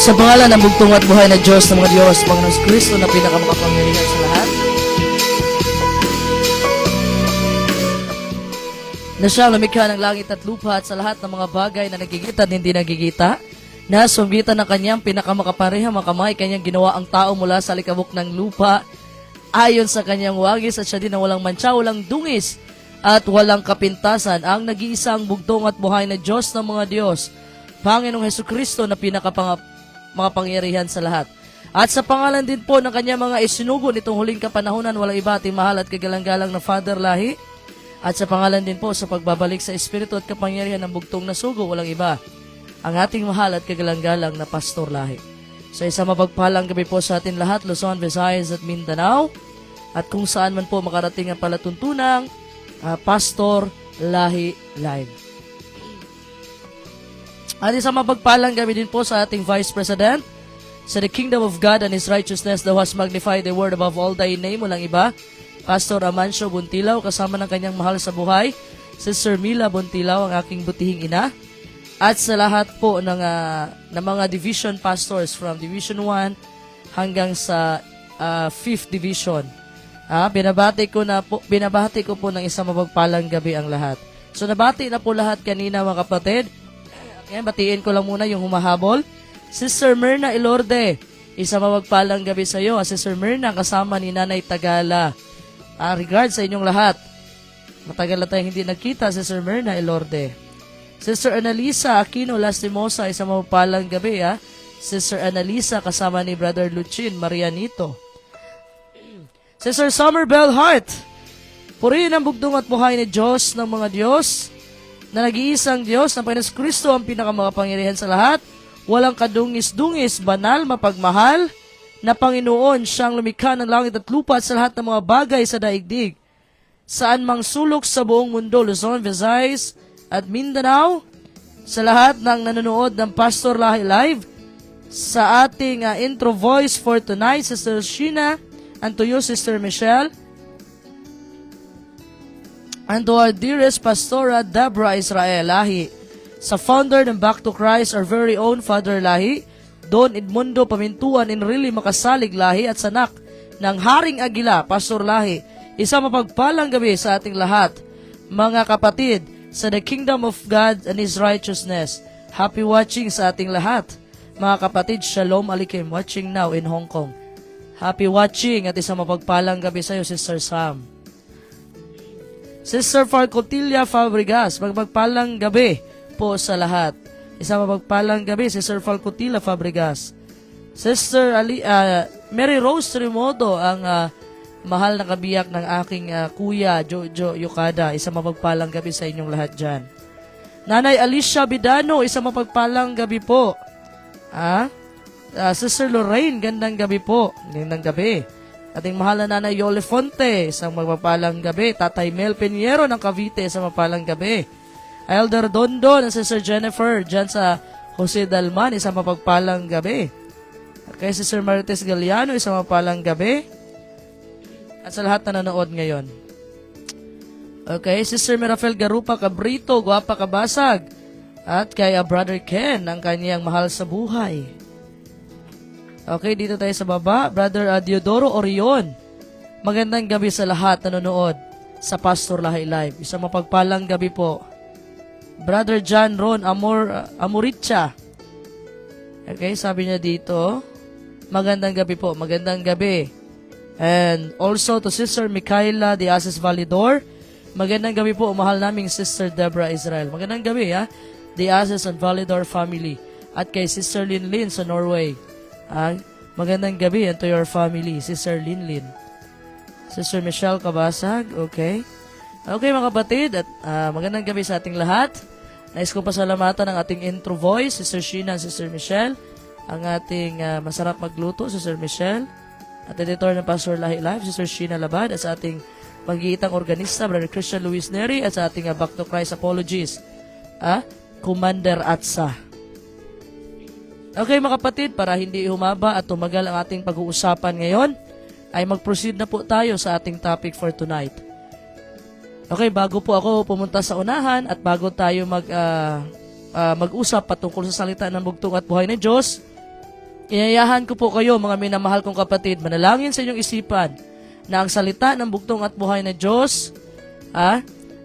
Sa pangalan ng bugtong at buhay na Diyos ng mga Diyos, Panginoon Kristo na pinakamakapangyarihan sa lahat, na siyang lumikha ng langit at lupa at sa lahat ng mga bagay na nagigita at hindi nagigita, na sumgitan ng kanyang pinakamakaparehang makamay, kanyang ginawa ang tao mula sa likabok ng lupa, ayon sa kanyang wagis at siya din na walang mantsa, walang dungis, at walang kapintasan, ang nag-iisang bugtong at buhay na Diyos ng mga Diyos, Panginoong Hesukristo na pinakamakapangyarihan sa lahat. At sa pangalan din po ng kanyang mga isinugo nitong huling kapanahunan, walang iba ating mahal at kagalang-galang na Father Lahi. At sa pangalan din po sa pagbabalik sa Espiritu at kapangyarihan ng bugtong na sugo, walang iba, ang ating mahal at kagalang-galang na Pastor Lahi. Sa isang mapagpalang gabi po sa atin lahat, Luzon, Visayas at Mindanao, at kung saan man po makarating ang palatuntunang Pastor Lahi Live. At isang mapagpalang gabi din po sa ating Vice President, sa the Kingdom of God and His Righteousness, thou hast magnified the word above all thy name, walang iba, Pastor Amancio Buntilaw, kasama ng kanyang mahal sa buhay, Sister Mila Buntilaw, ang aking butihing ina, at sa lahat po ng mga division pastors from Division 1 hanggang sa 5th Division. Binabati ko po ng isang mapagpalang gabi ang lahat. So nabati na po lahat kanina mga kapatid. Okay, batiin ko lang muna yung humahabol. Sister Myrna Ilorde, isang mapagpalang gabi sa iyo. Sister Myrna, kasama ni Nanay Tagala. Regards sa inyong lahat. Matagal na tayong hindi nagkita, Sister Myrna Ilorde. Sister Analisa Aquino Lastimosa, isang mapagpalang gabi. Sister Analisa, kasama ni Brother Luchin Marianito. Sister Summer Bell Hart, purihin ang bugtong at buhay ni Diyos ng mga Diyos, na nag-iisang Diyos na Panginoon Kristo ang pinakamakapangyarihan sa lahat, walang kadungis-dungis, banal, mapagmahal, na Panginoon siyang lumikha ng langit at lupa at sa lahat ng mga bagay sa daigdig. Saan mang sulok sa buong mundo, Luzon, Visayas at Mindanao, sa lahat ng nanonood ng Pastor Lahi Live, sa ating intro voice for tonight, Sister Sheena, and to you, Sister Michelle, and to our dearest Pastora Deborah Israel Lahi, sa founder ng Back to Christ, our very own Father Lahi, Don Edmundo Pamintuan Enrile Makasalig Lahi, at sanak ng Haring Agila, Pastor Lahi. Isang mapagpalang gabi sa ating lahat, mga kapatid, sa the Kingdom of God and His Righteousness. Happy watching sa ating lahat. Mga kapatid, Shalom Alikim, watching now in Hong Kong. Happy watching at isang mapagpalang gabi sa iyo, Sister Sam. Sister Farcotilla Fabregas, magpagpalang gabi po sa lahat. Isang mapagpalang gabi, Sister Farcotilla Fabregas. Sister Mary Rose Remoto, ang mahal na kabiyak ng aking kuya, Jojo Yokada. Isang mapagpalang gabi sa inyong lahat dyan. Nanay Alicia Bidano, isang mapagpalang gabi po. Sister Lorraine, gandang gabi po. Gandang gabi. Ating mahal na Nanay Yole Fonte, isang magpapalang gabi. Tatay Mel Piniero ng Cavite, isang mapalang gabi. Elder Dondo ng Sister Jennifer, dyan sa Jose Dalman, isang mapagpalang gabi. Kay Sister Marites Galiano, isang mapalang gabi. At sa lahat na nanood ngayon. Okay, Sister Mirafel Garupa Cabrito, Guapa Kabasag. At kay Brother Ken, ang kanyang mahal sa buhay. Okay, dito tayo sa baba. Brother Diodoro Orion, magandang gabi sa lahat na nanonood sa Pastor Lahi Live. Isang mapagpalang gabi po. Brother John Ron Amuricha. Okay, sabi niya dito, magandang gabi po, magandang gabi. And also to Sister Micaela de Ases Validor, magandang gabi po, mahal naming Sister Deborah Israel. Magandang gabi, de Ases and Validor family. At kay Sister Linlin sa Norway. Magandang gabi and to your family, Sister Linlin. Sister Michelle Kabasag, okay. Okay mga kapatid, at magandang gabi sa ating lahat. Nais ko pasalamatan ang ating intro voice, Sister Sheena and Sister Michelle. Ang ating masarap magluto, Sister Michelle. At editor ng Pastor Lahi Live, Sister Sheena Labad. At sa ating mag-iitang organista, Brother Christian Luis Neri. At sa ating Back to Christ Apologies, Commander Atsa. Okay mga kapatid, para hindi humaba at tumagal ang ating pag-uusapan ngayon, ay mag-proceed na po tayo sa ating topic for tonight. Okay, bago po ako pumunta sa unahan at bago tayo mag-usap patungkol sa salita ng bugtong at buhay ng Diyos, Inayahan ko po kayo, mga minamahal kong kapatid, manalangin sa inyong isipan na ang salita ng bugtong at buhay na Diyos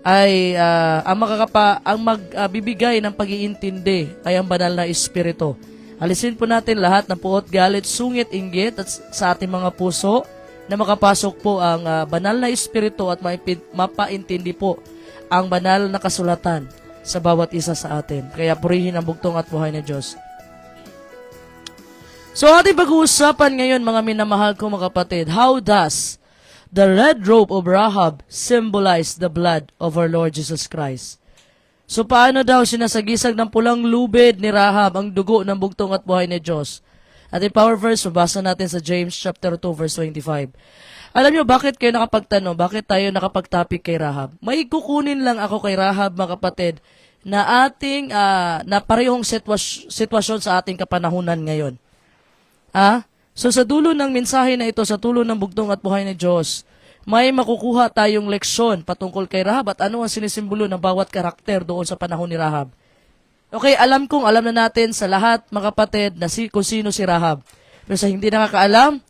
ay ang magbibigay ng pag-iintindi ay ang banal na Espiritu. Alisin po natin lahat ng puot, galit, sungit, inggit at sa ating mga puso na makapasok po ang banal na Espiritu at mapaintindi po ang banal na kasulatan sa bawat isa sa atin. Kaya purihin ang bugtong at buhay na Diyos. So ating pag-uusapan ngayon, mga minamahal ko mga kapatid, how does the red robe of Rahab symbolize the blood of our Lord Jesus Christ? So paano daw sinasagisag ng pulang lubid ni Rahab ang dugo ng bugtong at buhay ni Diyos? At yung power verse, mabasa natin sa James chapter 2 verse 25. Alam nyo, bakit kayo nakapagtanong? Bakit tayo nakapag-topic kay Rahab? May kukunin lang ako kay Rahab, mga kapatid, na ating, na parehong sitwasyon sa ating kapanahunan ngayon. So sa dulo ng mensahe na ito, sa dulo ng bugtong at buhay ni Diyos, may makukuha tayong leksyon patungkol kay Rahab at ano ang sinisimbolo ng bawat karakter doon sa panahon ni Rahab. Okay, alam na natin sa lahat, mga kapatid, na kung sino si Rahab. Pero sa hindi nakakaalam,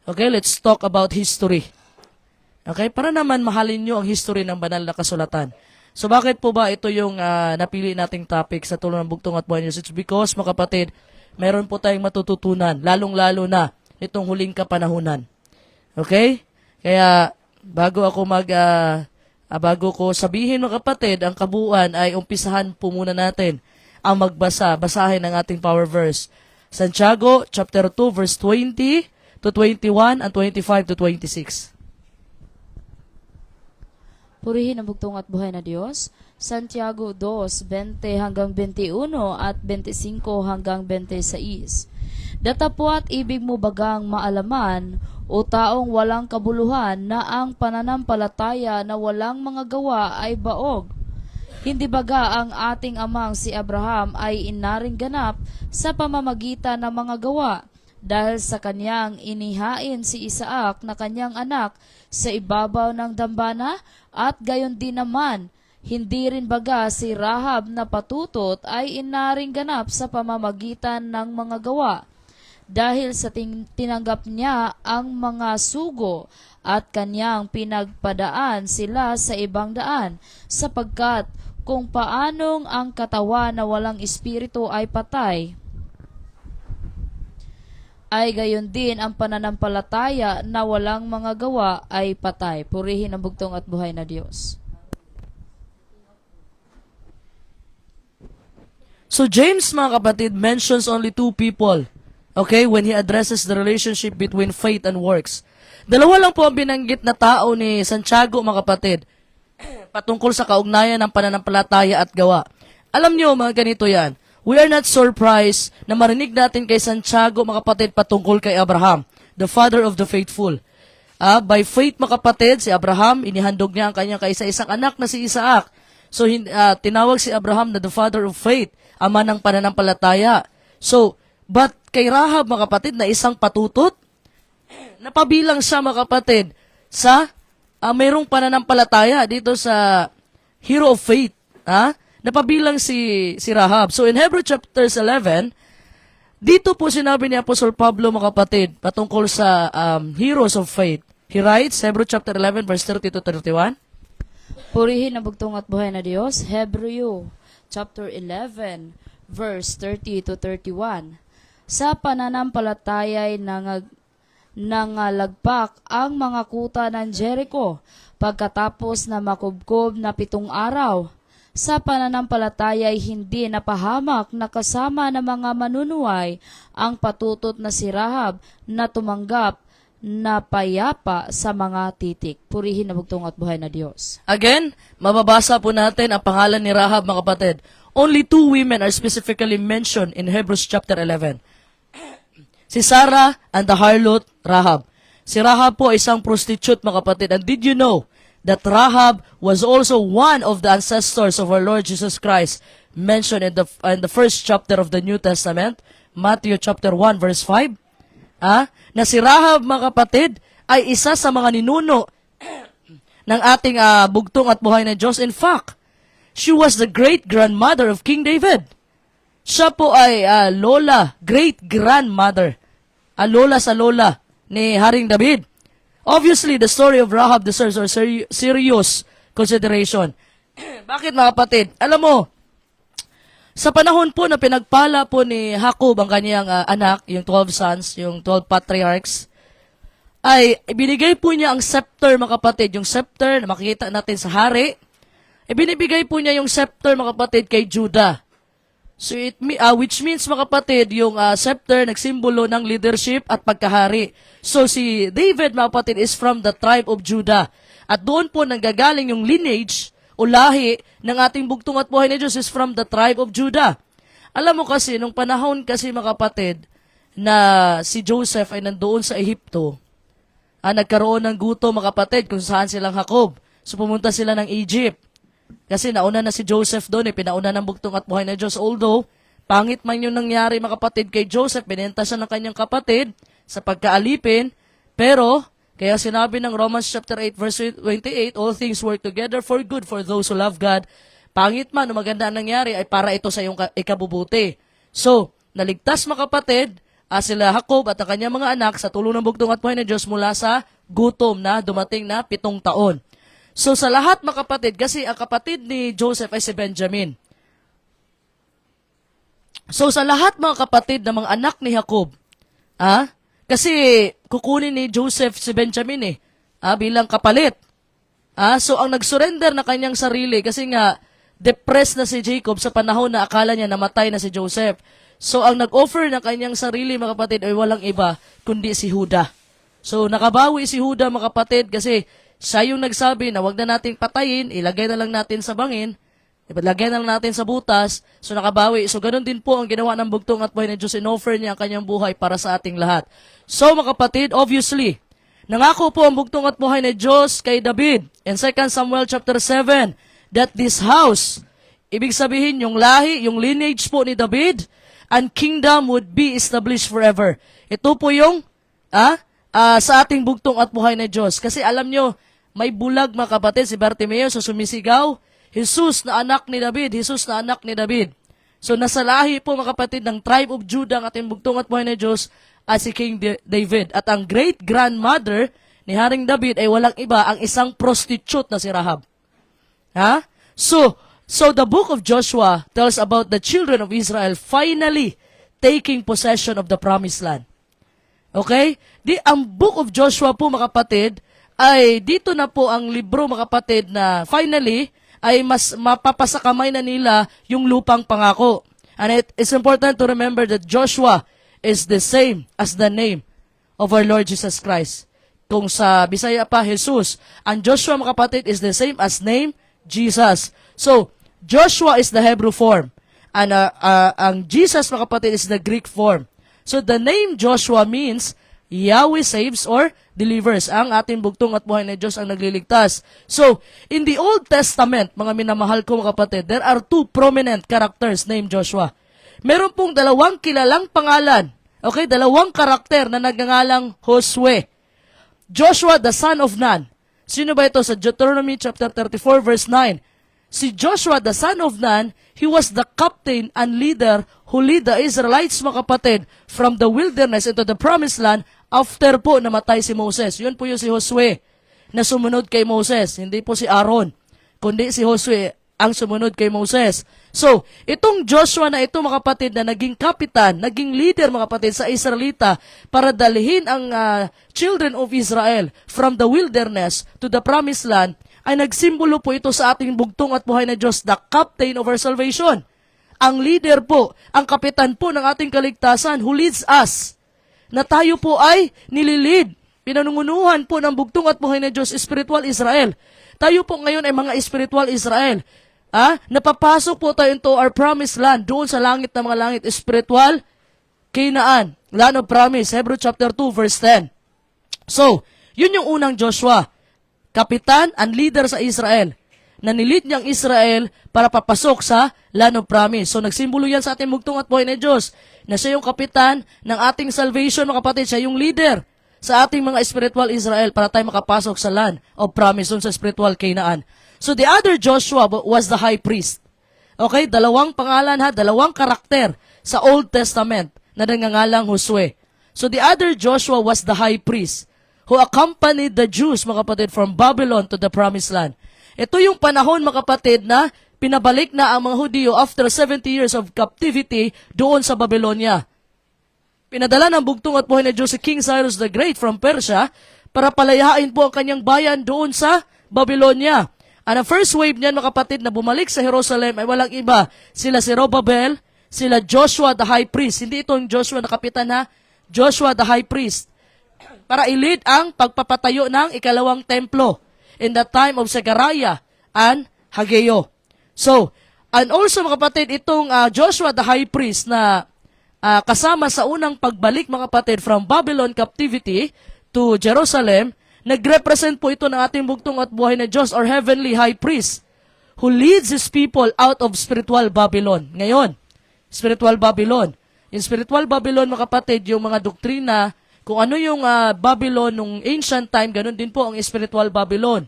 okay, let's talk about history. Okay, para naman mahalin nyo ang history ng banal na kasulatan. So bakit po ba ito yung napili nating topic sa tulong ng bugtong at buhay ni Diyos? It's because, mga kapatid, meron po tayong matututunan, lalong-lalo na itong huling kapanahunan. Okay? Kaya, bago ko sabihin, mga kapatid, ang kabuuan ay umpisahan po muna natin ang basahin ng ating power verse. Santiago, chapter 2, verse 20 to 21 and 25 to 26. Purihin ang bugtong at buhay na Diyos. Santiago 2:20 hanggang 21 at 25 hanggang 26. Datapwat ibig mo bagang maalaman, o taong walang kabuluhan, na ang pananampalataya na walang mga gawa ay baog? Hindi baga ang ating amang si Abraham ay inaring ganap sa pamamagitan ng mga gawa, dahil sa kanyang inihain si Isaac na kanyang anak sa ibabaw ng dambana? At gayon din naman, hindi rin baga si Rahab na patutot ay inaring ganap sa pamamagitan ng mga gawa, dahil sa tinanggap niya ang mga sugo at kanyang pinagpadaan sila sa ibang daan, sapagkat kung paanong ang katawan na walang espiritu ay patay, ay gayon din ang pananampalataya na walang mga gawa ay patay. Purihin ang bugtong at buhay na Diyos. So James, mga kapatid, mentions only two people, okay, when he addresses the relationship between faith and works. Dalawa lang po ang binanggit na tao ni Santiago, mga kapatid, patungkol sa kaugnayan ng pananampalataya at gawa. Alam niyo, mga ganito yan. We are not surprised na marinig natin kay Santiago, mga kapatid, patungkol kay Abraham, the father of the faithful. By faith, mga kapatid, si Abraham, inihandog niya ang kanyang kaisa-isang anak na si Isaac. So, tinawag si Abraham na the father of faith, ama ng pananampalataya. So, but kay Rahab, mga kapatid, na isang patutot, napabilang siya, mga kapatid, sa mayroong pananampalataya dito sa hero of faith. Napabilang si Rahab. So in Hebrews chapter 11, dito po sinabi ni Apostol Pablo, mga kapatid, patungkol sa heroes of faith. He writes, Hebrews chapter 11, verse 30 to 31. Purihin ang bugtong at buhay na Diyos. Hebrew chapter 11, verse 30 to 31. Sa pananampalataya'y nangalagpak ang mga kuta ng Jericho pagkatapos na makubkob na 7 araw. Sa pananampalataya'y hindi napahamak na kasama ng mga manunuway ang patutot na si Rahab na tumanggap na payapa sa mga titik. Purihin na bugtong at buhay na Diyos. Again, mababasa po natin ang pangalan ni Rahab, mga kapatid. Only 2 women are specifically mentioned in Hebrews chapter 11. Si Sarah and the harlot Rahab. Si Rahab po isang prostitute, mga kapatid. And did you know that Rahab was also one of the ancestors of our Lord Jesus Christ, mentioned in the first chapter of the New Testament, Matthew chapter 1 verse 5? Na si Rahab, mga kapatid, ay isa sa mga ninuno ng ating bugtong at buhay na Diyos. In fact, she was the great-grandmother of King David. Siya po ay lola, great-grandmother. Lola sa lola ni Haring David. Obviously, the story of Rahab deserves our serious consideration. Bakit mga kapatid? Alam mo, sa panahon po na pinagpala po ni Jacob ang kanyang anak, yung 12 sons, yung 12 patriarchs, ay binigay po niya ang scepter mga kapatid, yung scepter na makikita natin sa hari, binibigay po niya yung scepter mga kapatid kay Judah. So which means mga kapatid, yung scepter nagsimbolo ng leadership at pagkahari. So si David mga kapatid is from the tribe of Judah. At doon po nanggagaling yung lineage o lahi ng ating bugtong at buhay ni Diyos is from the tribe of Judah. Alam mo kasi, nung panahon kasi mga kapatid na si Joseph ay nandoon sa Ehipto, nagkaroon ng gutom mga kapatid kung saan silang Jacob. So pumunta sila ng Egypt. Kasi nauna na si Joseph doon, pinauna ng bugtong at buhay na Diyos. Although, pangit man yung nangyari mga kapatid kay Joseph, binenta siya ng kanyang kapatid sa pagkaalipin. Pero, kaya sinabi ng Romans chapter 8 verse 28, all things work together for good for those who love God. Pangit man o maganda ang nangyari ay para ito sa iyong ikabubuti. So, naligtas mga kapatid, sila Jacob at ang kanyang mga anak sa tulong ng bugtong at buhay na Diyos mula sa gutom na dumating na 7 taon. So sa lahat mga kapatid, kasi ang kapatid ni Joseph ay si Benjamin. So sa lahat mga kapatid ng mga anak ni Jacob, kasi kukunin ni Joseph si Benjamin bilang kapalit. So ang nag-surrender na kanyang sarili, kasi nga depressed na si Jacob sa panahon na akala niya namatay na si Joseph. So ang nag-offer ng kanyang sarili mga kapatid ay walang iba kundi si Judah. So nakabawi si Judah mga kapatid kasi siya yung nagsabi na wag na nating patayin, ilagay na lang natin sa bangin, ilagay na lang natin sa butas, so nakabawi. So ganun din po ang ginawa ng bugtong at buhay ni Diyos, in-offer niya ang kanyang buhay para sa ating lahat. So mga kapatid, obviously, nangako po ang bugtong at buhay ni Diyos kay David in 2 Samuel chapter 7 that this house, ibig sabihin yung lahi, yung lineage po ni David, and kingdom would be established forever. Ito po yung sa ating bugtong at buhay ni Diyos. Kasi alam nyo, may bulag mga kapatid, si Bartimeo sa sumisigaw, Jesus na anak ni David, Jesus na anak ni David. So nasa lahi po mga kapatid ng tribe of Judah ang ating bugtong at buhay ni Diyos at si King David. At ang great-grandmother ni Haring David ay walang iba, ang isang prostitute na si Rahab. So the book of Joshua tells about the children of Israel finally taking possession of the promised land. Okay? Ang book of Joshua po mga kapatid, ay dito na po ang libro mga kapatid na finally ay mas mapapasakamay na nila yung lupang pangako. And it is important to remember that Joshua is the same as the name of our Lord Jesus Christ. Kung sa Bisaya pa, Jesus, ang Joshua mga kapatid is the same as name Jesus. So, Joshua is the Hebrew form. And ang Jesus mga kapatid is the Greek form. So, the name Joshua means Yahweh saves or delivers. Ang ating bugtong at buhay na Diyos ang nagliligtas. So, in the Old Testament, mga minamahal ko mga kapatid, there are 2 prominent characters named Joshua. Meron pong 2 kilalang pangalan. Okay, 2 karakter na nagngangalang Josue. Joshua, the son of Nun. Sino ba ito? Sa Deuteronomy chapter 34 verse 9. Si Joshua, the son of Nun, he was the captain and leader who lead the Israelites, mga kapatid, from the wilderness into the promised land after po namatay si Moses. Yun po yung si Josue na sumunod kay Moses. Hindi po si Aaron, kundi si Josue ang sumunod kay Moses. So, itong Joshua na ito, mga kapatid, na naging kapitan, naging leader, mga kapatid, sa Israelita para dalhin ang children of Israel from the wilderness to the promised land, ay nagsimbolo po ito sa ating bugtong at buhay na Diyos, the captain of our salvation. Ang leader po, ang kapitan po ng ating kaligtasan who leads us, na tayo po ay nililid. Pinanungunuhan po ng bugtong at buhay na Diyos, spiritual Israel. Tayo po ngayon ay mga spiritual Israel. Napapasok po tayo into our promised land, doon sa langit na mga langit, spiritual Canaan, land of promise, Hebrew chapter 2 verse 10. So, yun yung unang Joshua, kapitan and leader sa Israel, na nilid niyang Israel para papasok sa land of promise. So, nagsimbolo yan sa ating bugtong at buhay na Diyos, na siya yung kapitan ng ating salvation, mga kapatid, siya yung leader sa ating mga spiritual Israel para tayo makapasok sa land of promise, sa spiritual Canaan. So, the other Joshua was the high priest. Okay, dalawang pangalan ha, dalawang karakter sa Old Testament na nangangalang Josue. So the other Joshua was the high priest who accompanied the Jews, mga kapatid, from Babylon to the Promised Land. Ito yung panahon, mga kapatid, na pinabalik na ang mga Hudyo after 70 years of captivity doon sa Babylonia. Pinadala ng bugtong at buhay na Diyos si King Cyrus the Great from Persia para palayain po ang kanyang bayan doon sa Babylonia. Ang first wave niyan, mga kapatid, na bumalik sa Jerusalem ay walang iba. Sila si Robabel, sila Joshua the high priest. Hindi itong Joshua na kapitan ha, Joshua the high priest. Para i-lead ang pagpapatayo ng ikalawang templo in the time of Zechariah and Hageo. So, and also, mga kapatid, itong Joshua the high priest na kasama sa unang pagbalik, mga kapatid, from Babylon captivity to Jerusalem, nag-represent po ito ng ating bugtong at buhay na Diyos or heavenly high priest who leads His people out of spiritual Babylon. Ngayon, spiritual Babylon. In spiritual Babylon, mga kapatid, yung mga doktrina, kung ano yung Babylon nung ancient time, ganun din po ang spiritual Babylon.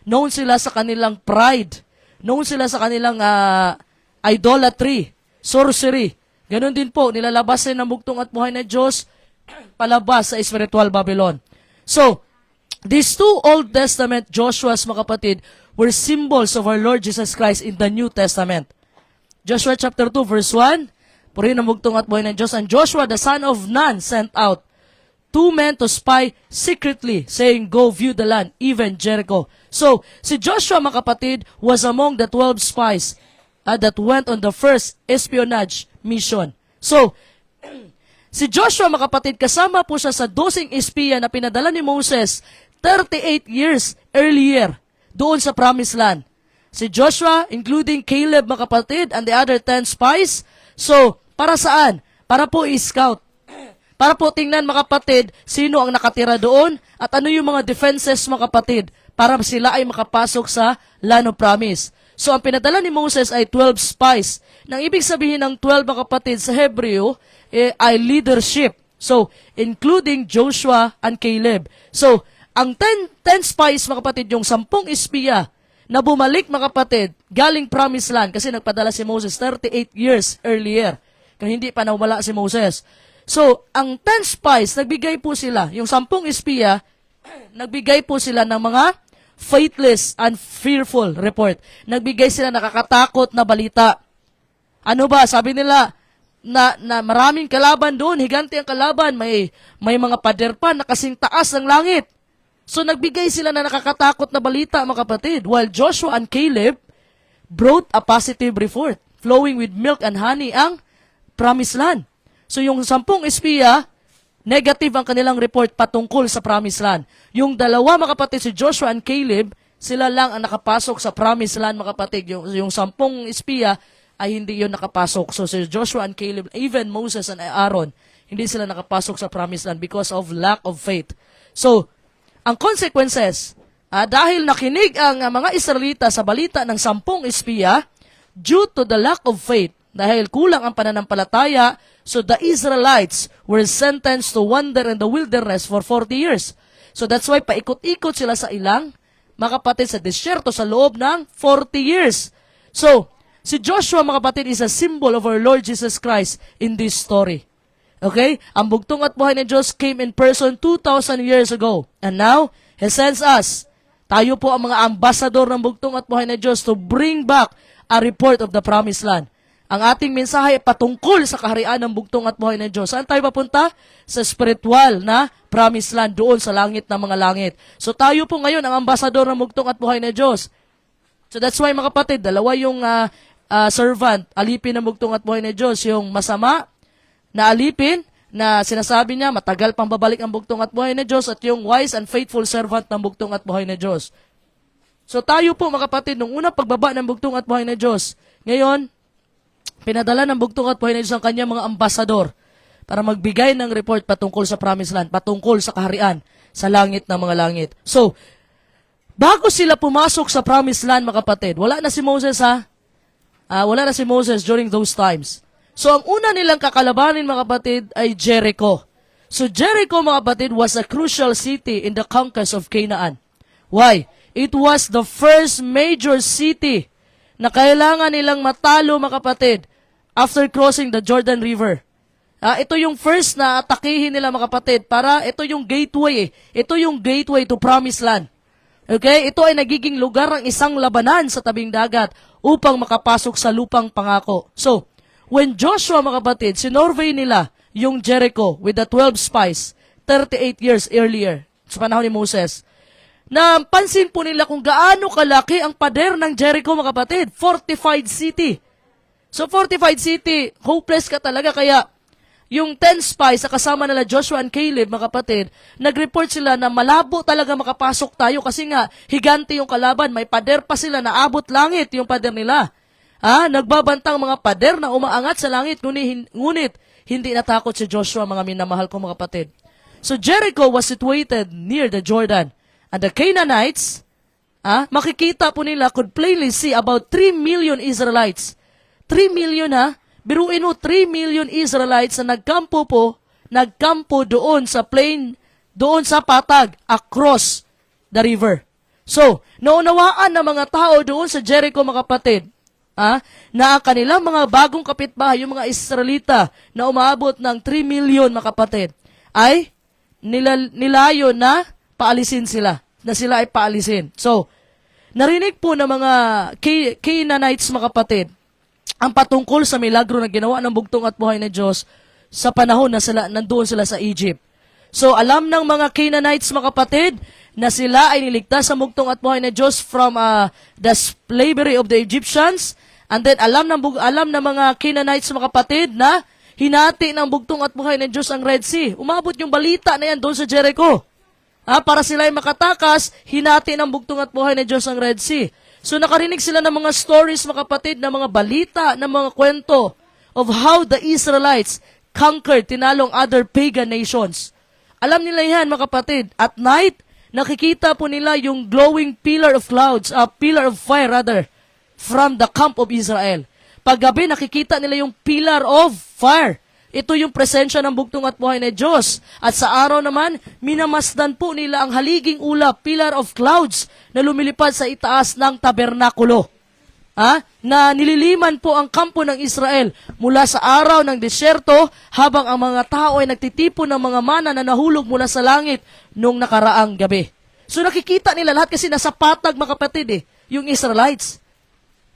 Known sila sa kanilang pride. Known sila sa kanilang idolatry, sorcery. Ganun din po, nilalabasin ng bugtong at buhay na Diyos palabas sa spiritual Babylon. So, these two Old Testament Joshuas, mga kapatid, were symbols of our Lord Jesus Christ in the New Testament. Joshua chapter 2, verse 1, purihin ang bugtong at buhay ng Diyos. And Joshua, the son of Nun, sent out 2 men to spy secretly, saying, Go view the land, even Jericho. So, si Joshua, mga kapatid, was among the 12 spies that went on the first espionage mission. So, si Joshua, mga kapatid, kasama po siya sa 12 espiya na pinadala ni Moses 38 years earlier doon sa Promised Land. Si Joshua, including Caleb, mga kapatid, and the other 10 spies. So, para saan? Para po i-scout. Para po tingnan, mga kapatid, sino ang nakatira doon at ano yung mga defenses, mga kapatid, para sila ay makapasok sa Land of Promise. So, ang pinadala ni Moses ay 12 spies. Nang ibig sabihin ng 12, mga kapatid, sa Hebreo, ay leadership. So, including Joshua and Caleb. So, ang 10 spies, mga kapatid, yung 10 espiya na bumalik, mga kapatid, galing Promised Land kasi nagpadala si Moses 38 years earlier. Kaya hindi pa nawala si Moses. So, ang 10 spies, nagbigay po sila, yung 10 espiya, nagbigay po sila ng mga faithless and fearful report. Nagbigay sila nakakatakot na balita. Ano ba? Sabi nila, na maraming kalaban doon, higante ang kalaban, may mga pader pa na kasing taas ng langit. So nagbigay sila na nakakatakot na balita, mga kapatid, while Joshua and Caleb brought a positive report, flowing with milk and honey ang Promised Land. So yung 10 espiya, negative ang kanilang report patungkol sa Promised Land. Yung dalawa, mga kapatid, si Joshua and Caleb, sila lang ang nakapasok sa Promised Land, mga kapatid. Yung 10 espiya, ay hindi yun nakapasok. So si Joshua and Caleb, even Moses and Aaron, hindi sila nakapasok sa Promised Land because of lack of faith. So, ang consequences, dahil nakinig ang mga Israelita sa balita ng 10 espiya, due to the lack of faith, dahil kulang ang pananampalataya, so the Israelites were sentenced to wander in the wilderness for 40 years. So that's why paikot-ikot sila sa ilang, mga kapatid, sa disyerto sa loob ng 40 years. So, si Joshua, mga kapatid, is a symbol of our Lord Jesus Christ in this story. Okay? Ang bugtong at buhay ni Diyos came in person 2,000 years ago. And now, He sends us. Tayo po ang mga ambasador ng bugtong at buhay ni Diyos to bring back a report of the Promised Land. Ang ating mensahe patungkol sa kaharian ng bugtong at buhay ng Diyos. Saan tayo papunta? Sa spiritual na Promised Land, doon sa langit ng mga langit. So tayo po ngayon ang ambasador ng bugtong at buhay ng Diyos. So that's why, mga kapatid, dalawa yung servant, alipin ng bugtong at buhay ng Diyos. Yung masama na alipin, na sinasabi niya, matagal pang babalik ang bugtong at buhay ng Diyos, at yung wise and faithful servant ng bugtong at buhay ng Diyos. So tayo po, mga kapatid, nung unang pagbaba ng bugtong at buhay ng Diyos, ngayon, pinadala ng bugtong at buhay ng Diyos ang kanyang mga ambasador para magbigay ng report patungkol sa Promised Land, patungkol sa kaharian, sa langit ng mga langit. So, bago sila pumasok sa Promised Land, mga kapatid, wala na si Moses, wala na si Moses during those times. So, ang una nilang kakalabanin, mga kapatid, ay Jericho. So, Jericho, mga kapatid, was a crucial city in the conquest of Canaan. Why? It was the first major city na kailangan nilang matalo, mga kapatid, after crossing the Jordan River. Ito yung first na atakihin nila, mga kapatid, para ito yung gateway. Ito yung gateway to Promised Land. Okay? Ito ay nagiging lugar ng isang labanan sa tabing dagat upang makapasok sa lupang pangako. So, when Joshua, mga kapatid, sinorvey nila yung Jericho with the 12 spies 38 years earlier sa panahon ni Moses, na pansin po nila kung gaano kalaki ang pader ng Jericho, mga kapatid. Fortified city. So, fortified city, hopeless ka talaga. Kaya, yung 10 spies sa kasama nila Joshua and Caleb, mga kapatid, nag-report sila na malabo talaga makapasok tayo kasi nga, higante yung kalaban. May pader pa sila na abot langit yung pader nila. Nagbabantang mga pader na umaangat sa langit, ngunit hindi natakot si Joshua, mga minamahal ko, mga kapatid. So, Jericho was situated near the Jordan. And the Canaanites, makikita po nila, could plainly see about 3 million Israelites. 3 million, biruin mo, 3 million Israelites na nagkampo doon sa plain, doon sa patag, across the river. So, naunawaan ng mga tao doon sa Jericho, mga kapatid, na ang kanilang mga bagong kapitbahay, yung mga Israelita na umaabot ng 3 million, mga kapatid, ay nilayo na paalisin sila, na sila ay paalisin. So, narinig po ng mga Canaanites, mga kapatid, ang patungkol sa milagro na ginawa ng bugtong at buhay na Diyos sa panahon na nandoon sila sa Egypt. So, alam ng mga Canaanites, mga kapatid, na sila ay niligtas sa bugtong at buhay na Diyos from the slavery of the Egyptians. And then, alam ng mga Canaanites, mga kapatid, na hinati ng bugtong at buhay ng Diyos ang Red Sea. Umabot yung balita na yan doon sa Jericho. Para sila ay makatakas, hinati ng bugtong at buhay ng Diyos ang Red Sea. So nakarinig sila ng mga stories, mga kapatid, ng mga balita, ng mga kwento of how the Israelites conquered, tinalong other pagan nations. Alam nila yan, mga kapatid. At night, nakikita po nila yung glowing pillar of fire from the camp of Israel. Paggabi, nakikita nila yung pillar of fire. Ito yung presensya ng bugtong at buhay na Diyos. At sa araw naman, minamasdan po nila ang haliging ulap, pillar of clouds, na lumilipad sa itaas ng tabernakulo. Na nililiman po ang kampo ng Israel mula sa araw ng disyerto habang ang mga tao ay nagtitipon ng mga mana na nahulog mula sa langit nung nakaraang gabi. So nakikita nila lahat kasi nasa patag, mga kapatid, yung Israelites.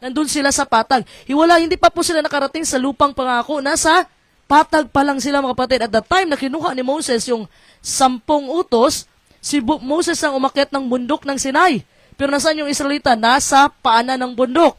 Nandun sila sa patag. Hindi pa po sila nakarating sa lupang pangako. Nasa patag pa lang sila, mga kapatid. At the time na kinuha ni Moses yung 10 utos, si Moses ang umakyat ng bundok ng Sinai. Pero nasaan yung Israelita? Nasa paanan ng bundok.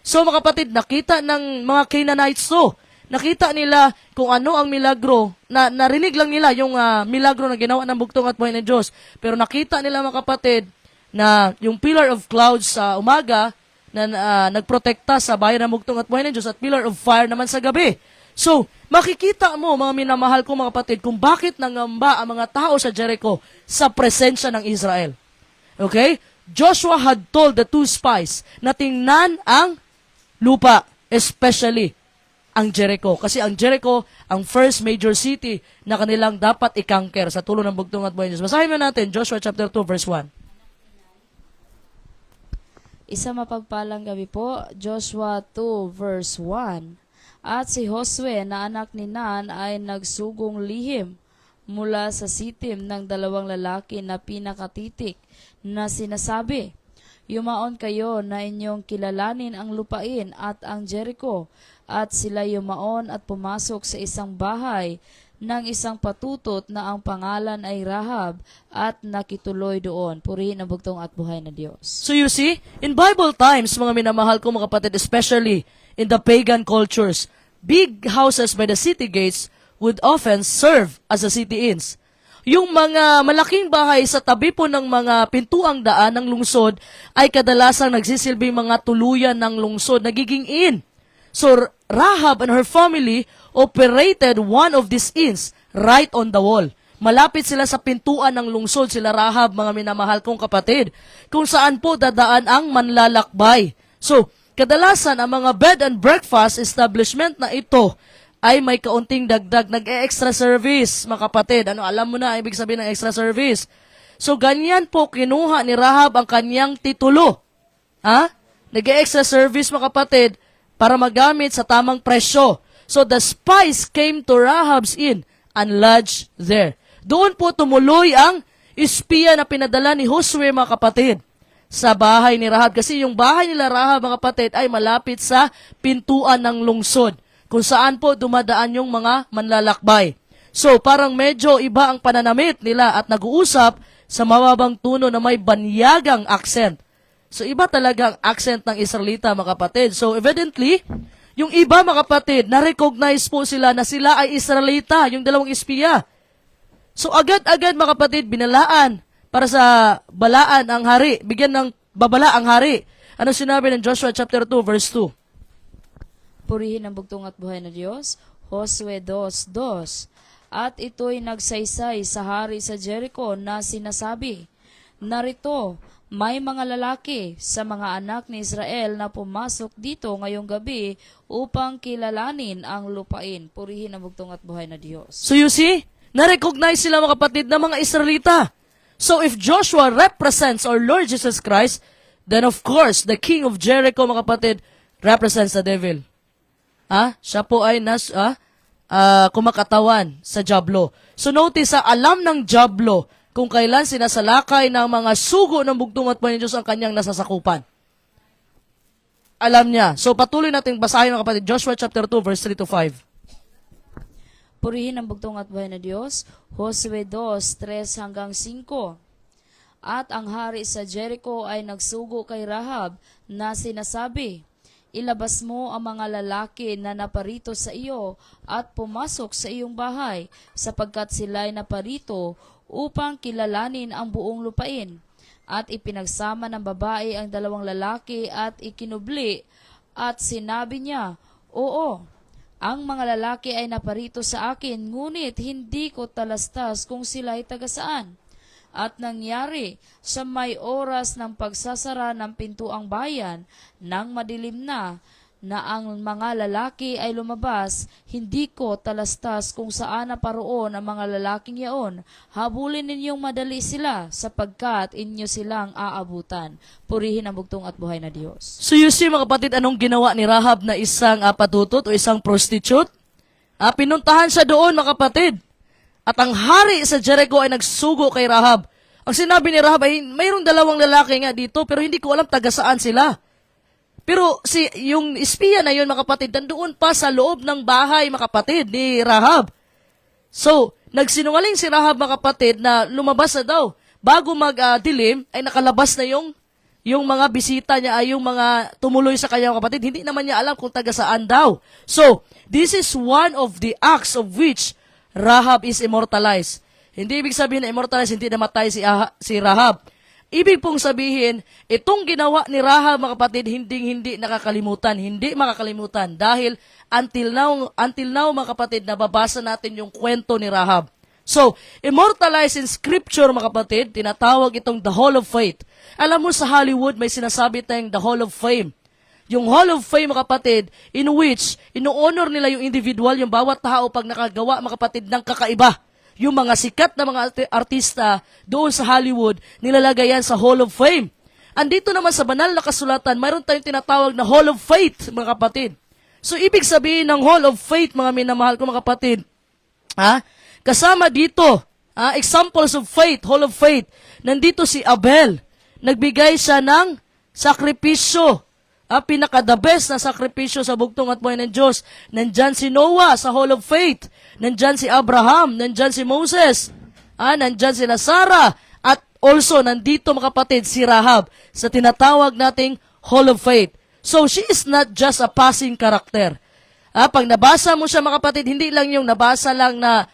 So, mga kapatid, nakita ng mga Canaanites to. Nakita nila kung ano ang milagro. Narinig lang nila yung milagro na ginawa ng bugtong at buhay ng Diyos. Pero nakita nila, mga kapatid, na yung pillar of clouds sa umaga na nagprotekta sa bayan ng bugtong at buhay ng Diyos at pillar of fire naman sa gabi. So, makikita mo, mga minamahal ko, mga kapatid, kung bakit nangamba ang mga tao sa Jericho sa presensya ng Israel. Okay? Joshua had told the 2 spies na tingnan ang lupa, especially ang Jericho. Kasi ang Jericho, ang first major city na kanilang dapat i-conquer sa tulong ng bugtong at buhay ng Diyos. Basahin mo natin, Joshua chapter 2, verse 1. Isa mapagpalang gabi po, Joshua 2 verse 1. At si Josue na anak ni Nun ay nagsugong lihim mula sa sitim ng 2 lalaki na pinakatitik na sinasabi, "Yumaon kayo na inyong kilalanin ang lupain at ang Jericho." At sila yumaon at pumasok sa isang bahay ng isang patutot na ang pangalan ay Rahab at nakituloy doon. Purihin ang bugtong at buhay na Diyos. So you see, in Bible times, mga minamahal ko, mga kapatid, especially in the pagan cultures, big houses by the city gates would often serve as a city inns. Yung mga malaking bahay sa tabi po ng mga pintuang daan ng lungsod ay kadalasang nagsisilbing mga tuluyan ng lungsod, nagiging inn. So Rahab and her family operated one of these inns right on the wall. Malapit sila sa pintuan ng lungsod, sila Rahab, mga minamahal kong kapatid, kung saan po dadaan ang manlalakbay. So, kadalasan ang mga bed and breakfast establishment na ito ay may kaunting dagdag, nag-extra service, mga kapatid. Alam mo na, ibig sabihin ng extra service. So, ganyan po kinuha ni Rahab ang kanyang titulo. nag-extra service mga kapatid para magamit sa tamang presyo. So the spies came to Rahab's inn and lodged there. Doon po tumuloy ang espiya na pinadala ni Josue mga kapatid sa bahay ni Rahab. Kasi yung bahay nila Rahab mga kapatid ay malapit sa pintuan ng lungsod kung saan po dumadaan yung mga manlalakbay. So parang medyo iba ang pananamit nila at nag-uusap sa mababang tono na may banyagang accent. So iba talaga ang accent ng Israelita mga kapatid. So evidently, yung iba mga kapatid, na-recognize po sila na sila ay Israelita, yung dalawang espiya. So agad-agad mga kapatid, binalaan para sa balaan ang hari, bigyan ng babala ang hari. Ano sinabi ng Joshua chapter 2 verse 2? Purihin ang bugtong at buhay na Diyos. Josue 2:2. At ito'y nagsaysay sa hari sa Jericho na sinasabi, narito, may mga lalaki sa mga anak ni Israel na pumasok dito ngayong gabi upang kilalanin ang lupain. Purihin ang bugtong at buhay na Diyos. So you see, na-recognize sila mga kapatid na mga Israelita. So if Joshua represents our Lord Jesus Christ, then of course, the king of Jericho mga kapatid represents the devil. Siya po ay kumakatawan sa Diablo. So notice, alam ng Diablo kung kailan sinasalakay ng mga sugo ng bugtong at buhay ng Diyos ang kanyang nasasakupan. Alam niya. So patuloy nating basahin mga kapatid, Joshua chapter 2 verse 3 to 5. Purihin ang bugtong at buhay na Diyos. Josue 2:3-5. At ang hari sa Jericho ay nagsugo kay Rahab na sinasabi, ilabas mo ang mga lalaki na naparito sa iyo at pumasok sa iyong bahay, sapagkat sila'y naparito upang kilalanin ang buong lupain. At ipinagsama ng babae ang dalawang lalaki at ikinubli, at sinabi niya, oo, ang mga lalaki ay naparito sa akin, ngunit hindi ko talastas kung sila'y tagasaan. At nangyari sa may oras ng pagsasara ng pintuang bayan, nang madilim na ang mga lalaki ay lumabas, hindi ko talastas kung saan naparoon ang mga lalaking yaon. Habulin ninyong madali sila, sapagkat inyo silang aabutan. Purihin ang bugtong at buhay na Diyos. So you see mga kapatid, anong ginawa ni Rahab na isang patutot o isang prostitute? Pinuntahan siya doon mga kapatid. At ang hari sa Jericho ay nagsugo kay Rahab. Ang sinabi ni Rahab ay, mayroong dalawang lalaki nga dito, pero hindi ko alam taga saan sila. Pero yung espiya na yun, mga kapatid, nandoon pa sa loob ng bahay, mga kapatid, ni Rahab. So, nagsinungaling si Rahab, mga kapatid, na lumabas na daw. Bago mag-dilim, ay nakalabas na yung mga bisita niya, ay yung mga tumuloy sa kanya, mga kapatid. Hindi naman niya alam kung taga saan daw. So, this is one of the acts of which Rahab is immortalized. Hindi ibig sabihin na immortalized, hindi namatay si Rahab. Ibig pong sabihin, itong ginawa ni Rahab, mga kapatid, hindi nakakalimutan, hindi makakalimutan. Dahil until now, mga kapatid, nababasa natin yung kwento ni Rahab. So, immortalized in scripture, mga kapatid, tinatawag itong the Hall of Faith. Alam mo, sa Hollywood, may sinasabi tayong the Hall of Fame. Yung Hall of Fame, mga kapatid, in which, ino-honor nila yung individual, yung bawat tao pag nakagawa, mga kapatid, ng kakaiba. Yung mga sikat na mga artista doon sa Hollywood, nilalagay yan sa Hall of Fame. Andito naman sa banal na kasulatan, mayroon tayong tinatawag na Hall of Faith, mga kapatid. So, ibig sabihin ng Hall of Faith, mga minamahal ko, mga kapatid, kasama dito, examples of faith, Hall of Faith, nandito si Abel, nagbigay siya ng sakripisyo, pinaka-the best na sakripisyo sa bugtong at buhay ng Diyos. Nandyan si Noah sa Hall of Faith. Nandyan si Abraham. Nandyan si Moses. Nandyan sila Sarah. At also, nandito mga kapatid, si Rahab sa tinatawag nating Hall of Faith. So, she is not just a passing character. Pag nabasa mo siya mga kapatid, hindi lang yung nabasa lang na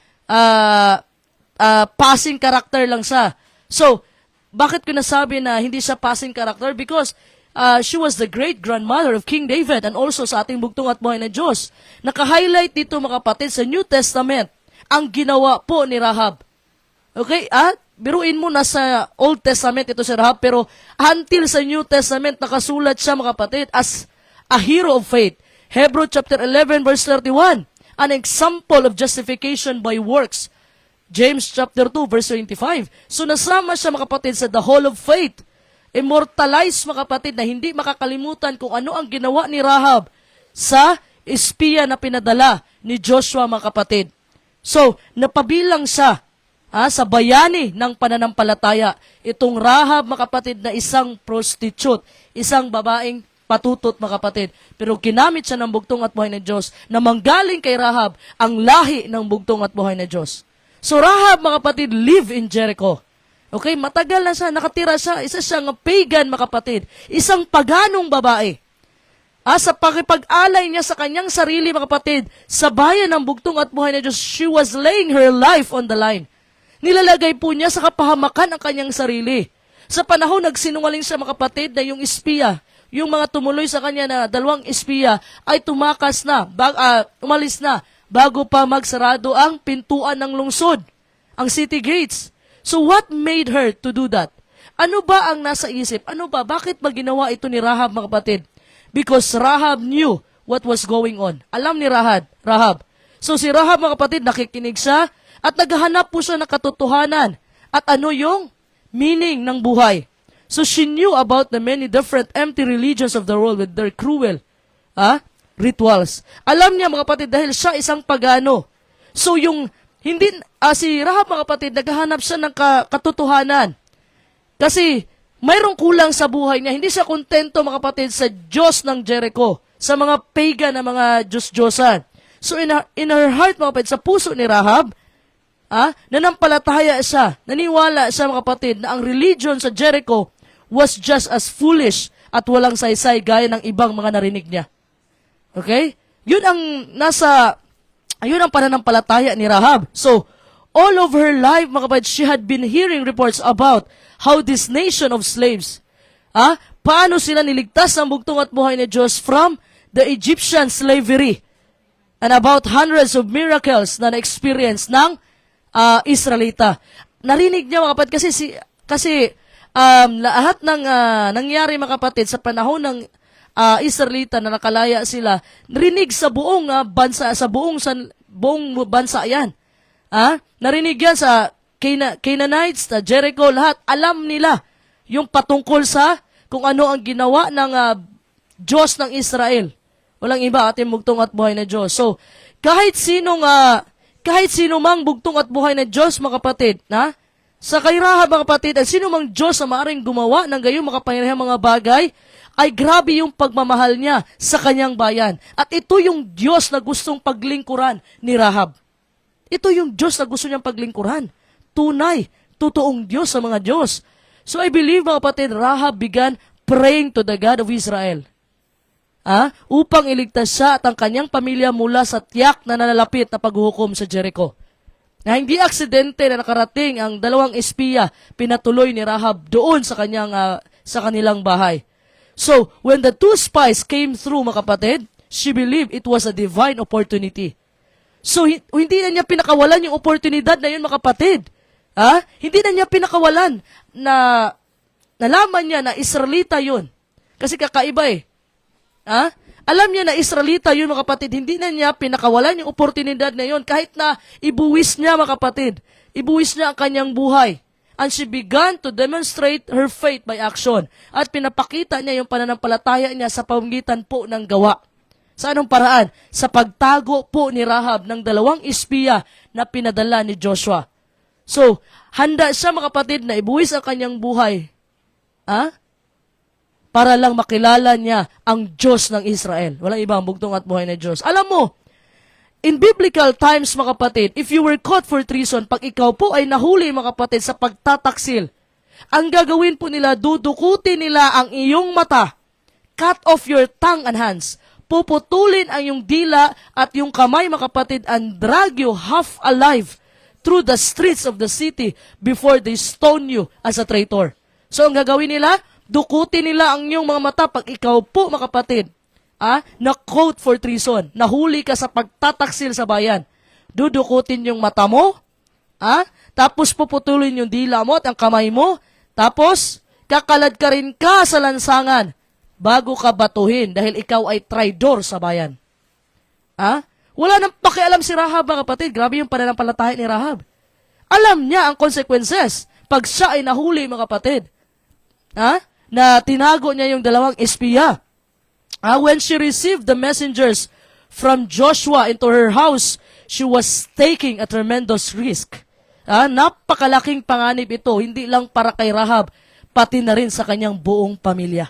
passing character lang siya. So, bakit ko nasabi na hindi siya passing character? Because she was the great-grandmother of King David and also sa ating bugtong at buhay na Diyos. Naka-highlight dito mga kapatid sa New Testament ang ginawa po ni Rahab. Okay? Biruin mo nasa Old Testament ito si Rahab, pero until sa New Testament nakasulat siya mga kapatid as a hero of faith. Hebrew chapter 11 verse 31, an example of justification by works. James chapter 2 verse 25. So nasama siya mga kapatid sa the Hall of Faith. immortalize mga kapatid na hindi makakalimutan kung ano ang ginawa ni Rahab sa espiya na pinadala ni Joshua mga kapatid. So, napabilang siya sa bayani ng pananampalataya. Itong Rahab mga kapatid na isang prostitute, isang babaeng patutot mga kapatid. Pero ginamit siya ng bugtong at buhay ng Diyos na manggaling kay Rahab ang lahi ng bugtong at buhay ng Diyos. So Rahab mga kapatid live in Jericho. Okay, matagal na siya, nakatira siya, isa siyang pagan mga kapatid, isang paganong babae. Sa pakipag-alay niya sa kanyang sarili mga kapatid, sa bayan ng bugtong at buhay ng Diyos, she was laying her life on the line. Nilalagay po niya sa kapahamakan ang kanyang sarili. Sa panahon nagsinungaling siya mga kapatid na yung espiya, yung mga tumuloy sa kanya na 2 espiya ay tumakas na, umalis na, bago pa magsarado ang pintuan ng lungsod, ang city gates. So what made her to do that? Ano ba ang nasa isip? Ano ba? Bakit ba ginawa ito ni Rahab mga kapatid? Because Rahab knew what was going on. Alam ni Rahab. So si Rahab mga kapatid, nakikinig siya at naghahanap po siya ng katotohanan. At ano yung meaning ng buhay? So she knew about the many different empty religions of the world with their cruel rituals. Alam niya mga kapatid dahil siya isang pagano. So yung si Rahab mga kapatid, naghahanap siya ng katotohanan. Kasi mayroong kulang sa buhay niya. Hindi siya kontento mga kapatid sa Diyos ng Jericho, sa mga pagan na mga Diyos-Diyosan. So in her heart mga kapatid, sa puso ni Rahab, nanampalataya siya, naniwala siya mga kapatid na ang religion sa Jericho was just as foolish at walang saysay gaya ng ibang mga narinig niya. Okay? Yun ang pananampalataya ni Rahab. So, all of her life, mga kapatid, she had been hearing reports about how this nation of slaves, paano sila niligtas ng bugtong at buhay ni Diyos from the Egyptian slavery and about hundreds of miracles na na-experience ng Israelita. Narinig niya mga kapatid kasi lahat ng nangyari mga kapatid sa panahon ng Israelita na nakalaya sila, narinig sa buong bansa, sa buong bansa yan. Narinig yan sa Canaanites, sa Jericho, lahat alam nila yung patungkol sa kung ano ang ginawa ng Diyos ng Israel. Walang iba, ating bugtong at buhay na Diyos. So, kahit sino mang bugtong at buhay na Diyos, mga kapatid, sa kay Rahab, mga kapatid, at sino mang Diyos na maaaring gumawa ng gayong makapangyarihang mga bagay, ay grabe yung pagmamahal niya sa kanyang bayan. At ito yung Diyos na gustong paglingkuran ni Rahab. Ito yung Diyos na gusto niyang paglingkuran. Tunay, totoong Diyos sa mga Diyos. So I believe, mga kapatid, Rahab began praying to the God of Israel. Upang iligtas siya at ang kanyang pamilya mula sa tiyak na nanalapit na paghuhukom sa Jericho. Na hindi aksidente na nakarating ang 2 espiya, pinatuloy ni Rahab doon sa kanilang bahay. So, when the 2 spies came through, mga kapatid, she believed it was a divine opportunity. So, hindi na niya pinakawalan yung oportunidad na yun, mga kapatid. Hindi na niya pinakawalan na nalaman niya na Israelita yun. Kasi kakaiba eh. Alam niya na Israelita yun, mga kapatid. Hindi na niya pinakawalan yung oportunidad na yun. Kahit na ibuwis niya, mga kapatid. Ibuwis niya ang kanyang buhay. And she began to demonstrate her faith by action. At pinapakita niya yung pananampalataya niya sa pamamagitan po ng gawa. Sa anong paraan? Sa pagtago po ni Rahab ng 2 espiya na pinadala ni Joshua. So, handa siya, mga kapatid, na ibuwis ang kanyang buhay. Para lang makilala niya ang Diyos ng Israel. Walang ibang bugtong at buhay na Diyos. Alam mo, in biblical times, mga kapatid, if you were caught for treason, pag ikaw po ay nahuli, mga kapatid, sa pagtataksil, ang gagawin po nila, dudukutin nila ang iyong mata, cut off your tongue and hands, puputulin ang iyong dila at yung kamay, mga kapatid, and drag you half alive through the streets of the city before they stone you as a traitor. So, ang gagawin nila, dukutin nila ang iyong mga mata pag ikaw po, mga kapatid, na-quote for treason, nahuli ka sa pagtataksil sa bayan. Dudukutin yung mata mo, tapos puputulin yung dila mo at ang kamay mo, tapos kakalad ka rin ka sa lansangan bago ka batuhin dahil ikaw ay traidor sa bayan. Wala nang pakialam si Rahab, mga kapatid. Grabe yung pananampalataya ni Rahab. Alam niya ang consequences pag siya ay nahuli, mga kapatid. na tinago niya yung dalawang espiya. When she received the messengers from Joshua into her house, she was taking a tremendous risk. Napakalaking panganib ito, hindi lang para kay Rahab, pati na rin sa kanyang buong pamilya.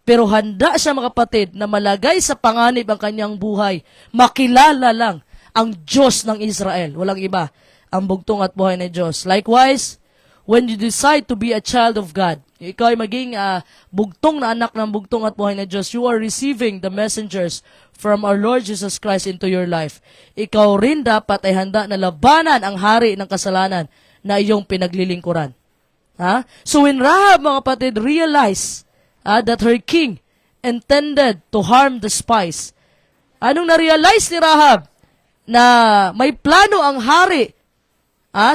Pero handa siya mga kapatid na malagay sa panganib ang kanyang buhay. Makilala lang ang Diyos ng Israel. Walang iba, ang bugtong at buhay ng Diyos. Likewise, when you decide to be a child of God, ikaw ay maging bugtong na anak ng bugtong at buhay ng Diyos, you are receiving the messengers from our Lord Jesus Christ into your life. Ikaw rin dapat ay handa na labanan ang hari ng kasalanan na iyong pinaglilingkuran. So when Rahab, mga kapatid, realized that her king intended to harm the spies, anong na-realize ni Rahab? Na may plano ang hari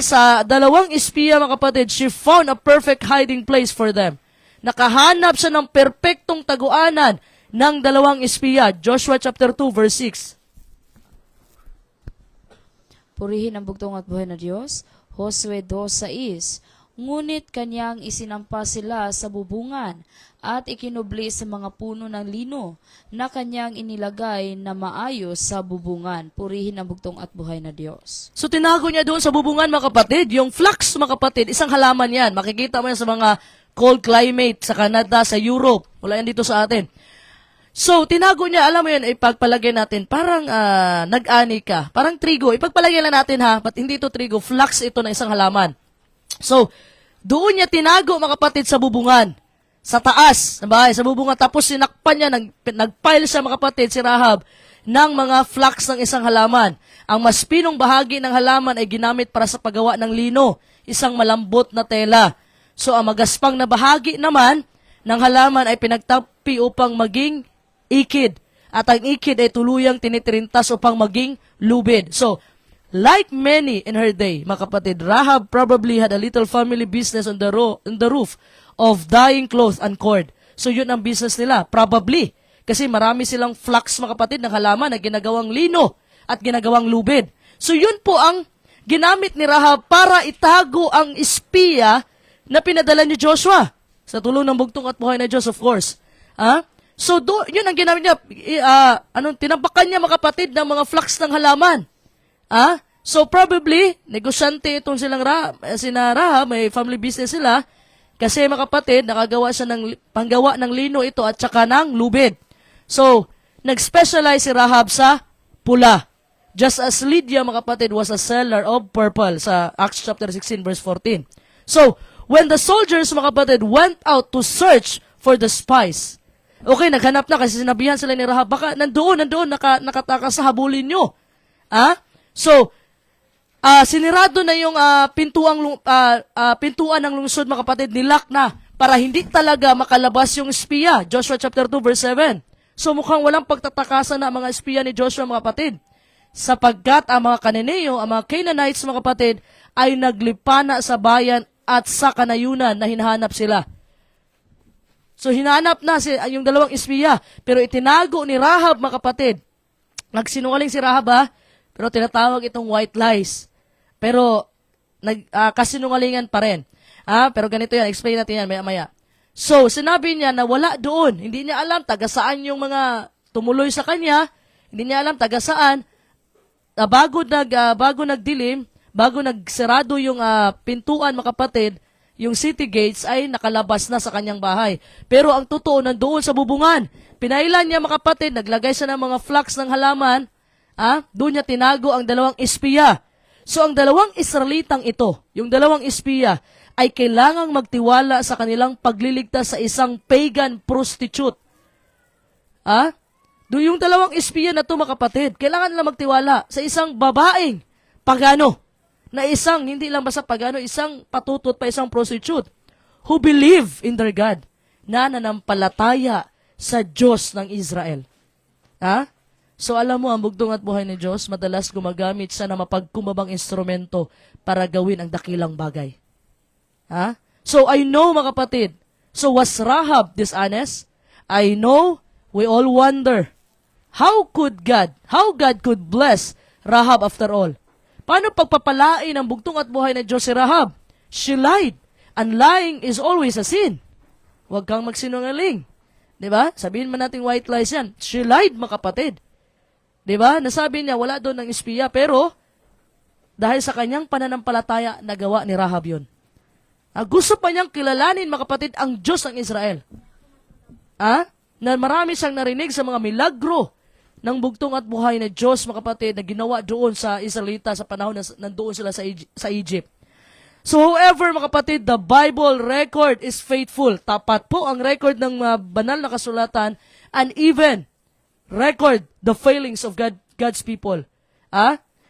sa dalawang espiya, mga kapatid. She found a perfect hiding place for them. Nakahanap siya ng perpektong taguanan ng dalawang espiya. Joshua chapter 2 verse 6. Purihin ang bugtong at buhay na Diyos. Josue 2:6. Ngunit kanyang isinampa sila sa bubungan at ikinubli sa mga puno ng lino na kanyang inilagay na maayos sa bubungan. Purihin ang bugtong at buhay na Diyos. So tinago niya doon sa bubungan, mga kapatid. Yung flax, mga kapatid, isang halaman yan. Makikita mo yan sa mga cold climate sa Canada, sa Europe. Wala yan dito sa atin. So, tinago niya, alam mo yan, ipagpalagay natin, parang nag-ani ka, parang trigo. Ipagpalagay lang natin but hindi ito trigo, flax ito na isang halaman. So, doon niya tinago, mga kapatid, sa bubungan, sa taas, ng bahay, sa bubungan, tapos sinakpan niya, nagpile siya, mga kapatid, si Rahab, ng mga flax ng isang halaman. Ang mas pinong bahagi ng halaman ay ginamit para sa paggawa ng lino, isang malambot na tela. So, ang magaspang na bahagi naman ng halaman ay pinagtapi upang maging ikid. At ang ikid ay tuluyang tinitirintas upang maging lubid. So, like many in her day, mga kapatid, Rahab probably had a little family business on the roof of dyeing cloth and cord. So, yun ang business nila. Probably. Kasi marami silang flax, mga kapatid, ng halaman na ginagawang lino at ginagawang lubid. So, yun po ang ginamit ni Rahab para itago ang espiya na pinadala ni Joshua. Sa tulong ng bugtong at buhay na Diyos, of course. So, yun ang ginamit niya. Tinampakan niya, mga kapatid, ng mga flax ng halaman. So, probably, negosyante itong sina Rahab, may family business sila, kasi, mga kapatid, nakagawa siya ng panggawa ng lino ito at saka ng lubid. So, nag-specialize si Rahab sa pula. Just as Lydia, mga kapatid, was a seller of purple sa Acts chapter 16 verse 14. So, when the soldiers, mga kapatid, went out to search for the spies, okay, naghanap na kasi sinabihan sila ni Rahab, baka nandoon, nakatakas sa habulin nyo. So, sinirado na yung pintuan ng lungsod, mga kapatid, nilak na para hindi talaga makalabas yung espiya. Joshua chapter 2 verse 7. So, mukhang walang pagtatakasan na mga espiya ni Joshua, mga kapatid. Sapagkat ang mga Kananeo, ang mga Canaanites, mga kapatid, ay naglipana sa bayan at sa kanayunan na hinahanap sila. So, hinahanap na yung dalawang espiya. Pero itinago ni Rahab, mga kapatid. Nagsinungaling si Rahab, pero tinatawag itong white lies. Pero, kasinungalingan pa rin. Pero ganito yan, explain natin yan maya-maya. So, sinabi niya na wala doon. Hindi niya alam taga saan yung mga tumuloy sa kanya. Hindi niya alam taga saan. Bago nagdilim, bago nagsarado yung pintuan, mga kapatid, yung city gates ay nakalabas na sa kanyang bahay. Pero ang totoo, nandoon sa bubungan. Pinailan niya, mga kapatid, naglagay siya ng mga flax ng halaman. Doon niya tinago ang dalawang espiya. So, ang dalawang Israelitang ito, yung dalawang espiya, ay kailangang magtiwala sa kanilang pagliligtas sa isang pagan prostitute. Yung dalawang espiya na ito, mga kapatid, kailangan nila magtiwala sa isang babaeng pagano, na isang, hindi lang basta pagano, isang patutot pa, isang prostitute, who believe in their God, na nanampalataya sa Diyos ng Israel. So, alam mo, ang bugtong at buhay ni Diyos, madalas gumagamit siya na mapagkumabang instrumento para gawin ang dakilang bagay. So, I know, mga kapatid, so was Rahab dishonest? I know, we all wonder, how God could bless Rahab after all? Paano pagpapalain ang bugtong at buhay ng Diyos si Rahab? She lied, and lying is always a sin. Huwag kang magsinungaling. 'Di ba? Sabihin man natin white lies yan. She lied, mga kapatid. 'Di ba? Nasabi niya wala doon ng espiya, pero dahil sa kanyang pananampalataya, nagawa ni Rahab yun. Gusto pa niyang kilalanin, mga kapatid, ang Diyos ng Israel. Na marami siyang narinig sa mga milagro ng bugtong at buhay na Diyos, mga kapatid, na ginawa doon sa Israelita sa panahon na nandoon sila sa Egypt. So however, mga kapatid, the Bible record is faithful. Tapat po ang record ng banal na kasulatan, and even record the failings of God's people.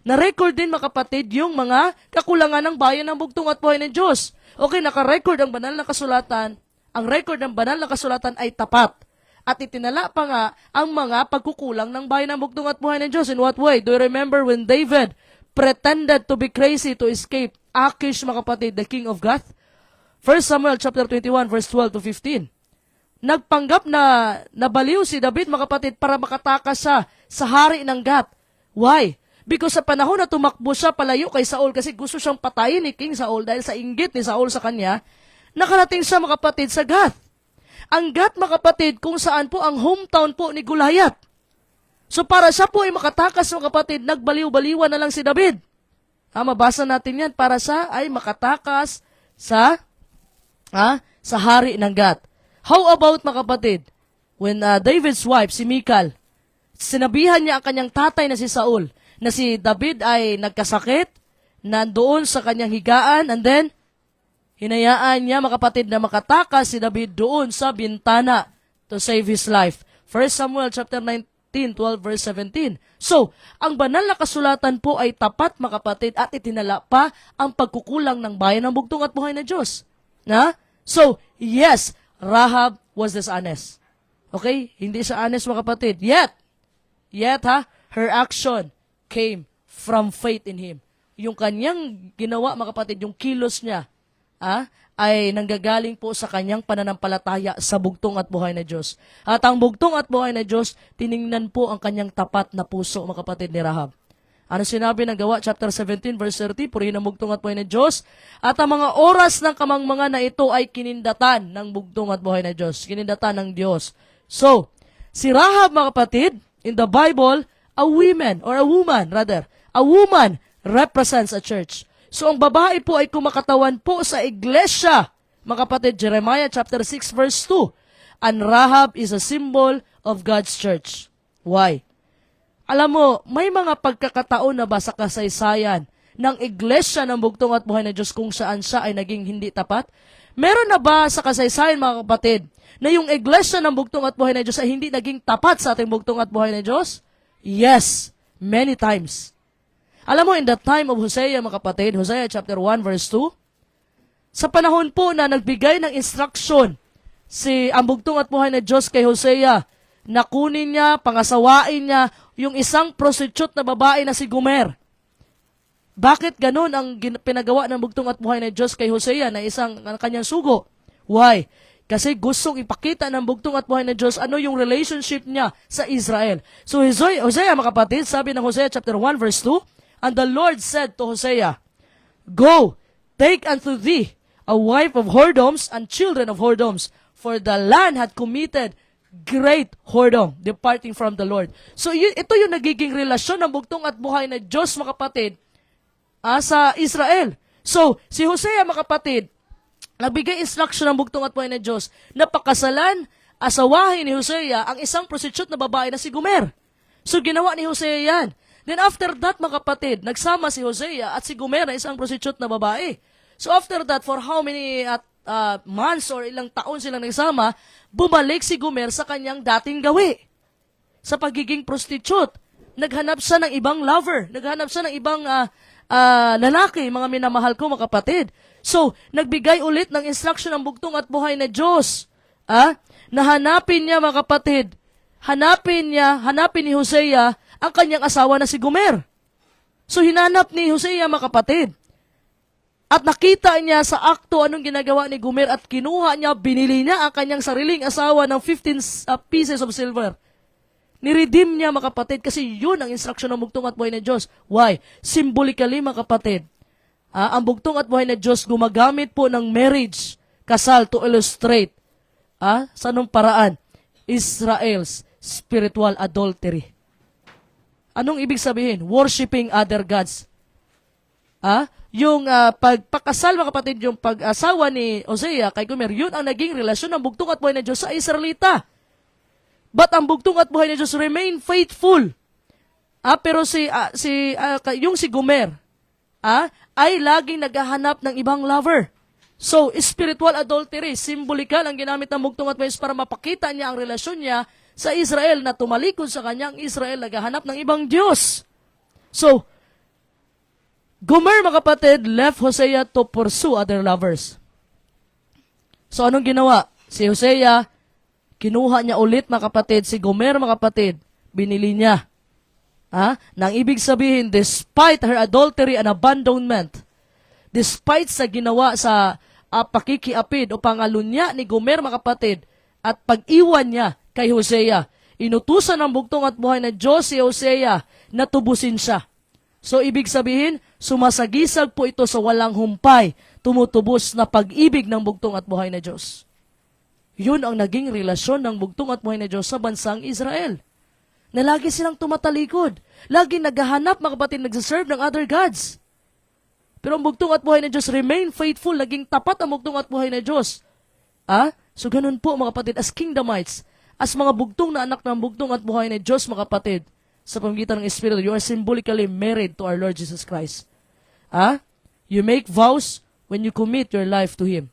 Na-record din, mga kapatid, yung mga kakulangan ng bayan ng bugtong at buhay ng Diyos. Okay, naka-record ang banal na kasulatan. Ang record ng banal na kasulatan ay tapat. At itinala pa nga ang mga pagkukulang ng bayan ng bugtong at buhay ng Diyos. In what way? Do you remember when David pretended to be crazy to escape Achish, mga kapatid, the king of Gath? 1 Samuel chapter 21, verse 12 to 15. Nagpanggap na nabaliw si David, mga kapatid, para makatakas siya sa hari ng Gath. Why? Because sa panahon na tumakbo siya palayo kay Saul, kasi gusto siyang patayin ni King Saul dahil sa inggit ni Saul sa kanya, nakarating siya, mga kapatid, sa Gath. Ang Gath, mga kapatid, kung saan po ang hometown po ni Goliath. So para siya po ay makatakas, mga kapatid, nagbaliw-baliwan na lang si David. Mabasa natin yan, para siya ay makatakas sa hari ng Gath. How about, mga kapatid, when David's wife, si Michal, sinabihan niya ang kanyang tatay na si Saul, na si David ay nagkasakit, nandoon sa kanyang higaan, and then, hinayaan niya, mga kapatid, na makatakas si David doon sa bintana to save his life. 1 Samuel chapter 19, 12, verse 17. So, ang banal na kasulatan po ay tapat, mga kapatid, at itinala pa ang pagkukulang ng bayan ng bugtong at buhay na Diyos. So, yes, Rahab was dishonest. Okay? Hindi siya honest, mga kapatid. Yet, her action came from faith in Him. Yung kanyang ginawa, mga kapatid, yung kilos niya, ay nanggagaling po sa kanyang pananampalataya sa bugtong at buhay na Diyos. At ang bugtong at buhay na Diyos, tiningnan po ang kanyang tapat na puso, mga kapatid, ni Rahab. Ano sinabi ng Gawa chapter 17 verse 30? Purihin ang bugtong at buhay na Diyos. At ang mga oras ng kamangmangan na ito ay kinindatan ng bugtong at buhay na Diyos. Kinindatan ng Diyos. So, si Rahab, mga kapatid, in the Bible, a woman represents a church. So, ang babae po ay kumakatawan po sa iglesia. Mga kapatid, Jeremiah chapter 6 verse 2. And Rahab is a symbol of God's church. Why? Alam mo, may mga pagkakataon na ba sa kasaysayan ng iglesia ng bugtong at buhay na Diyos kung saan siya ay naging hindi tapat? Meron na ba sa kasaysayan, mga kapatid, na yung iglesia ng bugtong at buhay na Diyos ay hindi naging tapat sa ating bugtong at buhay na Diyos? Yes, many times. Alam mo, in the time of Hosea, mga kapatid, Hosea chapter 1 verse 2, sa panahon po na nagbigay ng instruction ang bugtong at buhay na Diyos kay Hosea, na kunin niya, pangasawain niya, yung isang prostitute na babae na si Gomer. Bakit ganun ang pinagawa ng bugtong at buhay na Diyos kay Hosea na isang kanyang sugo? Why? Kasi gustong ipakita ng bugtong at buhay na Diyos ano yung relationship niya sa Israel. So Hosea, mga kapatid, sabi ng Hosea chapter 1 verse 2, and the Lord said to Hosea, Go, take unto thee a wife of whoredoms and children of whoredoms, for the land had committed great whoredom, departing from the Lord. So ito yung nagiging relasyon ng bugtong at buhay na Diyos, mga kapatid, sa Israel. So, si Hosea, mga kapatid, nagbigay instruction ng bugtong at buhay na Diyos na pakasalan, asawahin ni Hosea ang isang prostitute na babae na si Gomer. So, ginawa ni Hosea yan. Then after that, mga kapatid, nagsama si Hosea at si Gomer na isang prostitute na babae. So after that, for how many months or ilang taon silang nagsama, bumalik si Gomer sa kanyang dating gawi. Sa pagiging prostitute. Naghanap siya ng ibang lover. Naghanap siya ng ibang lalaki, mga minamahal ko, mga kapatid. So, nagbigay ulit ng instruction ng bugtong at buhay na Diyos. Na hanapin niya, mga kapatid. Hanapin ni Hosea ang kanyang asawa na si Gomer. So, hinanap ni Hosea, mga kapatid. At nakita niya sa akto anong ginagawa ni Gomer at kinuha niya, binili niya ang kanyang sariling asawa ng 15 pieces of silver. Niredeem niya, mga kapatid, kasi yun ang instruction ng bugtong at buhay na Diyos. Why? Symbolically, mga kapatid, ang bugtong at buhay na Diyos gumagamit po ng marriage, kasal, to illustrate Sa anong paraan? Israel's spiritual adultery. Anong ibig sabihin? Worshipping other gods. Yung pagpakasal, mga kapatid, yung pag-asawa ni Hosea kay Gomer, yun ang naging relasyon ng bugtong at buhay ng Diyos sa Israelita. But ang bugtong at buhay ng Diyos remain faithful. Pero yung si Gomer, ay laging naghahanap ng ibang lover. So, spiritual adultery, symbolikal ang ginamit ng bugtong at buhay para mapakita niya ang relasyon niya sa Israel na tumalikod sa kanyang Israel, naghahanap ng ibang Diyos. So, Gomer, mga kapatid, left Hosea to pursue other lovers. So, anong ginawa? Si Hosea, kinuha niya ulit, mga kapatid, si Gomer, mga kapatid, binili niya. Nang ibig sabihin, despite her adultery and abandonment, despite sa ginawa sa pakikiapid o pangalunya ni Gomer, mga kapatid, at pag-iwan niya kay Hosea, inutusan ng bugtong at buhay na Diyos si Hosea na tubusin siya. So, ibig sabihin, sumasagisag po ito sa walang humpay, tumutubos na pag-ibig ng bugtong at buhay na Diyos. Yun ang naging relasyon ng bugtong at buhay na Diyos sa bansang Israel. Na lagi silang tumatalikod. Lagi naghahanap, mga kapatid, nagsaserve ng other gods. Pero ang bugtong at buhay na Diyos remain faithful, naging tapat ang bugtong at buhay na Diyos. So ganun po, mga kapatid, as kingdomites, as mga bugtong na anak ng bugtong at buhay na Diyos, mga kapatid, sa pamamagitan ng Espiritu, you are symbolically married to our Lord Jesus Christ. You make vows when you commit your life to Him.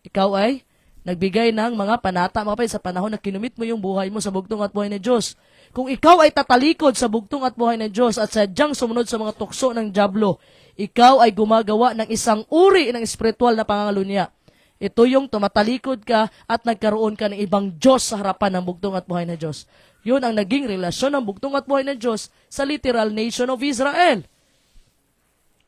Ikaw ay nagbigay ng mga panata, mga kapatid, sa panahon na kinumit mo yung buhay mo sa bugtong at buhay na Diyos. Kung ikaw ay tatalikod sa bugtong at buhay ng Diyos at sadyang sumunod sa mga tukso ng dyablo, ikaw ay gumagawa ng isang uri ng espiritual na pangangalunya. Ito yung tumatalikod ka at nagkaroon ka ng ibang Diyos sa harapan ng bugtong at buhay ng Diyos. Yun ang naging relasyon ng bugtong at buhay ng Diyos sa literal nation of Israel.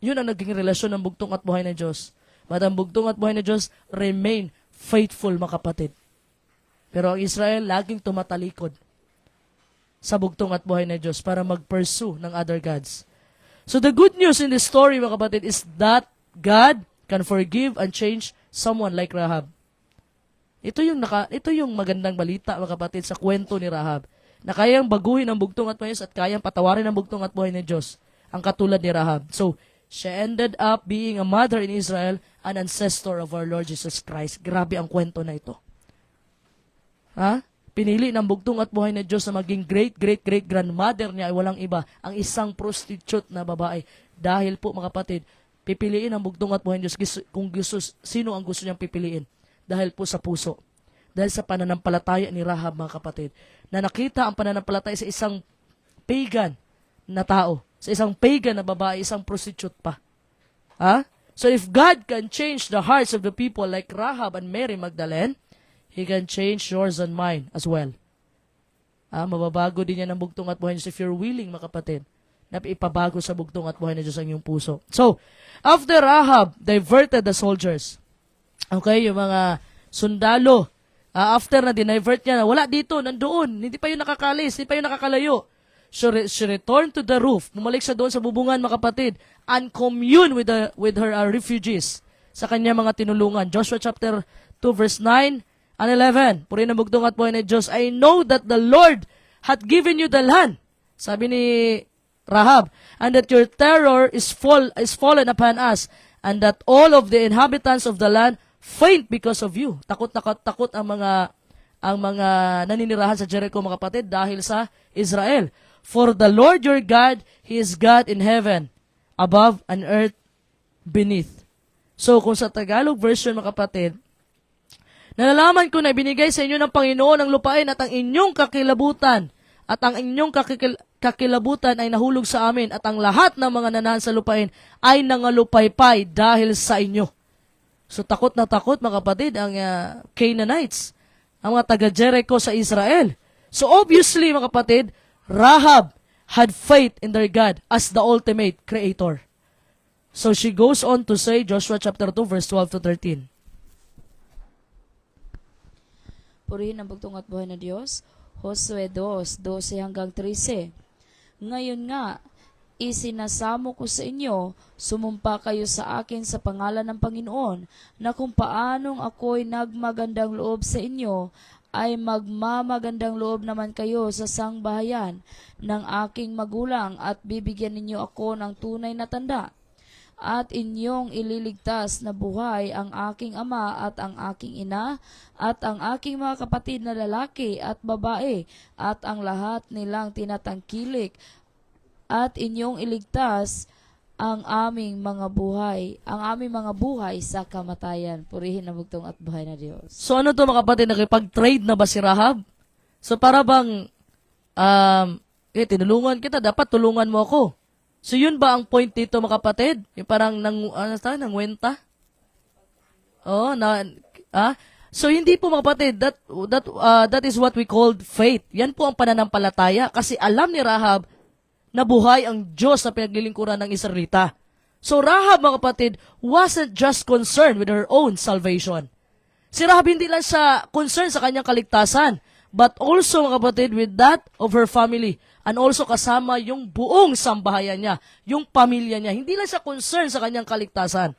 Yun ang naging relasyon ng bugtong at buhay ng Diyos. But ang bugtong at buhay ng Diyos remain faithful, mga kapatid. Pero ang Israel laging tumatalikod sa bugtong at buhay ng Diyos para mag-pursue ng other gods. So the good news in this story, mga kapatid, is that God can forgive and change someone like Rahab. Ito yung magandang balita, mga kapatid, sa kwento ni Rahab, na kayang baguhin ang bugtong at buhay at kayang patawarin ang bugtong at buhay ng Diyos, ang katulad ni Rahab. So, she ended up being a mother in Israel, an ancestor of our Lord Jesus Christ. Grabe ang kwento na ito. Pinili ng bugtong at buhay na Diyos na maging great-great-great-grandmother niya ay walang iba, ang isang prostitute na babae. Dahil po, mga kapatid, pipiliin ang bugtong at buhay ng Diyos kung sino ang gusto niyang pipiliin. Dahil po sa puso. Dahil sa pananampalataya ni Rahab, mga kapatid, na nakita ang pananampalataya sa isang pagan na tao, sa isang pagan na babae, isang prostitute pa. So if God can change the hearts of the people like Rahab and Mary Magdalene, He can change yours and mine as well. Mababago din yan ang bugtong at buhay ng Diyos if you're willing, mga kapatid, na ipabago sa bugtong at buhay ng Diyos ang iyong puso. So, after Rahab diverted the soldiers, okay, yung mga sundalo, after na dinivert niya, wala dito, nandoon, hindi pa yun nakakalis, hindi pa yun nakakalayo. She returned to the roof, bumalik siya doon sa bubungan, mga kapatid, and commune with her refugees sa kanya mga tinulungan. Joshua chapter 2 verse 9 and 11, purihin ang bugtong at buhay ng Diyos, I know that the Lord hath given you the land, sabi ni Rahab, and that your terror is fallen upon us, and that all of the inhabitants of the land faint because of you. Takot ang mga naninirahan sa Jericho, mga kapatid, dahil sa Israel. For the Lord your God, He is God in heaven, above and earth beneath. So, kung sa Tagalog version, mga kapatid, nalalaman ko na ibinigay sa inyo ng Panginoon ang lupain at ang inyong kakilabutan, at ang inyong kakilabutan ay nahulog sa amin, at ang lahat ng mga nanahan sa lupain ay nangalupaypay dahil sa inyo. So, takot na takot, mga kapatid, ang Canaanites, ang mga taga-Jericho sa Israel. So, obviously, mga kapatid, Rahab had faith in their God as the ultimate creator. So, she goes on to say, Joshua chapter 2, verse 12 to 13. Purihin ang bugtong at buhay na Diyos. Josue 2, 12 hanggang 13. Ngayon nga, isinasamo ko sa inyo, sumumpa kayo sa akin sa pangalan ng Panginoon, na kung paanong ako'y nagmagandang loob sa inyo, ay magmamagandang loob naman kayo sa sangbahayan ng aking magulang at bibigyan ninyo ako ng tunay na tanda. At inyong ililigtas na buhay ang aking ama at ang aking ina at ang aking mga kapatid na lalaki at babae at ang lahat nilang tinatangkilik, at inyong iligtas ang aming mga buhay sa kamatayan. Purihin ang bugtong at buhay na Diyos. So ano to mga kapatid, nakipag-trade na ba si Rahab? So para bang, tinulungan kita, dapat tulungan mo ako. So yun ba ang point dito mga kapatid? Yung parang nangwenta? Oh, so hindi po mga kapatid, that is what we called faith. Yan po ang pananampalataya kasi alam ni Rahab na buhay ang Diyos na pinaglilingkuran ng Israelita. So Rahab mga kapatid wasn't just concerned with her own salvation. Si Rahab hindi lang siya concerned sa kanyang kaligtasan, but also mga kapatid with that of her family. And also kasama yung buong sambahayan niya, yung pamilya niya. Hindi lang siya concerned sa kanyang kaligtasan.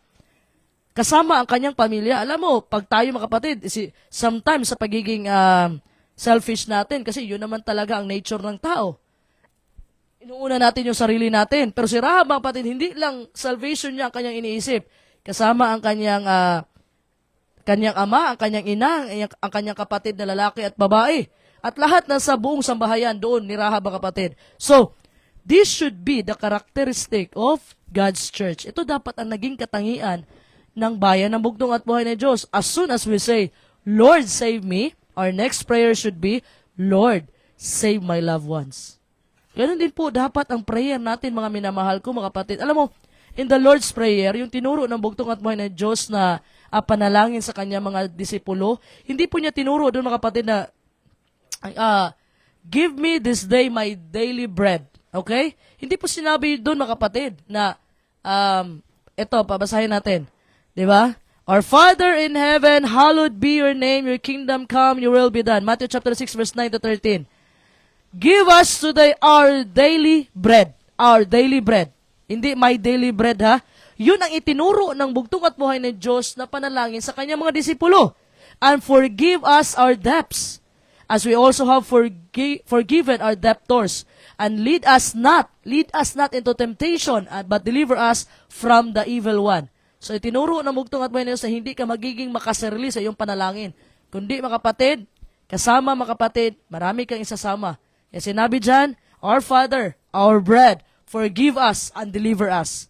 Kasama ang kanyang pamilya. Alam mo, pag tayo mga kapatid, sometimes sa pagiging selfish natin, kasi yun naman talaga ang nature ng tao. Inuuna natin yung sarili natin. Pero si Rahab mga kapatid, hindi lang salvation niya ang kanyang iniisip. Kasama ang kanyang ama, ang kanyang ina, ang kanyang kapatid na lalaki at babae. At lahat na sa buong sambahayan doon ni Rahab mga kapatid. So, this should be the characteristic of God's church. Ito dapat ang naging katangian ng bayan ng bugtong at buhay ng Diyos. As soon as we say, Lord, save me, our next prayer should be, Lord, save my loved ones. Ganun din po dapat ang prayer natin mga minamahal ko mga kapatid. Alam mo, in the Lord's Prayer, yung tinuro ng bugtong at buhay ng Diyos na panalangin sa kanya mga disipulo, hindi po niya tinuro doon mga kapatid na give me this day my daily bread. Okay? Hindi po sinabi doon mga kapatid na ito, pabasahin natin. Diba? Our Father in heaven, hallowed be your name, your kingdom come, your will be done. Matthew chapter 6 verse 9 to 13. Give us today our daily bread. Our daily bread. Hindi my daily bread ha. Yun ang itinuro ng bugtong at buhay ng Diyos na panalangin sa kanyang mga disipulo. And forgive us our debts, as we also have forgiven our debtors. And lead us not into temptation, but deliver us from the evil one. So itinuro ng bugtong at buhay ng Diyos na hindi ka magiging makasarili sa iyong panalangin. Kundi mga kapatid, kasama mga kapatid, marami kang isasama. Yung sinabi dyan, our Father, our bread, forgive us and deliver us.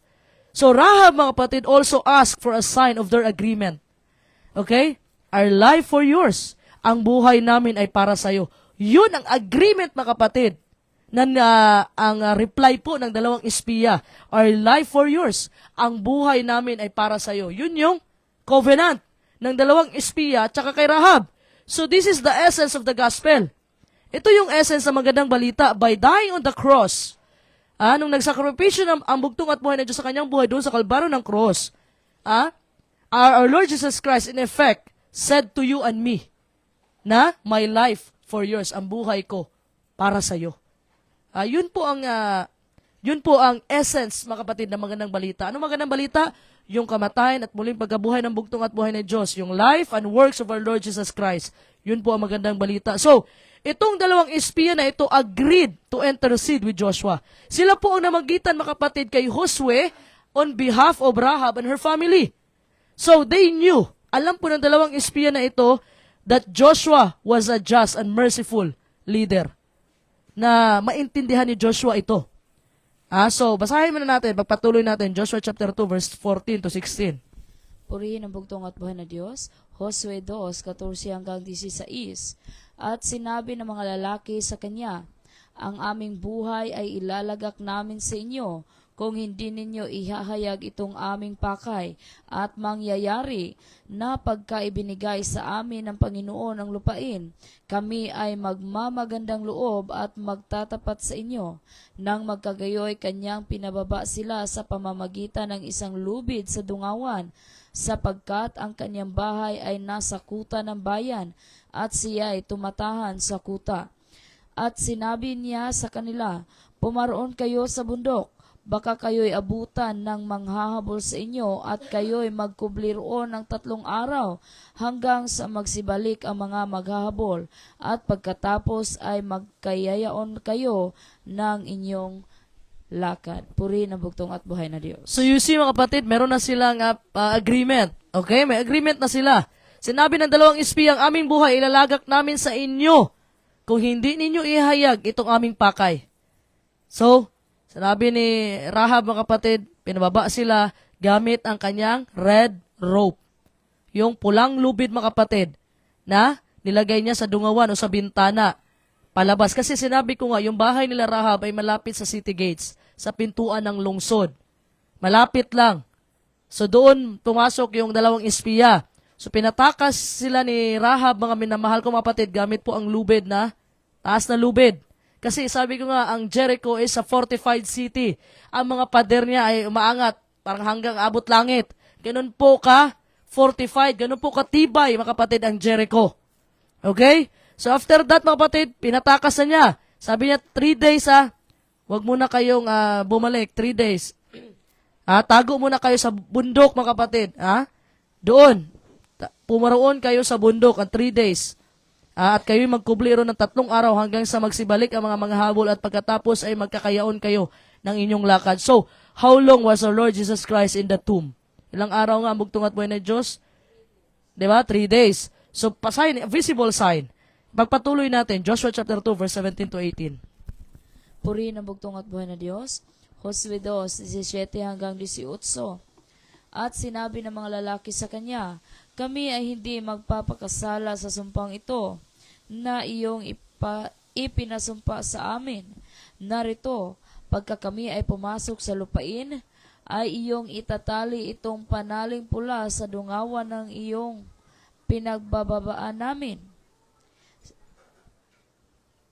So Rahab mga kapatid also asked for a sign of their agreement. Okay? Our life for yours. Ang buhay namin ay para sa iyo. Yun ang agreement mga kapatid. Ang reply po ng dalawang espiya. Our life for yours. Ang buhay namin ay para sa iyo. Yun yung covenant ng dalawang espiya at saka kay Rahab. So this is the essence of the gospel. Ito yung essence ng magandang balita. By dying on the cross, nung nagsakripisyo ang bugtong at buhay ng Diyos sa kanyang buhay doon sa kalbaro ng cross, our Lord Jesus Christ in effect said to you and me, na my life for yours, ang buhay ko para sa iyo. Yun po ang essence mga kapatid ng magandang balita. Ano magandang balita? Yung kamatayan at muling pagkabuhay ng bugtong at buhay ng Diyos, yung life and works of our Lord Jesus Christ. Yun po ang magandang balita. So, itong dalawang espiya na ito agreed to intercede with Joshua. Sila po ang namagitan mga kapatid kay Josue on behalf of Rahab and her family. So, they knew, alam po ng dalawang espiya na ito, that Joshua was a just and merciful leader. Na maintindihan ni Joshua ito. So, basahin muna natin, pagpatuloy natin, Joshua chapter 2, verse 14 to 16. Purihin ang bugtong at buhay na Diyos. Josue 2:14 hanggang 16. At sinabi ng mga lalaki sa kanya, ang aming buhay ay ilalagak namin sa inyo, kung hindi ninyo ihahayag itong aming pakay at mangyayari na pagka ibinigay sa amin ng Panginoon ang lupain, kami ay magmamagandang loob at magtatapat sa inyo. Nang magkagayoy kanyang pinababa sila sa pamamagitan ng isang lubid sa dungawan, sapagkat ang kanyang bahay ay nasa kuta ng bayan at siya ay tumatahan sa kuta. At sinabi niya sa kanila, pumaroon kayo sa bundok. baka kayo'y abutan ng manghahabol sa inyo at kayo'y magkubli roon ng 3 araw hanggang sa magsibalik ang mga maghahabol at pagkatapos ay magkayayaon kayo ng inyong lakad. Puri ng bugtong at buhay na Diyos. So you see mga kapatid, meron na silang agreement. Okay? May agreement na sila. Sinabi ng 2 espiya, ang aming buhay ilalagak namin sa inyo kung hindi ninyo ihayag itong aming pakay. So, sinabi ni Rahab mga kapatid, pinababa sila gamit ang kanyang red rope. Yung pulang lubid mga kapatid na nilagay niya sa dungawan o sa bintana palabas. Kasi sinabi ko nga, yung bahay nila Rahab ay malapit sa city gates, sa pintuan ng lungsod. Malapit lang. So doon pumasok yung 2 espiya. So pinatakas sila ni Rahab, mga minamahal kong kapatid, gamit po ang lubid na, taas na lubid. Kasi sabi ko nga, ang Jericho is a fortified city. Ang mga pader niya ay umaangat, parang hanggang abot langit. Ganun po ka fortified, ganun po katibay, mga kapatid, ang Jericho. Okay? So after that, mga kapatid, pinatakas na niya. Sabi niya, 3 days wag muna kayong bumalik, 3 days. Tago muna kayo sa bundok, mga kapatid. Doon, pumaroon kayo sa bundok ang 3 days. At kayo magkubli ron ng 3 araw hanggang sa magsibalik ang mga manghahabol at pagkatapos ay magkakayaon kayo ng inyong lakad. So, how long was our Lord Jesus Christ in the tomb? Ilang araw nga bugtong at buhay na Diyos? Diba? 3 days. So, sign, visible sign. Pagpatuloy natin, Joshua chapter 2, verse 17 to 18. Puri ng bugtong at buhay na Diyos. Josue 2, 17 hanggang 18. At sinabi ng mga lalaki sa kanya, kami ay hindi magpapakasala sa sumpang ito na iyong ipinasumpa sa amin. Narito, pagka kami ay pumasok sa lupain, ay iyong itatali itong panaling pula sa dungawan ng iyong pinagbababaan namin.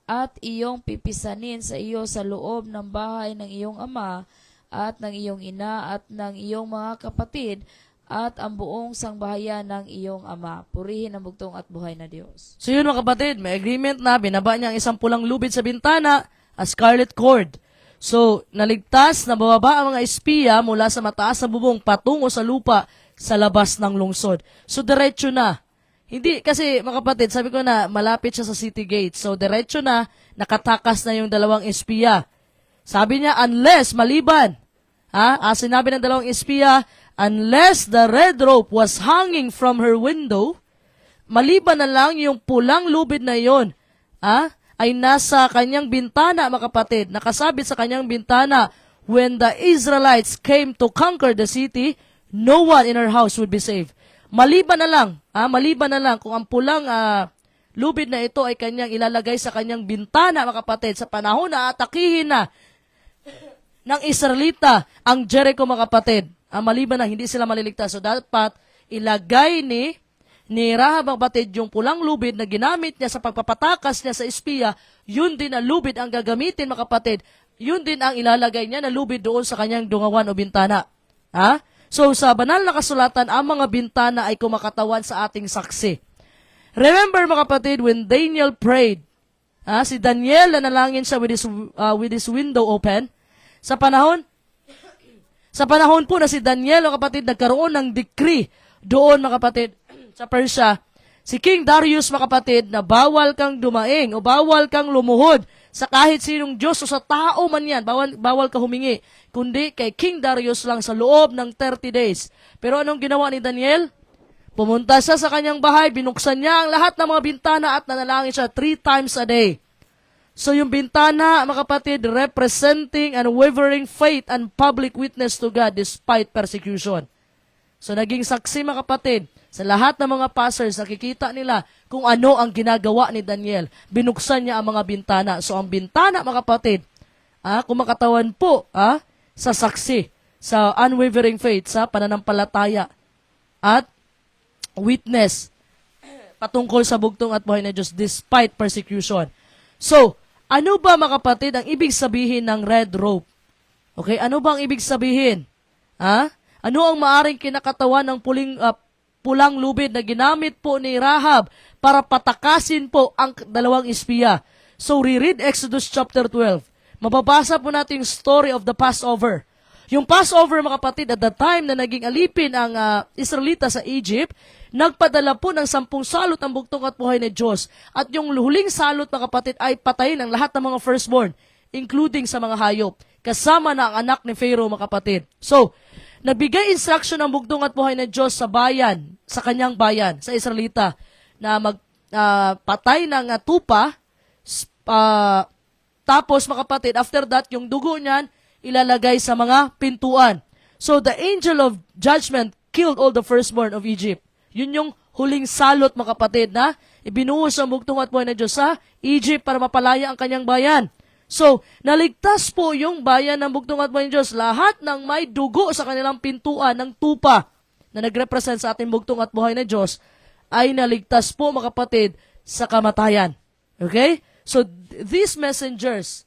At iyong pipisanin sa iyo sa loob ng bahay ng iyong ama at ng iyong ina at ng iyong mga kapatid at ang buong sangbahayan ng iyong ama. Purihin ang bugtong at buhay na Diyos. So yun mga kapatid, may agreement na, binaba niya ang isang pulang lubid sa bintana, a scarlet cord. So, naligtas na bababa ang mga espiya mula sa mataas na bubong patungo sa lupa sa labas ng lungsod. So, diretso na. Hindi, kasi mga kapatid, sabi ko na, malapit siya sa city gate. So, diretso na, nakatakas na yung 2 espiya. Sabi niya, unless, maliban, sinabi ng 2 espiya, unless the red rope was hanging from her window, maliban na lang yung pulang lubid na yon, ay nasa kanyang bintana, mga kapatid, nakasabit sa kanyang bintana, when the Israelites came to conquer the city, no one in her house would be saved. Maliban na lang kung ang pulang lubid na ito ay kanyang ilalagay sa kanyang bintana, mga kapatid, sa panahon na atakihin na ng Israelita ang Jericho, mga kapatid. Maliban na hindi sila maliligtas. So dapat ilagay ni Rahab, mga kapatid, yung pulang lubid na ginamit niya sa pagpapatakas niya sa espiya, yun din ang lubid ang gagamitin, mga kapatid. Yun din ang ilalagay niya na lubid doon sa kanyang dungawan o bintana. So sa banal na kasulatan, ang mga bintana ay kumakatawan sa ating saksi. Remember, mga kapatid, when Daniel prayed, si Daniel, nanalangin siya with his window open, sa panahon po na si Daniel, mga kapatid, nagkaroon ng decree doon, mga kapatid, sa Persia, si King Darius, mga kapatid, na bawal kang dumaing o bawal kang lumuhod sa kahit sinong Diyos o sa tao man yan, bawal ka humingi, kundi kay King Darius lang sa loob ng 30 days. Pero anong ginawa ni Daniel? Pumunta siya sa kanyang bahay, binuksan niya ang lahat ng mga bintana at nanalangin siya 3 times a day. So yung bintana, mga kapatid, representing unwavering faith and public witness to God despite persecution. So naging saksi, mga kapatid, sa lahat ng mga pastors, nakikita nila kung ano ang ginagawa ni Daniel. Binuksan niya ang mga bintana. So ang bintana, mga kapatid, kumakatawan po sa saksi, sa unwavering faith, sa pananampalataya at witness patungkol sa bugtong at buhay na Diyos despite persecution. So, ano ba, mga kapatid, ang ibig sabihin ng red rope? Okay, ano ba ang ibig sabihin? Ano ang maaring kinakatawan ng pulang lubid na ginamit po ni Rahab para patakasin po ang 2 espiya? So, reread Exodus chapter 12, mababasa po natin yung story of the Passover. Yung Passover, mga kapatid, at the time na naging alipin ang Israelita sa Egypt, nagpadala po ng 10 salot ang bugtong at buhay ni Diyos. At yung huling salot, mga kapatid, ay patayin ang lahat ng mga firstborn, including sa mga hayop, kasama na ang anak ni Pharaoh, mga kapatid. So, nabigay instruction ang bugtong at buhay ni Diyos sa bayan, sa kanyang bayan, sa Israelita, na magpatay ng tupa, tapos, mga kapatid, after that, yung dugo niyan, ilalagay sa mga pintuan. So, the angel of judgment killed all the firstborn of Egypt. Yun yung huling salot, mga kapatid, na ibinuhos ang bugtong at buhay na Diyos sa Egypt para mapalaya ang kanyang bayan. So, naligtas po yung bayan ng bugtong at buhay ng Diyos. Lahat ng may dugo sa kanilang pintuan ng tupa na nagrepresent sa ating bugtong at buhay na Diyos ay naligtas po, mga kapatid, sa kamatayan. Okay? So, these messengers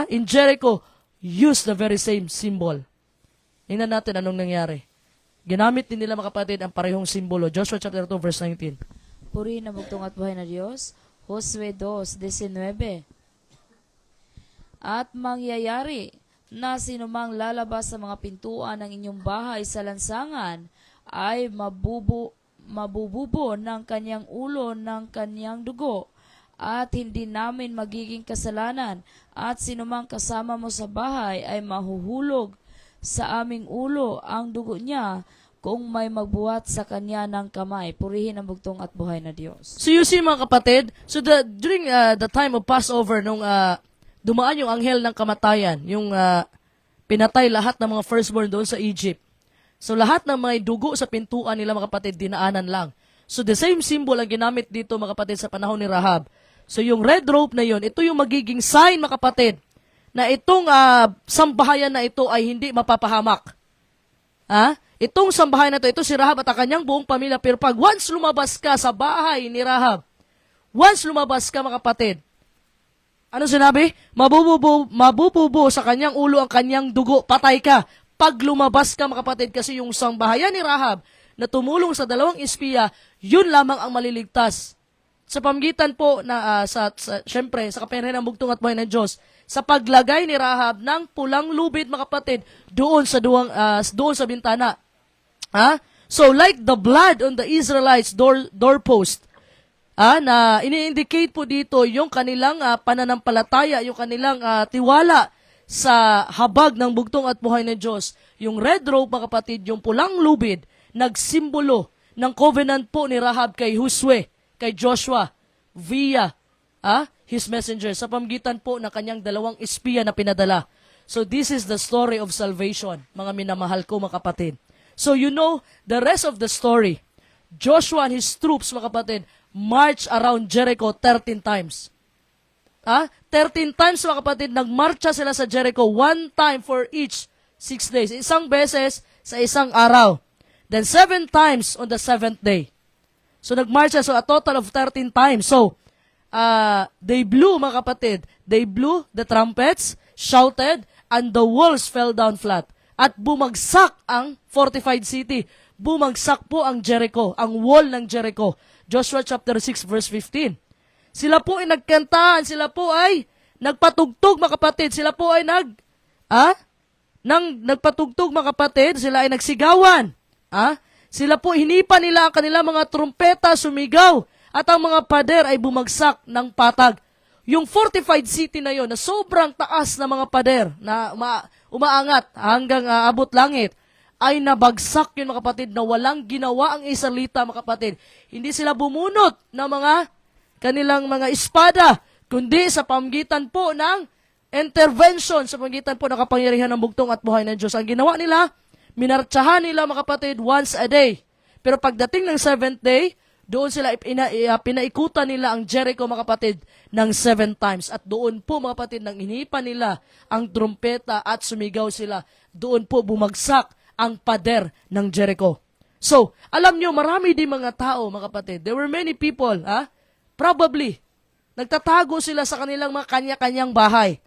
in Jericho used the very same symbol. Tingnan natin anong nangyari. Ginamit din nila, mga kapatid, ang parehong simbolo. Joshua chapter 2, verse 19. Purihin ang bugtong at buhay na Diyos. Josue 2:19. At mangyayari na sinumang lalabas sa mga pintuan ng inyong bahay sa lansangan ay mabububo ng kanyang ulo ng kanyang dugo, at hindi namin magiging kasalanan, at sinumang kasama mo sa bahay ay mahuhulog sa aming ulo ang dugo niya kung may magbuhat sa kanya ng kamay. Purihin ang bugtong at buhay na Diyos. So you see, mga kapatid, so during the time of Passover, nung dumaan yung anghel ng kamatayan, yung pinatay lahat ng mga firstborn doon sa Egypt. So lahat ng mga dugo sa pintuan nila, mga kapatid, dinaanan lang. So the same symbol ang ginamit dito, mga kapatid, sa panahon ni Rahab. So yung red rope na yon, ito yung magiging sign, mga kapatid, na itong sambahayan na ito ay hindi mapapahamak. Itong sambahayan na ito si Rahab at ang kanyang buong pamilya. Pero pag once lumabas ka sa bahay ni Rahab, once lumabas ka, mga kapatid, ano sinabi? Mabububo sa kanyang ulo ang kanyang dugo, patay ka. Pag lumabas ka, mga kapatid, kasi yung sambahayan ni Rahab na tumulong sa 2 espiya, yun lamang ang maliligtas. Sa pamgitan po na syempre sa kapangyarihan ng bugtong at buhay ng Diyos, sa paglagay ni Rahab ng pulang lubid, mga kapatid, doon sa bintana. So like the blood on the Israelites doorpost, na ini-indicate po dito yung kanilang pananampalataya, yung kanilang tiwala sa habag ng bugtong at buhay ng Diyos. Yung red rope, mga kapatid, yung pulang lubid, nagsimbolo ng covenant po ni Rahab kay Josue, kay Joshua, via his messenger, sa pamgitan po ng kanyang 2 espiya na pinadala. So this is the story of salvation, mga minamahal ko, mga kapatid. So you know, the rest of the story, Joshua and his troops, mga kapatid, march around Jericho 13 times. 13 times, mga kapatid, nagmarcha sila sa Jericho, 1 time for each 6 days. Isang beses sa isang araw. Then 7 times on the 7th day. So nagmarcha, so a total of 13 times. So, they blew, mga kapatid, they blew the trumpets, shouted, and the walls fell down flat. At bumagsak ang fortified city. Bumagsak po ang Jericho, ang wall ng Jericho. Joshua chapter 6 verse 15. Sila po ay nagkantahan, sila po ay nagpatugtog, mga kapatid. Sila po ay nagpatugtog, mga kapatid, sila ay nagsigawan. Sila po, hinipa nila ang kanilang mga trumpeta, sumigaw, at ang mga pader ay bumagsak ng patag. Yung fortified city na yon, na sobrang taas na mga pader, na umaangat hanggang abot langit, ay nabagsak yun, mga kapatid, na walang ginawa ang Israelita, mga kapatid. Hindi sila bumunot ng mga kanilang mga espada, kundi sa pamgitan po ng intervention, sa pamgitan po ng kapangyarihan ng bugtong at buhay ng Diyos. Ang ginawa nila, minartsahan nila, mga kapatid, once a day. Pero pagdating ng 7th day, doon sila pinaikutan nila ang Jericho, mga kapatid, ng 7 times. At doon po, mga kapatid, nang inipa nila ang trumpeta at sumigaw sila, doon po bumagsak ang pader ng Jericho. So, alam nyo, marami din mga tao, mga kapatid. There were many people, probably, nagtatago sila sa kanilang mga kanya-kanyang bahay.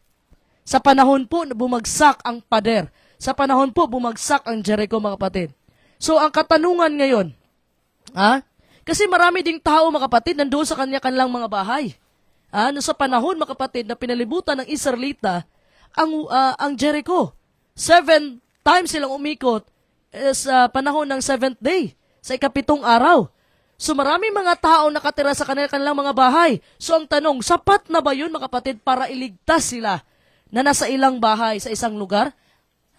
Sa panahon po na bumagsak ang pader, sa panahon po bumagsak ang Jericho, mga kapatid. So, ang katanungan ngayon, kasi marami ding tao, mga kapatid, nandoon sa kanya-kanilang mga bahay. No, sa panahon, mga kapatid, na pinalibutan ng Israelita ang Jericho. 7 times silang umikot sa panahon ng 7th day, sa ikapitong araw. So maraming mga tao nakatira sa kanilang mga bahay. So ang tanong, sapat na ba yun mga kapatid para iligtas sila na nasa ilang bahay sa isang lugar?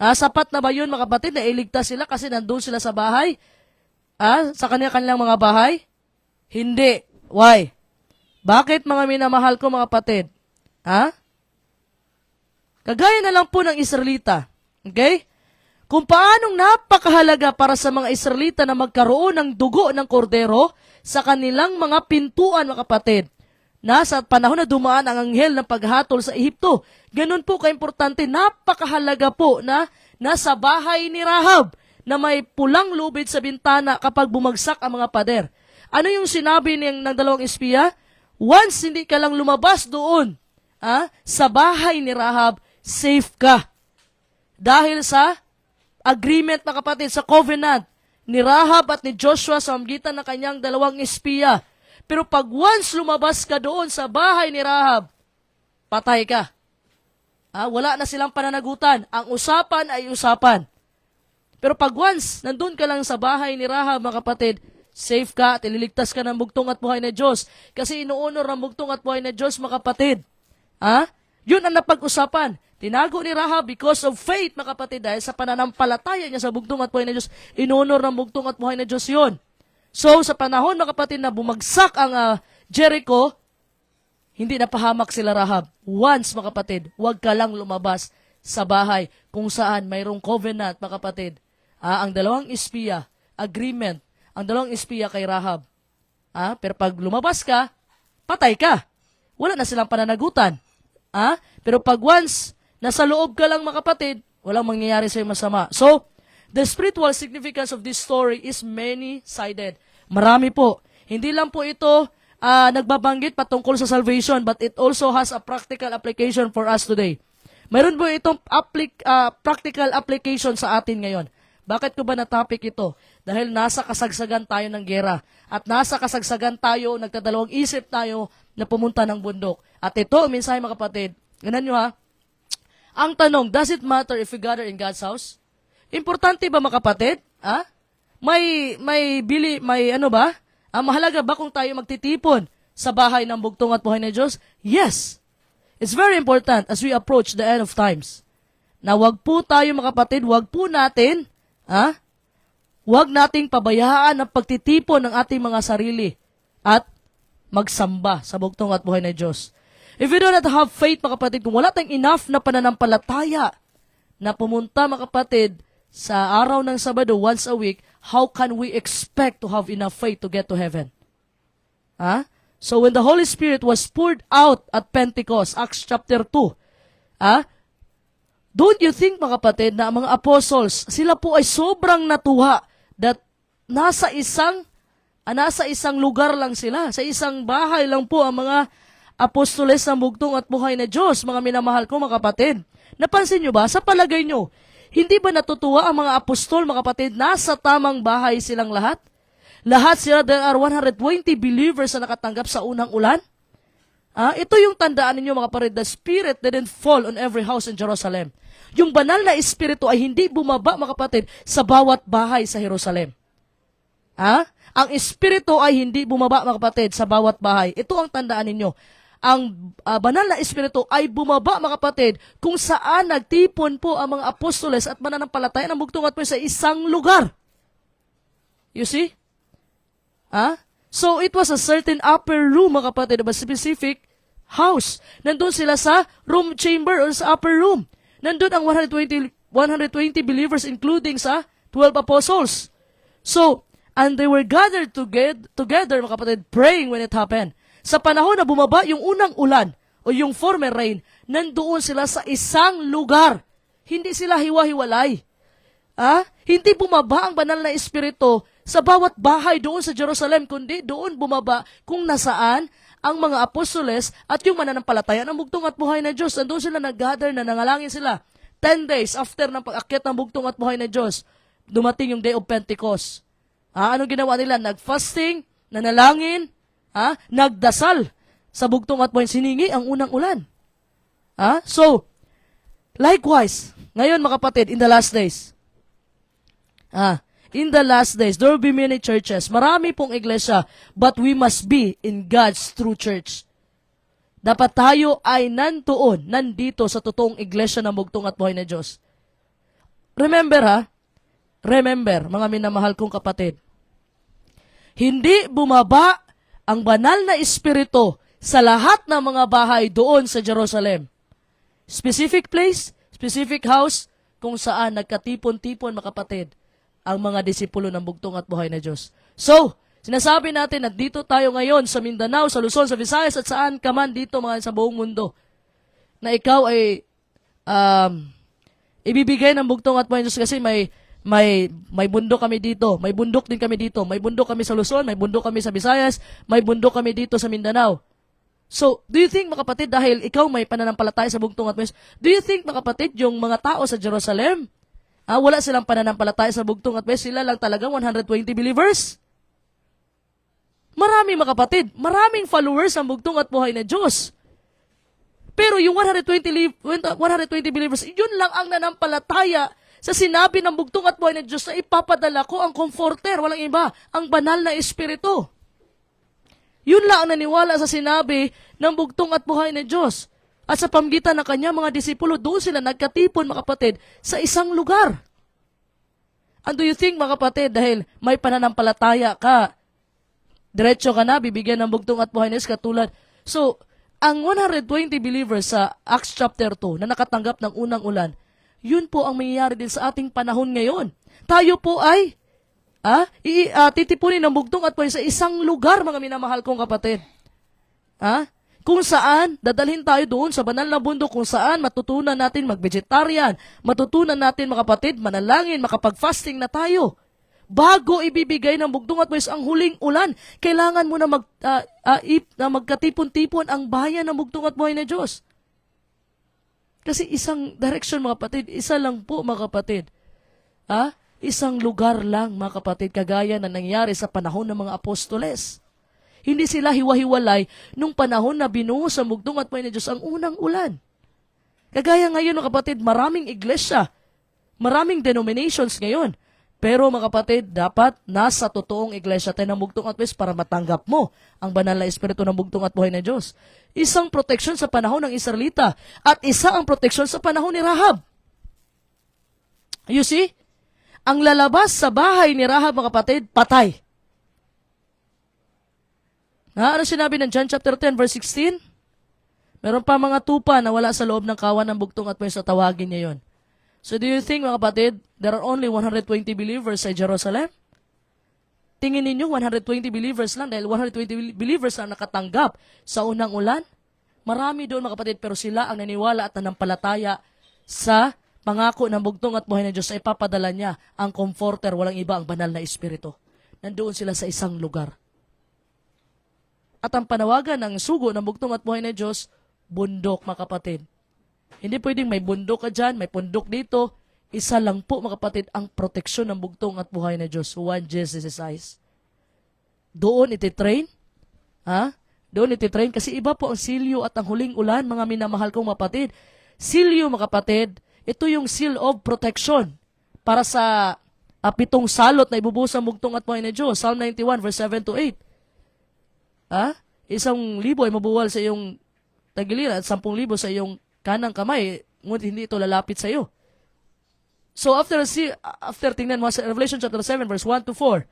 Sapat na ba yun mga kapatid na iligtas sila kasi nandun sila sa bahay? Sa kanilang mga bahay? Hindi. Why? Bakit mga minamahal ko mga kapatid? Kagaya na lang po ng Israelita. Okay? Kung paanong napakahalaga para sa mga Israelita na magkaroon ng dugo ng kordero sa kanilang mga pintuan, mga kapatid, na sa panahon na dumaan ang anghel ng paghatol sa Ehipto. Ganun po kaimportante, napakahalaga po na nasa bahay ni Rahab na may pulang lubid sa bintana kapag bumagsak ang mga pader. Ano yung sinabi ng dalawang espiya? Once hindi ka lang lumabas doon sa bahay ni Rahab, safe ka. Dahil sa agreement na kapatid, sa covenant ni Rahab at ni Joshua sa magitan ng kanyang dalawang espiya. Pero pag once lumabas ka doon sa bahay ni Rahab, patay ka. Wala na silang pananagutan. Ang usapan ay usapan. Pero pag once nandun ka lang sa bahay ni Rahab, mga kapatid, safe ka at ililigtas ka ng bugtong at buhay na Diyos. Kasi inuunor ng bugtong at buhay na Diyos, mga kapatid. Yun ang napag-usapan. Tinago ni Rahab because of faith, mga kapatid, dahil sa pananampalataya niya sa bugtong at buhay na Diyos, inunor ng bugtong at buhay na Diyos yun. So, sa panahon, mga kapatid, na bumagsak ang Jericho, hindi napahamak sila Rahab. Once, mga kapatid, huwag ka lang lumabas sa bahay kung saan mayroong covenant, mga kapatid. Ang dalawang espiya, agreement, ang dalawang espiya kay Rahab. Pero pag lumabas ka, patay ka. Wala na silang pananagutan. Pero pag once, nasa loob ka lang, mga kapatid, walang mangyayari sa'yo masama. So, the spiritual significance of this story is many-sided. Marami po. Hindi lang po ito nagbabanggit patungkol sa salvation, but it also has a practical application for us today. Mayroon po itong practical application sa atin ngayon. Bakit ko ba na-topic ito? Dahil nasa kasagsagan tayo ng gera. At nasa kasagsagan tayo, nagdadalawang isip tayo na pumunta ng bundok. At ito, minsan mga kapatid, ganan nyo ang tanong, does it matter if we gather in God's house? Importante ba mga kapatid? Mahalaga ba kung tayo magtitipon sa bahay ng bugtong at buhay na Diyos? Yes. It's very important as we approach the end of times. Na wag po tayo mga kapatid, wag po natin, wag nating pabayaan ang pagtitipon ng ating mga sarili at magsamba sa bugtong at buhay na Diyos. If we do not have faith, mga kapatid, kung wala tayong enough na pananampalataya na pumunta, mga kapatid, sa araw ng Sabado, once a week, how can we expect to have enough faith to get to heaven? So when the Holy Spirit was poured out at Pentecost, Acts chapter 2, don't you think, mga kapatid, na mga apostles, sila po ay sobrang natuwa that nasa isang lugar lang sila, sa isang bahay lang po ang mga apostoles ng bugtong at buhay na Diyos, mga minamahal ko, mga kapatid. Napansin nyo ba? Sa palagay nyo, hindi ba natutuwa ang mga apostol, mga kapatid, nasa tamang bahay silang lahat? Lahat sila, there are 120 believers na nakatanggap sa unang ulan. Ito yung tandaan ninyo, mga kapatid, the Spirit didn't fall on every house in Jerusalem. Yung banal na Espiritu ay hindi bumaba, mga kapatid, sa bawat bahay sa Jerusalem. Ang Espiritu ay hindi bumaba, mga kapatid, sa bawat bahay. Ito ang tandaan ninyo. Ang banal na Espiritu ay bumaba, mga kapatid, kung saan nagtipon po ang mga apostoles at mananampalataya ng bugtong at buhay sa isang lugar. You see? So it was a certain upper room, mga kapatid, a specific house. Nandun sila sa room chamber or sa upper room. Nandun ang 120 believers, including sa 12 apostles. So, and they were gathered together, mga kapatid, praying when it happened. Sa panahon na bumaba yung unang ulan o yung former rain, nandoon sila sa isang lugar. Hindi sila hiwa-hiwalay. Hindi bumaba ang banal na Espiritu sa bawat bahay doon sa Jerusalem, kundi doon bumaba kung nasaan ang mga apostoles at yung mananampalataya ng bugtong at buhay na Diyos. Nandoon sila nag-gather na nangalangin sila. 10 days after ng pag-akyat ng bugtong at buhay na Diyos, dumating yung day of Pentecost. Anong ginawa nila? Nag-fasting, nanalangin, nagdasal sa bugtong at buhay. Siningi ang unang ulan. So, Likewise, ngayon mga kapatid, in the last days, in the last days, there will be many churches. Marami pong iglesia, but we must be in God's true church. Dapat tayo ay nandito sa totoong iglesia ng bugtong at buhay na Diyos. Remember, mga minamahal kong kapatid, hindi bumaba ang banal na espiritu sa lahat ng mga bahay doon sa Jerusalem. Specific place, specific house, kung saan nagkatipon-tipon, mga kapatid, ang mga disipulo ng bugtong at buhay na Diyos. So, sinasabi natin na dito tayo ngayon sa Mindanao, sa Luzon, sa Visayas, at saan ka man dito mga sa buong mundo, na ikaw ay ibibigay ng bugtong at buhay na Diyos kasi may bundok kami dito, may bundok din kami dito, may bundok kami sa Luzon, may bundok kami sa Visayas, may bundok kami dito sa Mindanao. So, do you think, mga kapatid, dahil ikaw may pananampalataya sa bugtong at buhay, do you think, mga kapatid, yung mga tao sa Jerusalem, wala silang pananampalataya sa bugtong at buhay, sila lang talaga 120 believers? Marami, mga kapatid, maraming followers ang bugtong at buhay na Diyos. Pero yung 120 believers, yun lang ang nanampalataya sa sinabi ng bugtong at buhay na Diyos na ipapadala ko ang comforter, walang iba, ang banal na espiritu. Yun lang ang naniwala sa sinabi ng bugtong at buhay na Diyos. At sa pamgitan ng kanya mga disipulo, doon sila nagkatipon, mga kapatid, sa isang lugar. And do you think, mga kapatid, dahil may pananampalataya ka, diretso ka na, bibigyan ng bugtong at buhay na Diyos katulad. So, ang 120 believers sa Acts chapter 2 na nakatanggap ng unang ulan, yun po ang mangyayari din sa ating panahon ngayon. Tayo po ay titipunin ng bugtong at buhay sa isang lugar, mga minamahal kong kapatid. Kung saan, dadalhin tayo doon sa banal na bundok, kung saan matutunan natin mag-vegetarian, matutunan natin, mga kapatid, manalangin, makapag-fasting na tayo. Bago ibibigay ng bugtong at buhay ang huling ulan, kailangan mo na magkatipon-tipon ang bayan ng bugtong at buhay na Diyos. Kasi isang direction, mga kapatid, isa lang po, mga kapatid. Isang lugar lang, mga kapatid, kagaya na nangyari sa panahon ng mga apostoles. Hindi sila hiwa-hiwalay nung panahon na binuhos sa bugtong at buhay na Diyos ang unang ulan. Kagaya ngayon, mga kapatid, maraming iglesia, maraming denominations ngayon. Pero, mga kapatid, dapat nasa totoong iglesia tayo ng bugtong at buhay para matanggap mo ang banal na espiritu ng bugtong at buhay na Diyos. Isang proteksyon sa panahon ng Israelita at isa ang proteksyon sa panahon ni Rahab. You see? Ang lalabas sa bahay ni Rahab, mga kapatid, patay. Ano sinabi ng John chapter 10 verse 16? Meron pa mga tupa na wala sa loob ng kawan ng bugtong at buhay, sa tawagin niya yon. So do you think, mga kapatid, there are only 120 believers sa Jerusalem? Tingin ninyo 120 believers lang dahil 120 believers ang nakatanggap sa unang ulan? Marami doon, mga kapatid, pero sila ang naniwala at nanampalataya sa pangako ng bugtong at buhay na Diyos, ay ipapadala niya ang comforter, walang iba, ang banal na espiritu. Nandoon sila sa isang lugar. At ang panawagan ng sugo ng bugtong at buhay na Diyos, bundok, mga kapatid. Hindi pwedeng may bundok ka dyan, may pundok dito. Isa lang po, mga kapatid, ang proteksyon ng bugtong at buhay na Diyos. One Jesus is eyes. Doon ititrain. Doon ititrain kasi iba po ang silyo at ang huling ulan, mga minamahal kong kapatid. Silyo, mga kapatid, ito yung seal of protection para sa 7 salot na ibubuhos ang bugtong at buhay na Diyos. Psalm 91 verse 7 to 8. 1,000 ay mabuwal sa iyong tagiliran at 10,000 sa iyong kanang kamay, ngunit hindi ito lalapit sa iyo. So after tingnan mo sa Revelation chapter 7 verse 1 to 4,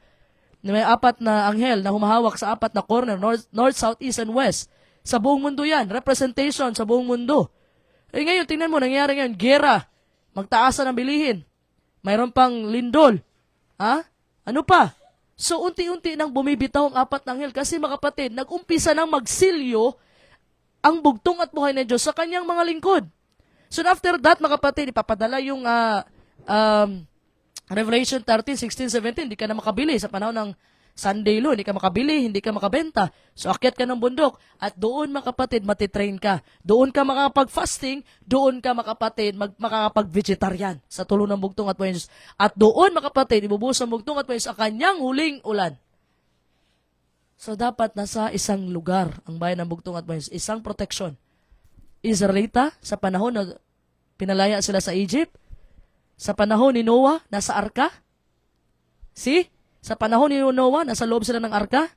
may 4 na anghel na humahawak sa 4 na corner, north, south, east, and west. Sa buong mundo yan, representation sa buong mundo. Ngayon, tingnan mo, nangyari ngayon, gera, magtaasan ng bilihin, mayroon pang lindol. Ano pa? So unti-unti nang bumibitaw ang 4 na anghel kasi, mga kapatid, nag-umpisa nang magsilyo ang bugtong at buhay na Diyos sa kanyang mga lingkod. So after that, mga kapatid, ipapadala yung Revelation 13, 16, 17, hindi ka na makabili sa panahon ng Sunday law, hindi ka makabili, hindi ka makabenta. So akyat ka ng bundok at doon, mga kapatid, matitrain ka. Doon ka makakapag-fasting, doon ka, mga kapatid, makakapag-vegetarian sa tulong ng bugtong at buhay na Diyos. At doon, mga kapatid, ibubuhos ang bugtong at buhay sa kanyang huling ulan. So dapat nasa isang lugar ang bayan ng bugtong at buhay, isang proteksyon. Israelita sa panahon na Pinalaya sila sa Egypt. Sa panahon ni Noah, nasa arka. See? Sa panahon ni Noah, nasa loob sila ng arka.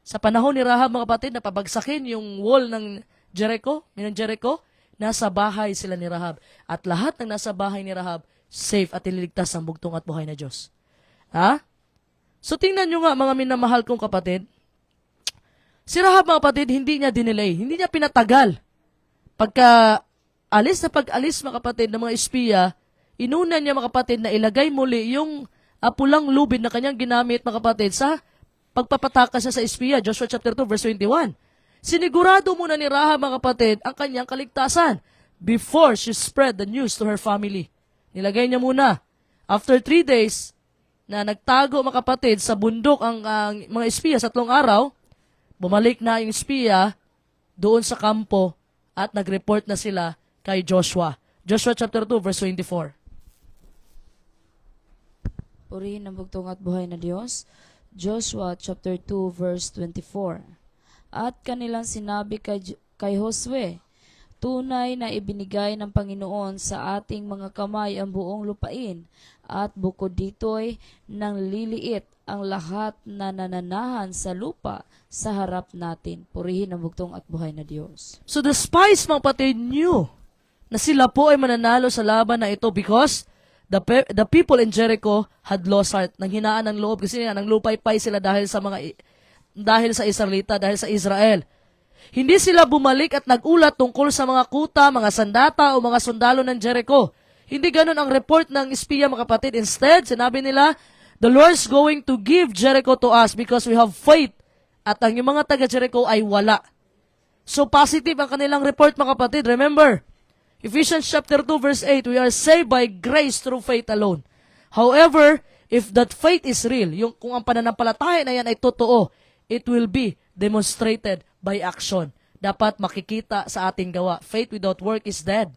Sa panahon ni Rahab, mga kapatid, napabagsakin yung wall ng Jericho, nasa bahay sila ni Rahab. At lahat ng nasa bahay ni Rahab, safe at ililigtas ang bugtong at buhay na Diyos. Ha? So tingnan nyo nga, mga minamahal kong kapatid, si Rahab, mga kapatid, hindi niya dinelay, hindi niya pinatagal. Pag-alis, mga kapatid, ng mga espiya, inuna niya, mga kapatid, na ilagay muli yung pulang lubid na kanyang ginamit, mga kapatid, sa pagpapatakas niya sa espiya. Joshua chapter 2, verse 21. Sinigurado muna ni Rahab, mga kapatid, ang kanyang kaligtasan before she spread the news to her family. Nilagay niya muna. After 3 days, na nagtago, mga kapatid, sa bundok ang mga espiya sa 3 araw, bumalik na yung espiya doon sa kampo at nag-report na sila kay Joshua. Joshua chapter 2, verse 24. Purihin ang bugtong at buhay na Diyos. Joshua chapter 2 verse 24. At kanilang sinabi kay Josue, tunay na ibinigay ng Panginoon sa ating mga kamay ang buong lupain, at bukod dito'y nang liliit ang lahat na nananahan sa lupa sa harap natin. Purihin ang bugtong at buhay na Diyos. So the spies, mga kapatid, knew na sila po ay mananalo sa laban na ito because the people in Jericho had lost heart. Nanghinaan ng loob kasi nang lupay-pay sila dahil sa Israelita, dahil sa Israel. Hindi sila bumalik at nagulat tungkol sa mga kuta, mga sandata o mga sundalo ng Jericho. Hindi ganun ang report ng espiya, mga kapatid. Instead, sinabi nila, the Lord's going to give Jericho to us because we have faith. At ang yung mga taga-Jericho ay wala. So positive ang kanilang report, mga kapatid. Remember, Ephesians chapter 2 verse 8, we are saved by grace through faith alone. However, if that faith is real, kung ang pananampalataya na yan ay totoo, it will be demonstrated by action. Dapat makikita sa ating gawa. Faith without work is dead.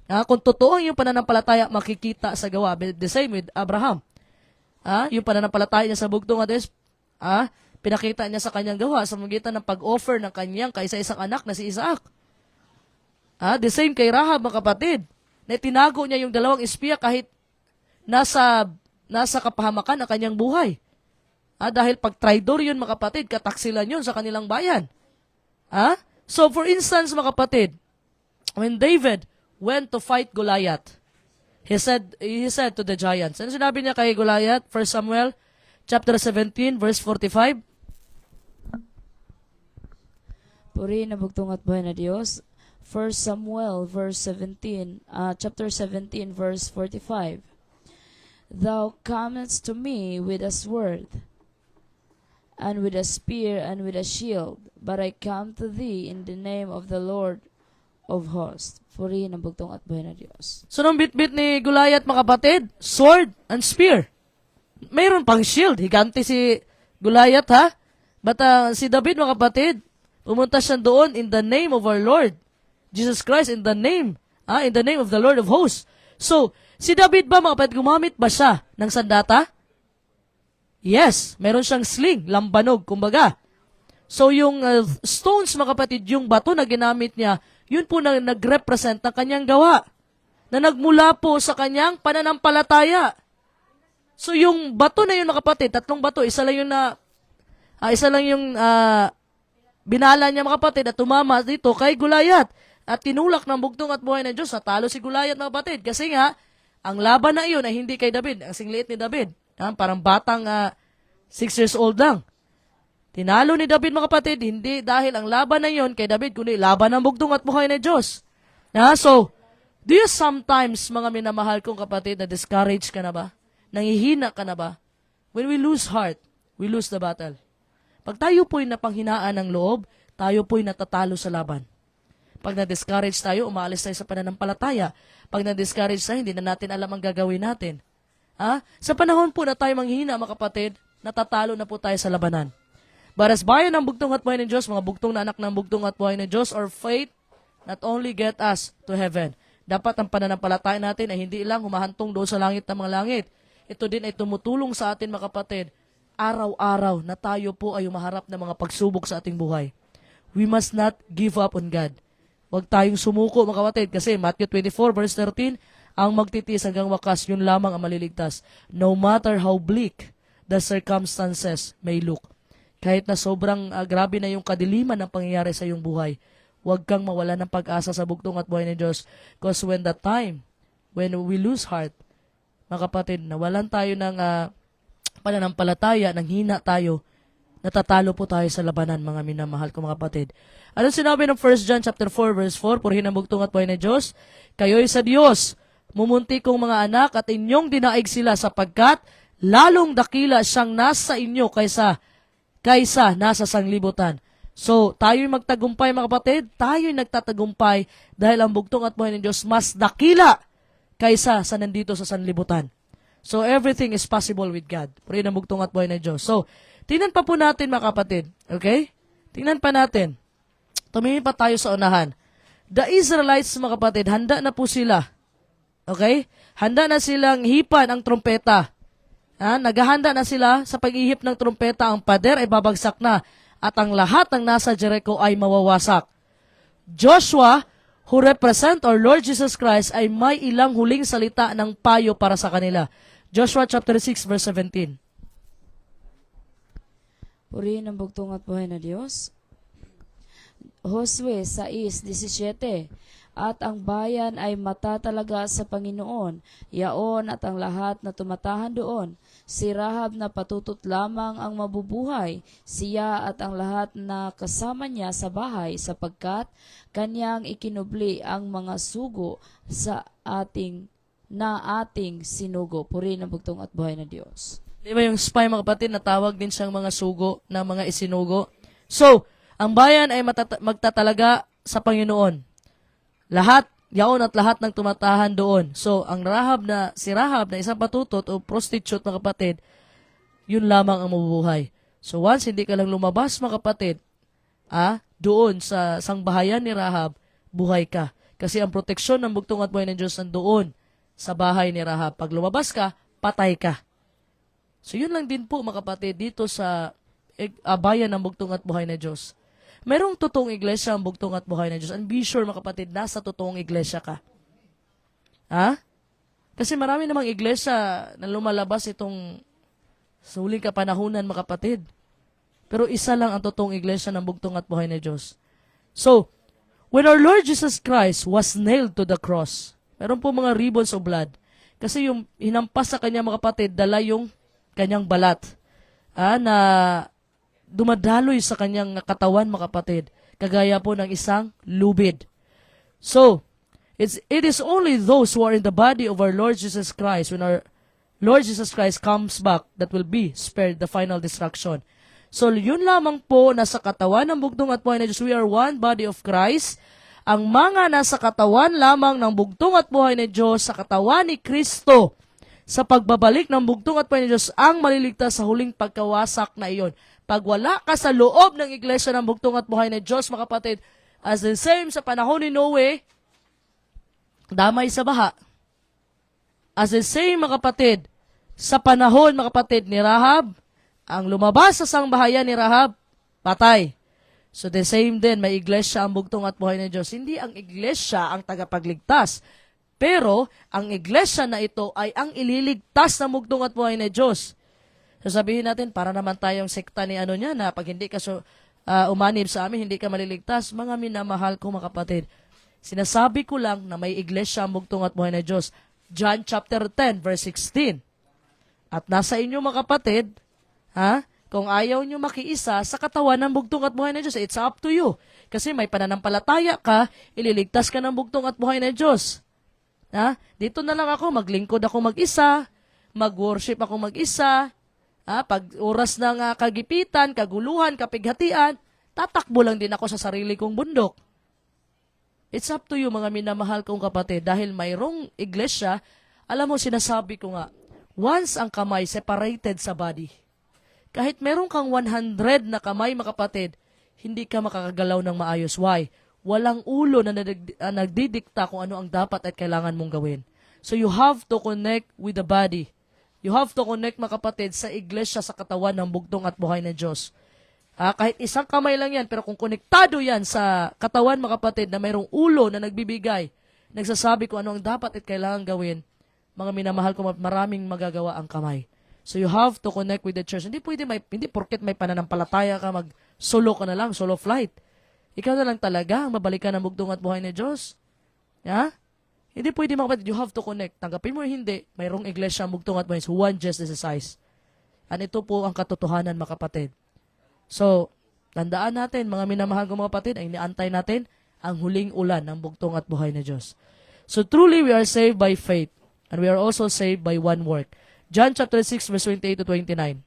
Kung totoo yung pananampalataya, makikita sa gawa. The same with Abraham. Yung pananampalataya niya sa bugtong at pinakita niya sa kanyang gawa sa magitan ng pag-offer ng kanyang kaisa-isang anak na si Isaac. The same kay Rahab, mga kapatid, na tinago niya yung 2 espiya kahit nasa kapahamakan ang kanyang buhay. Dahil pag traidor yun, mga kapatid, kataksilan yun sa kanilang bayan. So for instance, mga kapatid, when David went to fight Goliath, he said to the giants, ano sinabi niya kay Goliath? 1 Samuel chapter 17, verse 45. Purihin ang bugtong at buhay na Diyos. 1 Samuel chapter 17 verse 45. Thou comest to me with a sword, and with a spear, and with a shield, but I come to thee in the name of the Lord of hosts. Purihin ang bugtong at buhay na Diyos. So nung bitbit ni Goliath, mga kapatid, sword and spear. Mayroon pang shield. Higanti si Goliath, But si David, mga kapatid, pumunta siya doon in the name of our Lord Jesus Christ, in the name of the Lord of hosts. So, si David ba, mga kapatid, gumamit ba siya ng sandata? Yes, meron siyang sling, lambanog, kumbaga. So, yung stones, mga kapatid, yung bato na ginamit niya, yun po na nag-represent ng kanyang gawa, na nagmula po sa kanyang pananampalataya. So, yung bato na yun, mga kapatid, 3 bato, isa lang yung binala niya, mga kapatid, at tumama dito kay Goliath. At tinulak ng bugtong at buhay ng Diyos, natalo si Goliath, mga kapatid. Kasi nga, ang laban na iyon ay hindi kay David, ang singliit ni David. Parang batang 6 years old lang. Tinalo ni David, mga kapatid, hindi dahil ang laban na iyon kay David, kundi laban ng bugtong at buhay ng Diyos. So, do you sometimes, mga minamahal kong kapatid, na discourage ka na ba? Nangihina ka na ba? When we lose heart, we lose the battle. Pag tayo po'y napanghinaan ng loob, tayo po'y natatalo sa laban. Pag na-discourage tayo, umaalis tayo sa pananampalataya. Pag na-discourage tayo, hindi na natin alam ang gagawin natin. Sa panahon po na tayo manghihina, mga kapatid, natatalo na po tayo sa labanan. But as bayan ng bugtong at buhay ng Diyos, mga bugtong na anak ng bugtong at buhay ng Diyos, our faith not only get us to heaven. Dapat ang pananampalataya natin ay hindi lang humahantong doon sa langit ng mga langit. Ito din ay tumutulong sa atin, mga kapatid, araw-araw na tayo po ay umaharap ng mga pagsubok sa ating buhay. We must not give up on God. Huwag tayong sumuko mga kapatid kasi Matthew 24 verse 13, ang magtitiis hanggang wakas, yun lamang ang maliligtas. No matter how bleak the circumstances may look. Kahit na sobrang grabe na yung kadiliman ng pangyayari sa iyong buhay, huwag kang mawala ng pag-asa sa bugtong at buhay ni Diyos. Because when we lose heart, mga kapatid, nawalan tayo ng pananampalataya, nang hina tayo, natatalo po tayo sa labanan, mga minamahal ko mga kapatid. Ano sinabi ng 1 John chapter 4 verse 4? Purihin ang bugtong at buhay ni Diyos. Kayo'y sa Diyos, mumunti kong mga anak, at inyong dinaig sila sapagkat lalong dakila siyang nasa inyo kaysa nasa sanglibutan. So, tayo'y magtagumpay mga kapatid, tayo'y nagtatagumpay dahil ang bugtong at buhay ng Diyos mas dakila kaysa sa nandito sa sanlibutan. So, everything is possible with God. Purihin ang bugtong at buhay ng Diyos. So, tingnan pa po natin mga kapatid. Okay? Tingnan pa natin. Tumingin pa tayo sa unahan. The Israelites mga kapatid, handa na po sila. Okay? Handa na silang hipan ang trumpeta. Naghahanda na sila sa pag-ihip ng trumpeta, ang pader ay babagsak na at ang lahat ng nasa Jericho ay mawawasak. Joshua, who represent our Lord Jesus Christ, ay may ilang huling salita ng payo para sa kanila. Joshua chapter 6 verse 17. Purihin ang bugtong at buhay na Diyos. Josue 6:17. At ang bayan ay matatalaga sa Panginoon, yaon at ang lahat na tumatahan doon. Si Rahab na patutot lamang ang mabubuhay, siya at ang lahat na kasama niya sa bahay, sapagkat kanyang ikinubli ang mga sugo sa ating sinugo. Purihin ang bugtong at buhay na Diyos. Di ba yung spy mga kapatid, natawag din siyang mga sugo na mga isinugo? So, ang bayan ay magtatalaga sa Panginoon. Lahat, yaon at lahat ng tumatahan doon. So, si Rahab na isang patutot o prostitute mga kapatid, yun lamang ang mabubuhay. So, once hindi ka lang lumabas mga kapatid, doon sa sangbahayan ni Rahab, buhay ka. Kasi ang proteksyon ng bugtong at buhay ng Diyos nandoon sa bahay ni Rahab. Pag lumabas ka, patay ka. So, yun lang din po mga kapatid dito sa bayan ng bugtong at buhay ng Diyos. Merong totoong iglesia ang bugtong at buhay ng Diyos. And be sure mga kapatid, nasa totoong iglesia ka. Kasi marami namang iglesia na lumalabas itong suling kapanahunan mga kapatid. Pero isa lang ang totoong iglesia ng bugtong at buhay ng Diyos. So, when our Lord Jesus Christ was nailed to the cross, meron po mga ribbons of blood. Kasi yung hinampas sa kanya mga kapatid, dala yung kanyang balat. Na dumadaloy sa kanyang katawan mga kapatid, kagaya po ng isang lubid. So, it is only those who are in the body of our Lord Jesus Christ, when our Lord Jesus Christ comes back, that will be spared the final destruction. So, yun lamang po na sa katawan ng bugtong at buhay na Diyos, we are one body of Christ. Ang mga nasa katawan lamang ng bugtong at buhay na Diyos, sa katawan ni Kristo, sa pagbabalik ng bugtong at buhay na Diyos, ang maliligtas sa huling pagkawasak na iyon. Pag wala ka sa loob ng iglesia ng bugtong at buhay na Diyos, mga kapatid, as the same sa panahon ni Noe, damay sa baha. As the same, mga kapatid, sa panahon, mga kapatid, ni Rahab, ang lumabas sa sangbahayan ni Rahab, patay. So the same din, may iglesia ang bugtong at buhay ng Diyos. Hindi ang iglesia ang tagapagligtas, pero ang iglesia na ito ay ang ililigtas ng bugtong at buhay ng Diyos. Sasabihin natin, para naman tayong sekta ni na pag hindi ka umanib sa amin, hindi ka maliligtas. Mga minamahal ko mga kapatid, sinasabi ko lang na may iglesia ang bugtong at buhay na Diyos. John chapter 10 verse 16. At nasa inyo mga kapatid, kung ayaw nyo makiisa sa katawan ng bugtong at buhay na Diyos, it's up to you. Kasi may pananampalataya ka, ililigtas ka ng bugtong at buhay na Diyos. Dito na lang ako, maglingkod ako mag-isa, mag-worship ako mag-isa, pag oras ng kagipitan, kaguluhan, kapighatian, tatakbo lang din ako sa sarili kong bundok. It's up to you mga minamahal kong kapatid, dahil mayroong iglesia, alam mo sinasabi ko nga, once ang kamay separated sa body, kahit meron kang 100 na kamay mga kapatid, hindi ka makakagalaw ng maayos. Why? Walang ulo na nagdidikta kung ano ang dapat at kailangan mong gawin. So you have to connect with the body. You have to connect mga kapatid sa iglesia, sa katawan ng bugtong at buhay ng Diyos. Kahit isang kamay lang yan, pero kung konektado yan sa katawan, mga kapatid, na mayroong ulo na nagbibigay, nagsasabi kung ano ang dapat at kailangan gawin, mga minamahal ko, maraming magagawa ang kamay. So you have to connect with the church. Hindi porket may pananampalataya ka, mag-solo ka na lang, solo flight. Ikaw na lang talaga ang mabalikan ng bugtong at buhay ni Diyos. Hindi pwede, mga kapatid, you have to connect. Tanggapin mo hindi, mayroong iglesia ang bugtong at buhay, one just is the size. And ito po ang katotohanan, mga kapatid. So, tandaan natin, mga minamahal ko mga kapatid, ay iniantay natin ang huling ulan ng bugtong at buhay na Diyos. So, truly we are saved by faith, and we are also saved by one work. John chapter 6, verse 28 to 29.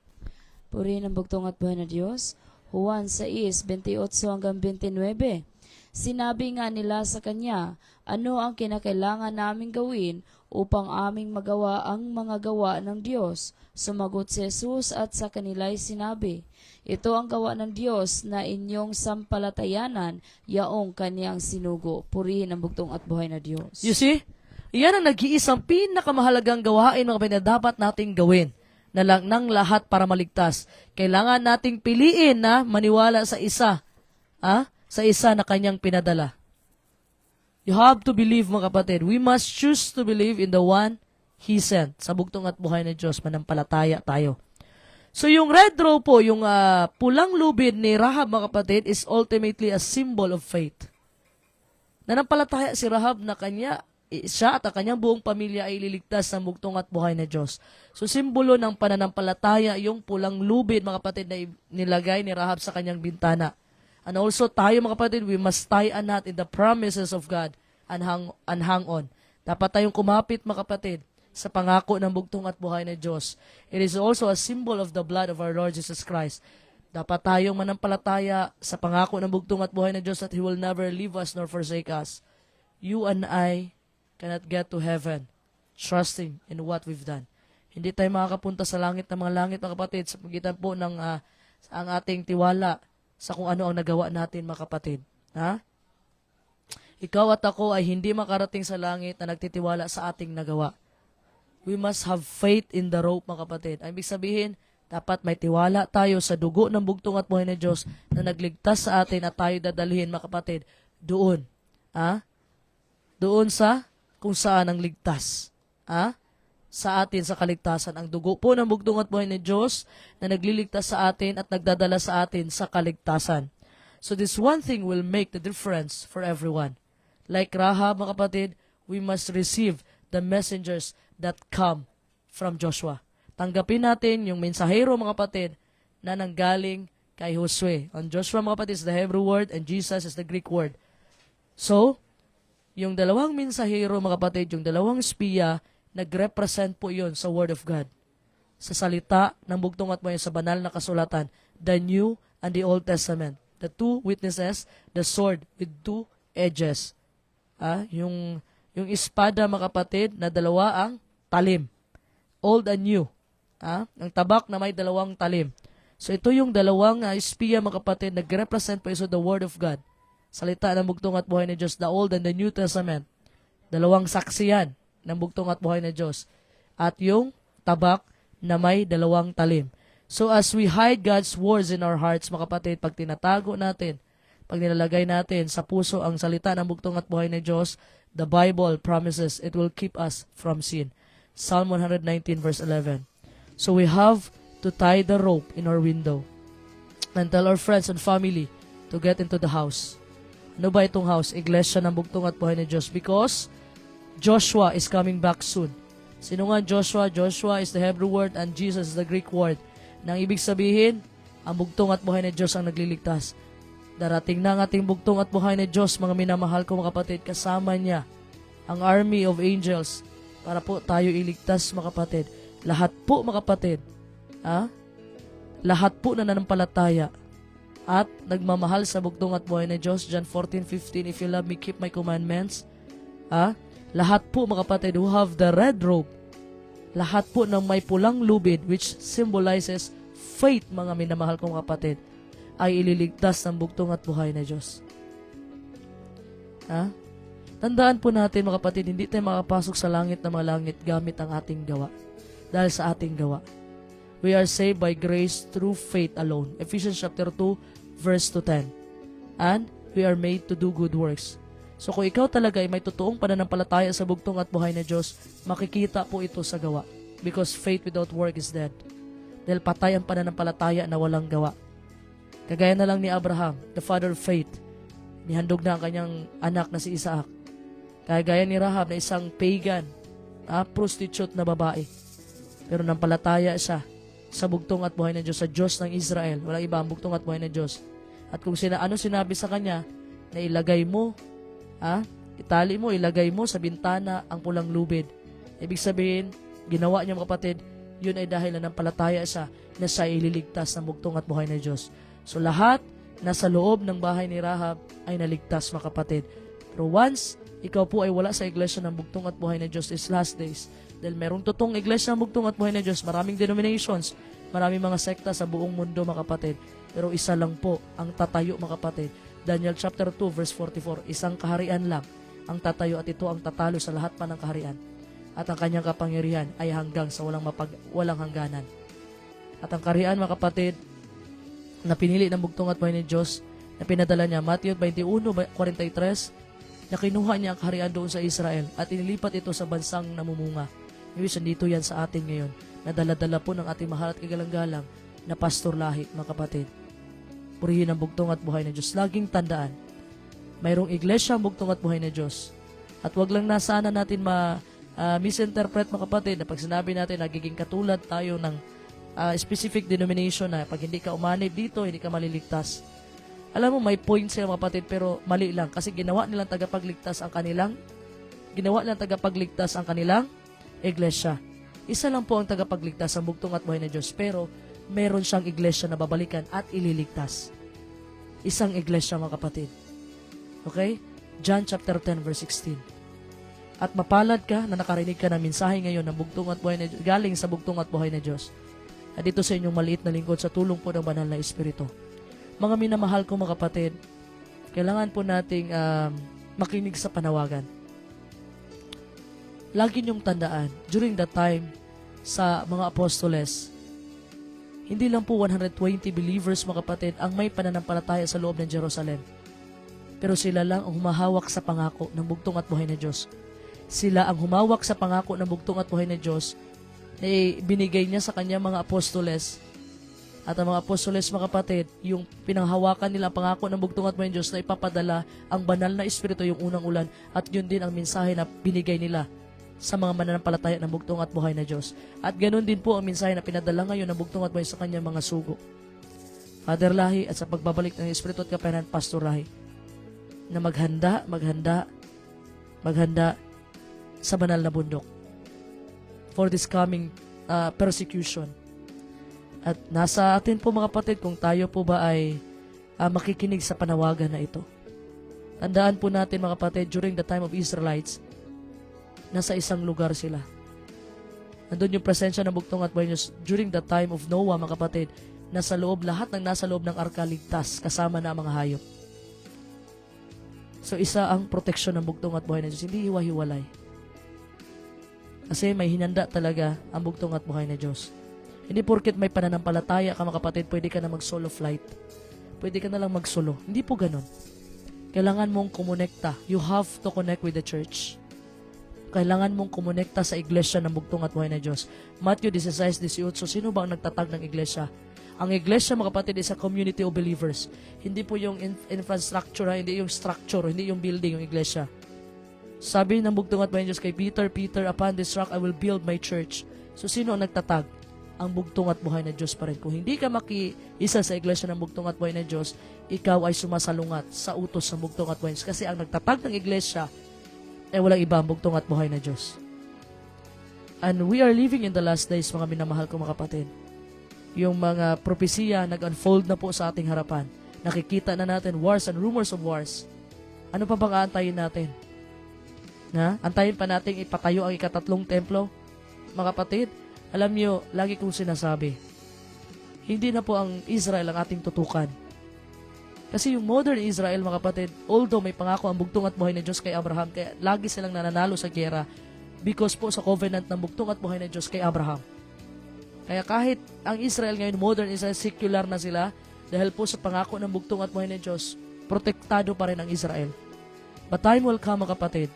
Purihin ang bugtong at buhay na Diyos. Juan 6:28-29. Sinabi nga nila sa kanya, ano ang kinakailangan naming gawin upang aming magawa ang mga gawa ng Diyos? Sumagot si Jesus at sa kanila'y sinabi, ito ang gawa ng Diyos na inyong sampalatayanan, yaong kaniyang sinugo. Purihin ang bugtong at buhay na Diyos. You see? Iyan ang nag-iisang pinakamahalagang gawain, mga kapatid, na dapat nating gawin na lang ng lahat para maligtas. Kailangan nating piliin na maniwala sa isa. Sa isa na kanyang pinadala. You have to believe, mga kapatid. We must choose to believe in the one He sent. Sa bugtong at buhay ng Diyos, manampalataya tayo. So yung red row po, yung pulang lubid ni Rahab, mga kapatid, is ultimately a symbol of faith. Nanampalataya si Rahab na siya at ang kanyang buong pamilya ay ililigtas ng bugtong at buhay na Diyos. So simbolo ng pananampalataya yung pulang lubid, mga kapatid, na nilagay ni Rahab sa kanyang bintana. And also tayo, mga kapatid, we must tie a knot in the promises of God and hang on. Dapat tayong kumapit, mga kapatid, sa pangako ng bugtong at buhay na Diyos. It is also a symbol of the blood of our Lord Jesus Christ. Dapat tayong manampalataya sa pangako ng bugtong at buhay na Diyos that He will never leave us nor forsake us. You and I cannot get to heaven trusting in what we've done. Hindi tayo makakapunta sa langit ng mga langit, mga kapatid, sa pagitan po ng ang ating tiwala sa kung ano ang nagawa natin, mga kapatid. Ikaw at ako ay hindi makarating sa langit na nagtitiwala sa ating nagawa. We must have faith in the rope, mga kapatid. Ang ibig sabihin, dapat may tiwala tayo sa dugo ng bugtong at buhay ng Diyos na nagligtas sa atin at tayo dadalhin, mga kapatid, doon. Doon sa kung saan ang ligtas. Sa atin sa kaligtasan. Ang dugo po ng bugtong at buhay ng Diyos na nagliligtas sa atin at nagdadala sa atin sa kaligtasan. So this one thing will make the difference for everyone. Like Rahab, mga kapatid, we must receive the messengers that come from Joshua. Tanggapin natin yung mensahero, mga kapatid, na nanggaling kay Josue. Ang Joshua, mga kapatid, is the Hebrew word and Jesus is the Greek word. So, yung dalawang mensahero, mga kapatid, yung dalawang espiya, nag-represent po yun sa Word of God. Sa salita ng bugtong at buhay sa banal na kasulatan, the New and the Old Testament. The two witnesses, the sword with two edges. Yung espada, mga kapatid, na dalawa ang talim. Old and new. Ang tabak na may dalawang talim. So ito yung dalawang espiya, mga kapatid, nag-represent po iso the Word of God. Salita ng bugtong at buhay ni Diyos, the Old and the New Testament. Dalawang saksiyan ng bugtong at buhay ni Diyos. At yung tabak na may dalawang talim. So as we hide God's words in our hearts, mga kapatid, pag tinatago natin, pag nilalagay natin sa puso ang salita ng bugtong at buhay ni Diyos, the Bible promises it will keep us from sin. Psalm 119 verse 11. So we have to tie the rope in our window and tell our friends and family to get into the house. Ano ba itong house? Iglesia ng bugtong at buhay ni Diyos, because Joshua is coming back soon. Sino nga Joshua? Joshua is the Hebrew word and Jesus is the Greek word. Nang ibig sabihin, ang bugtong at buhay ni Diyos ang nagliligtas. Darating na ang ating bugtong at buhay ni Diyos, mga minamahal ko, mga kapatid, kasama niya ang army of angels para po tayo iligtas, mga kapatid. Lahat po, mga kapatid, lahat po na nanampalataya at nagmamahal sa bugtong at buhay ni Diyos. John 14:15, if you love me, keep my commandments. Lahat po, mga kapatid, who have the red robe, lahat po ng may pulang lubid, which symbolizes faith, mga minamahal kong kapatid, ay ililigtas ng bugtong at buhay na Diyos. Tandaan po natin, mga kapatid, hindi tayo makapasok sa langit na mga langit gamit ang ating gawa. Dahil sa ating gawa. We are saved by grace through faith alone. Ephesians chapter 2, verse to 10. And we are made to do good works. So kung ikaw talaga ay may totoong pananampalataya sa bugtong at buhay na Diyos, makikita po ito sa gawa. Because faith without work is dead. Dahil patay ang pananampalataya na walang gawa. Kagaya na lang ni Abraham, the father of faith. Nihandog na ang kanyang anak na si Isaac. Kagaya ni Rahab na isang pagan, prostitute na babae. Pero nampalataya siya sa bugtong at buhay ng Diyos, sa Diyos ng Israel. Walang iba ang bugtong at buhay ng Diyos. At kung ano sinabi sa kanya, na ilagay mo, itali mo, ilagay mo sa bintana ang pulang lubid. Ibig sabihin, ginawa niya mga kapatid, yun ay dahil na nampalataya siya na siya ililigtas ng bugtong at buhay ng Diyos. So lahat nasa loob ng bahay ni Rahab ay naligtas mga kapatid. Pero once ikaw po ay wala sa iglesia ng bugtong at buhay ng Diyos these last days, dahil merong totoong iglesia ng bugtong at buhay ng Diyos, maraming denominations, maraming mga sekta sa buong mundo mga kapatid. Pero isa lang po ang tatayo mga kapatid. Daniel chapter 2 verse 44, isang kaharian lang ang tatayo at ito ang tatalo sa lahat pa ng kaharian. At ang kanyang kapangyarihan ay hanggang sa walang hangganan. At ang kaharian mga kapatid na pinili ng bugtong at buhay ng Diyos na pinadala niya, Matthew 21:43, na kinuha niya ang kaharian doon sa Israel at inilipat ito sa bansang namumunga. Ibig dito yan sa atin ngayon, na dala-dala po ng ating mahal at kagalang-galang na pastor lahi mga kapatid. Purihin ang bugtong at buhay ng Diyos. Laging tandaan, mayroong iglesia ang bugtong at buhay ng Diyos. At wag lang na sana natin misinterpret mga kapatid na pag sinabi natin nagiging katulad tayo ng specific denomination na pag hindi ka umanib dito, hindi ka maliligtas. Alam mo, may point sila mga kapatid pero mali lang kasi ginawa nilang tagapagligtas ang kanilang iglesia. Isa lang po ang tagapagligtas ang bugtong at buhay ng Diyos pero meron siyang iglesia na babalikan at ililigtas. Isang iglesia mga kapatid. Okay? John chapter 10 verse 16. At mapalad ka na nakarinig ka ng mensahe ngayon ng bugtong at buhay na Diyos, galing sa bugtong at buhay na Diyos. At dito sa inyong maliit na lingkod sa tulong po ng banal na Espiritu. Mga minamahal ko mga kapatid, kailangan po nating makinig sa panawagan. Lagi niyong tandaan, during that time sa mga apostoles, hindi lang po 120 believers mga kapatid ang may pananampalataya sa loob ng Jerusalem. Pero sila lang ang humahawak sa pangako ng bugtong at buhay na Diyos. Sila ang humawak sa pangako ng bugtong at buhay na Diyos na binigay niya sa kanya mga apostoles. At ang mga apostoles mga kapatid, yung pinanghawakan nila ang pangako ng bugtong at buhay na Diyos na ipapadala ang banal na Espiritu yung unang ulan at yun din ang mensahe na binigay nila sa mga mananampalataya ng bugtong at buhay na Diyos. At ganoon din po ang mensahe na pinadala ngayon ng bugtong at buhay sa kanyang mga sugo. Father Lahi at sa pagbabalik ng Espiritu at Kapanahan, Pastor Lahi, na maghanda sa banal na bundok for this coming persecution. At nasa atin po mga kapatid kung tayo po ba ay makikinig sa panawagan na ito. Tandaan po natin mga kapatid, during the time of Israelites, nasa isang lugar sila. Nandun yung presensya ng bugtong at buhay Diyos. During the time of Noah, mga kapatid, nasa loob, lahat ng nasa loob ng arka ligtas, kasama na ang mga hayop. So isa ang proteksyon ng bugtong at buhay ng Diyos. Hindi hiwa-hiwalay. Kasi may hinanda talaga ang bugtong at buhay ng Diyos. Hindi porket may pananampalataya ka mga kapatid, pwede ka na mag-solo flight. Pwede ka na lang mag-solo. Hindi po ganun. Kailangan mong kumonekta. You have to connect with the church. Kailangan mong kumonekta sa iglesia ng bugtong at buhay na Diyos. Matthew 16:18. So, sino ba ang nagtatag ng iglesia? Ang iglesia, mga kapatid, is a community of believers. Hindi po yung infrastructure, hindi yung structure, hindi yung building, yung iglesia. Sabi ng bugtong at buhay na Diyos kay Peter, upon this rock I will build my church. So, sino ang nagtatag? Ang bugtong at buhay na Diyos pa rin. Kung hindi ka makiisa sa iglesia ng bugtong at buhay na Diyos, ikaw ay sumasalungat sa utos ng bugtong at buhay na Diyos. Kasi ang nagtatag ng iglesia walang iba ang bugtong at buhay na Diyos. And we are living in the last days, mga minamahal ko mga kapatid. Yung mga propesiya nag-unfold na po sa ating harapan. Nakikita na natin wars and rumors of wars. Ano pa bang aantayin natin? Antayin pa natin ipatayo ang ikatatlong templo? Mga kapatid, alam nyo, lagi kong sinasabi, hindi na po ang Israel ang ating tutukan. Kasi yung modern Israel, mga kapatid, although may pangako ang bugtong at buhay na Diyos kay Abraham, kaya lagi silang nananalo sa giyera because po sa covenant ng bugtong at buhay na Diyos kay Abraham. Kaya kahit ang Israel ngayon, modern Israel, secular na sila, dahil po sa pangako ng bugtong at buhay ng Diyos, protektado pa rin ang Israel. But time will come, mga kapatid,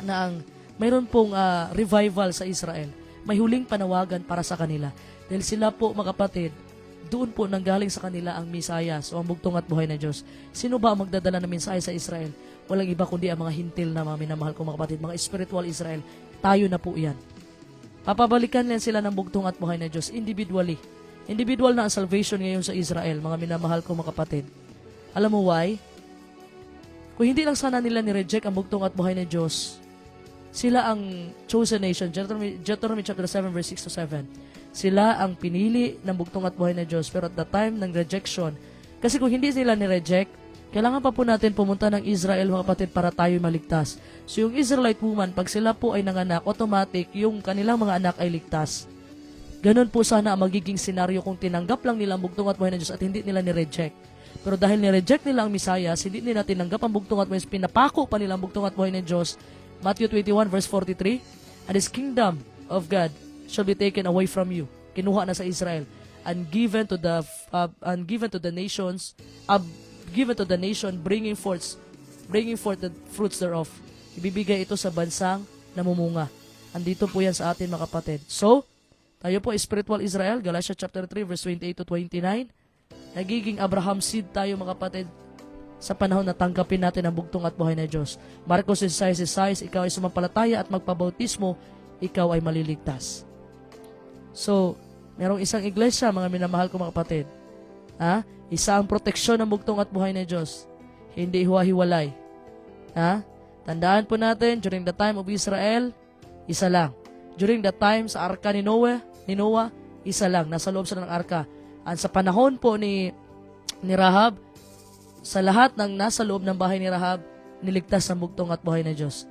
na ang mayroon pong revival sa Israel. May huling panawagan para sa kanila. Dahil sila po, mga kapatid, doon po nanggaling sa kanila ang Misayas o ang bugtong at buhay na Diyos. Sino ba ang magdadala ng mensahe sa Israel? Walang iba kundi ang mga hintil na mga minamahal ko, mga kapatid, mga spiritual Israel. Tayo na po yan. Papabalikan lang sila ng bugtong at buhay na Diyos individually. Individual na ang salvation ngayon sa Israel, mga minamahal ko, mga kapatid. Alam mo why? Kung hindi lang sana nila ni-reject ang bugtong at buhay na Diyos, sila ang chosen nation. Deuteronomy chapter 7 verse 6 to 7. Sila ang pinili ng bugtong at buhay na Diyos. Pero at the time ng rejection, kasi kung hindi sila ni-reject, kailangan pa po natin pumunta ng Israel, mga kapatid, para tayo maligtas. So yung Israelite woman, pag sila po ay nanganak, automatic, yung kanilang mga anak ay ligtas. Ganon po sana ang magiging senaryo kung tinanggap lang nila ang bugtong at buhay na Diyos at hindi nila ni-reject. Pero dahil ni-reject nila ang Misayas, hindi nila tinanggap ang bugtong at buhay na Diyos, pinapako pa nila ang bugtong at buhay na Diyos. Matthew 21 verse 43, and His kingdom of God shall be taken away from you. Kinuha na sa Israel and given to the nations, given to the nation, bringing forth the fruits thereof. Ibibigay ito sa bansang namumunga. Andito po yan sa atin, mga kapatid. So, tayo po spiritual Israel, Galatians chapter 3 verse 28 to 29. Nagiging Abraham seed tayo, mga kapatid, sa panahon na tanggapin natin ang bugtong at buhay na Diyos. Marcos 6:6, ikaw ay sumampalataya at magpabautismo, ikaw ay maliligtas. So, merong isang iglesia, mga minamahal ko, mga kapatid. Isa ang proteksyon ng bugtong at buhay na Diyos. Hindi hiwa-hiwalay. Tandaan po natin, during the time of Israel, isa lang. During the time sa arka ni Noah, isa lang. Nasa loob sila ng arka. At sa panahon po ni Rahab, sa lahat ng nasa loob ng bahay ni Rahab, niligtas ang bugtong at buhay na Diyos.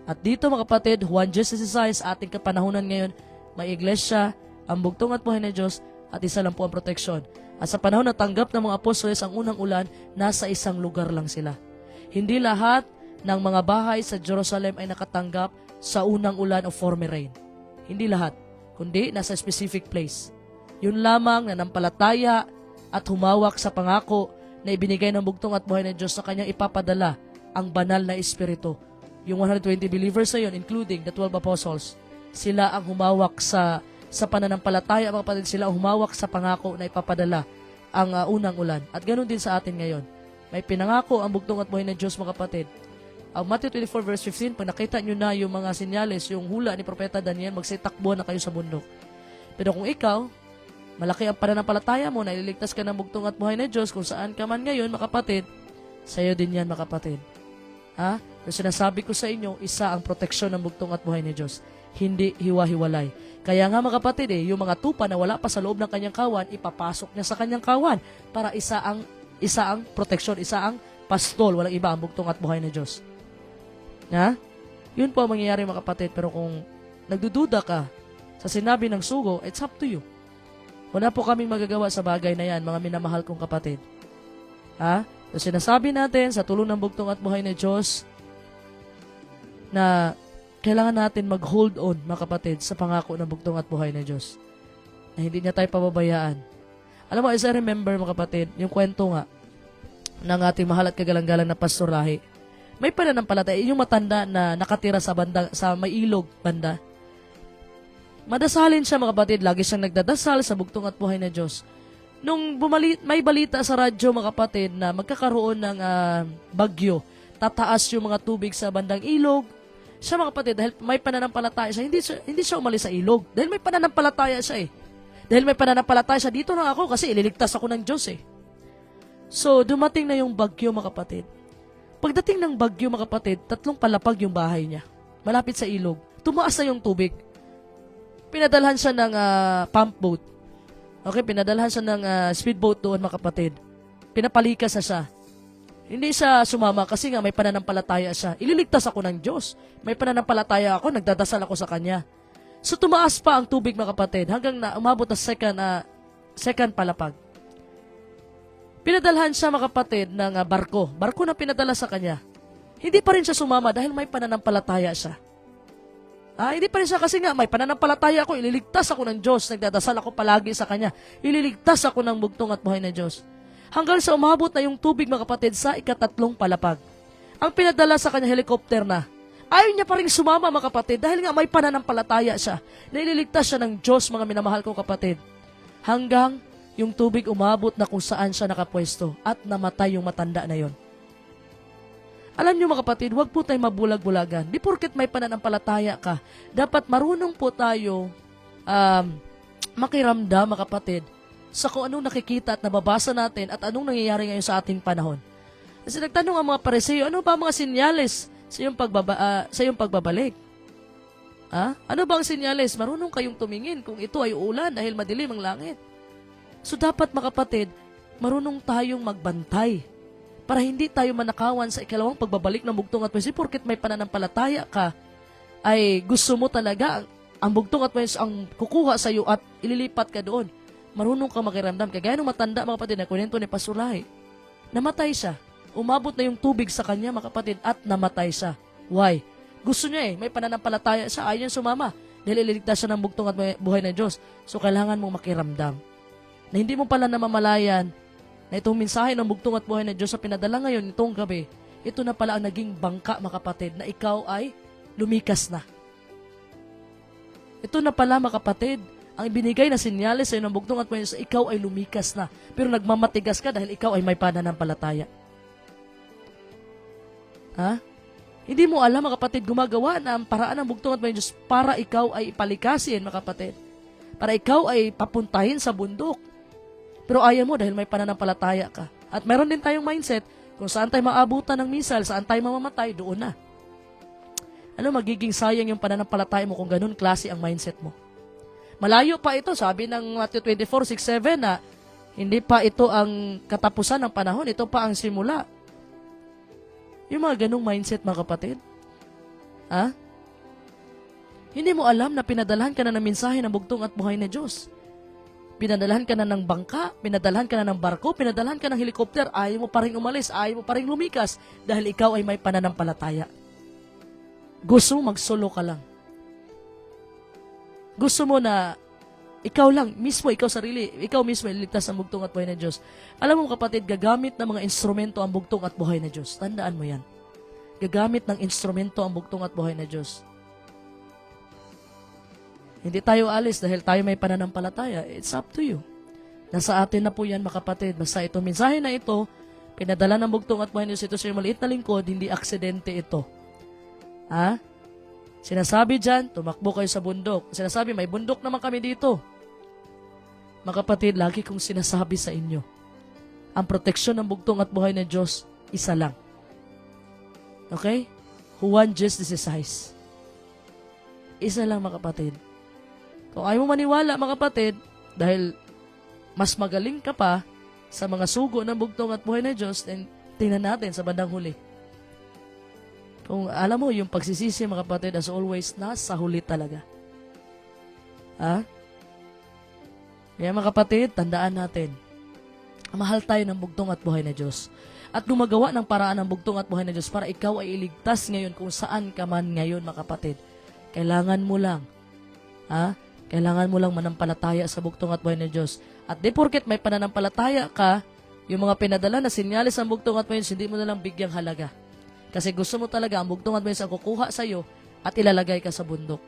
At dito, mga kapatid, Juan 16:6, ating kapanahunan ngayon, may iglesia, ang bugtong at buhay na Diyos, at isa lang po ang proteksyon. At sa panahon na tanggap ng mga apostoles ang unang ulan, nasa isang lugar lang sila. Hindi lahat ng mga bahay sa Jerusalem ay nakatanggap sa unang ulan o former rain. Hindi lahat, kundi nasa specific place. Yun lamang na nampalataya at humawak sa pangako na ibinigay ng bugtong at buhay ng Diyos sa kanyang ipapadala ang banal na Espiritu. Yung 120 believers na yun, including the 12 apostles, sila ang humawak sa pananampalataya, mga kapatid, sila ang humawak sa pangako na ipapadala ang unang ulan. At ganoon din sa atin ngayon. May pinangako ang bugtong at buhay ng Diyos, mga kapatid. Matthew 24 verse 15, pag nakita nyo na yung mga senyales, yung hula ni Propeta Daniel, magsitakbo na kayo sa bundok. Pero kung ikaw, malaki ang pananampalataya mo, na ililigtas ka ng bugtong at buhay na Diyos, kung saan ka man ngayon, mga kapatid, sa'yo din yan, mga kapatid. Pero sinasabi ko sa inyo, isa ang proteksyon ng bugtong at buhay ni Diyos. Hindi hiwa-hiwalay. Kaya nga, mga kapatid, yung mga tupa na wala pa sa loob ng kanyang kawan, ipapasok niya sa kanyang kawan para isa ang proteksyon, isa ang pastol, walang iba, ang bugtong at buhay ni Diyos. Yun po ang mangyayari, mga kapatid. Pero kung nagdududa ka sa sinabi ng sugo, it's up to you. Wala po kaming magagawa sa bagay na yan, mga minamahal kong kapatid. So sinasabi natin sa tulong ng bugtong at buhay na Diyos na kailangan natin mag-hold on, mga kapatid, sa pangako ng bugtong at buhay na Diyos. Na hindi niya tayo pababayaan. Alam mo, as I remember, mga kapatid, yung kwento nga ng ating mahal at kagalang-galang na Pastor Rahi, may pananampalataya, yung matanda na nakatira sa may ilog banda. Madasalin siya, mga kapatid, lagi siyang nagdadasal sa bugtong at buhay na Diyos. Nung may balita sa radyo, mga kapatid, na magkakaroon ng bagyo, tataas yung mga tubig sa bandang ilog, siya, mga kapatid, dahil may pananampalataya siya, hindi siya umalis sa ilog. Dahil may pananampalataya siya Dahil may pananampalataya siya, dito na ako kasi ililigtas ako ng Diyos So, dumating na yung bagyo, mga kapatid. Pagdating ng bagyo, mga kapatid, 3 palapag yung bahay niya. Malapit sa ilog. Tumaas na yung tubig. Pinadalhan siya ng pump boat. Okay, pinadalhan siya ng speedboat doon, mga kapatid. Pinapalikas na siya. Hindi siya sumama kasi nga may pananampalataya siya. Ililigtas ako ng Diyos. May pananampalataya ako, nagdadasal ako sa Kanya. So tumaas pa ang tubig, mga kapatid, hanggang na umabot na second palapag. Pinadalhan siya, mga kapatid, ng barko. Barko na pinadala sa kanya. Hindi pa rin siya sumama dahil may pananampalataya siya. Hindi pa rin siya kasi nga, may pananampalataya ako, ililigtas ako ng Diyos, nagdadasal ako palagi sa Kanya, ililigtas ako ng bugtong at buhay na Diyos. Hanggang sa umabot na yung tubig mga kapatid sa ikatatlong palapag. Ang pinadala sa kanya helicopter na, ayaw niya pa rin sumama mga kapatid dahil nga may pananampalataya siya, na ililigtas siya ng Diyos mga minamahal kong kapatid. Hanggang yung tubig umabot na kung saan siya nakapwesto at namatay yung matanda na yon. Alam niyo mga kapatid, huwag po tayo mabulag-bulagan. Di porket may pananampalataya ka, dapat marunong po tayo makiramdam mga kapatid sa kung anong nakikita at nababasa natin at anong nangyayari ngayon sa ating panahon. Kasi nagtanong ang mga Pariseo, ano ba mga sinyales sa iyong pagbabalik? Ano ba ang sinyales? Marunong kayong tumingin kung ito ay uulan dahil madilim ang langit. So dapat mga kapatid, marunong tayong magbantay para hindi tayo manakawan sa ikalawang pagbabalik ng bugtong at buhay. Porket may pananampalataya ka, ay gusto mo talaga ang bugtong at buhay ang kukuha sa iyo at ililipat ka doon. Marunong ka makiramdam. Kagaya nung matanda mga kapatid na kwento ni Pastor Lahi. Namatay siya. Umabot na yung tubig sa kanya mga kapatid at namatay siya. Why? Gusto niya may pananampalataya siya, ayaw niya sumama. Dahil ililigtas siya ng bugtong at buhay ng Diyos. So kailangan mong makiramdam. Na hindi mo pala namamalayan na itong mensahe ng bugtong at buhay ng Diyos sa pinadala ngayon itong gabi, ito na pala ang naging bangka mga kapatid na ikaw ay lumikas na. Ito na pala mga kapatid, ang ibinigay na sinyales sa iyo ng bugtong at buhay ng Diyos, ikaw ay lumikas na. Pero nagmamatigas ka dahil ikaw ay may pananampalataya. Hindi mo alam mga kapatid, gumagawa na ang paraan ng bugtong at buhay ng Diyos para ikaw ay ipalikasin mga kapatid. Para ikaw ay papuntahin sa bundok. Pero ayaw mo dahil may pananampalataya ka. At meron din tayong mindset, kung saan tayo maabutan ng misal, saan tayo mamamatay, doon na. Magiging sayang yung pananampalataya mo kung ganun klase ang mindset mo. Malayo pa ito, sabi ng Matthew 24:6-7 na hindi pa ito ang katapusan ng panahon, ito pa ang simula. Yung mga ganung mindset mga kapatid. Hindi mo alam na pinadalhan ka na ng mensahe ng bugtong at buhay na Diyos. Pinadalhan ka na ng bangka, pinadalhan ka na ng barko, pinadalhan ka ng helicopter, ayaw mo pa rin umalis, ayaw mo pa rin lumikas dahil ikaw ay may pananampalataya. Gusto mo magsolo ka lang. Gusto mo na ikaw lang, mismo, ikaw sarili, ikaw mismo iligtas ang bugtong at buhay na Diyos. Alam mo kapatid, gagamit ng mga instrumento ang bugtong at buhay na Diyos. Tandaan mo yan. Gagamit ng instrumento ang bugtong at buhay na Diyos. Hindi tayo alis dahil tayo may pananampalataya. It's up to you. Nasa atin na po yan mga kapatid. Basta itong mensahe na ito, pinadala ng bugtong at buhay na Diyos ito sa maliit na lingkod, hindi aksidente ito. Sinasabi dyan, tumakbo kayo sa bundok. Sinasabi, may bundok naman kami dito. Mga kapatid, lagi kong sinasabi sa inyo, ang proteksyon ng bugtong at buhay ng Diyos, isa lang. Okay? Juan just this size. Isa lang mga kapatid. Kung ayaw mo maniwala mga kapatid, dahil mas magaling ka pa sa mga sugo ng bugtong at buhay ng Diyos, then tingnan natin sa bandang huli. Kung alam mo, yung pagsisisi mga kapatid, as always, nasa huli talaga. Kaya mga kapatid, tandaan natin, mahal tayo ng bugtong at buhay na Diyos. At gumagawa ng paraan ng bugtong at buhay na Diyos para ikaw ay iligtas ngayon kung saan ka man ngayon mga kapatid. Kailangan mo lang, kailangan mo lang manampalataya sa bugtong at buhay ng Diyos. At di porket may pananampalataya ka, yung mga pinadala na sinyalis ang bugtong at buhay ng Diyos, hindi mo na lang bigyang halaga. Kasi gusto mo talaga ang bugtong at buhay ng Diyos ang kukuha sa iyo at ilalagay ka sa bundok.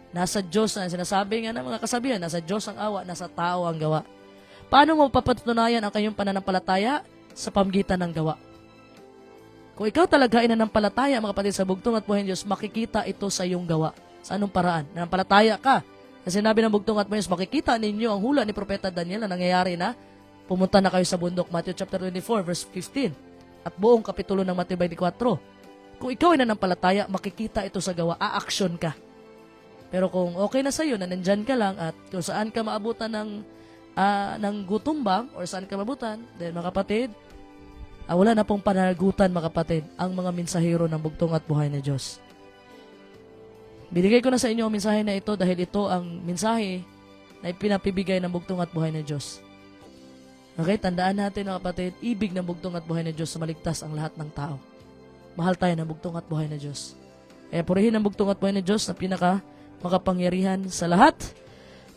Nasa Diyos na sinasabi nga ng mga kasabihan, nasa Diyos ang awa, nasa tao ang gawa. Paano mo papatunayan ang kayong pananampalataya? Sa pamgitan ng gawa. Kung ikaw talaga ay nanampalataya mga kapatid sa bugtong at buhay ng Diyos, makikita ito sa iyong gawa. Sa anong paraan? Nanampalataya ka. Kasi sinabi ng bugtong at buhay ng Diyos, makikita ninyo ang hula ni Propeta Daniel na nangyayari na pumunta na kayo sa bundok. Matthew chapter 24 verse 15 at buong kapitulo ng Matthew 24. Kung ikaw ay nanampalataya, makikita ito sa gawa. A-action ka. Pero kung okay na sa iyo na nandyan ka lang at kung saan ka maabutan ng gutumbang or saan ka maabutan, then mga kapatid, wala na pong pananagutan mga kapatid ang mga mensahero ng bugtong at buhay na Diyos. Binigay ko na sa inyo ang mensahe na ito dahil ito ang mensahe na ipinapibigay ng bugtong at buhay na Diyos. Okay, tandaan natin mga kapatid, ibig ng bugtong at buhay na Diyos sa maligtas ang lahat ng tao. Mahal tayo ng bugtong at buhay na Diyos. Kaya purihin ang bugtong at buhay na Diyos na pinaka makapangyarihan sa lahat.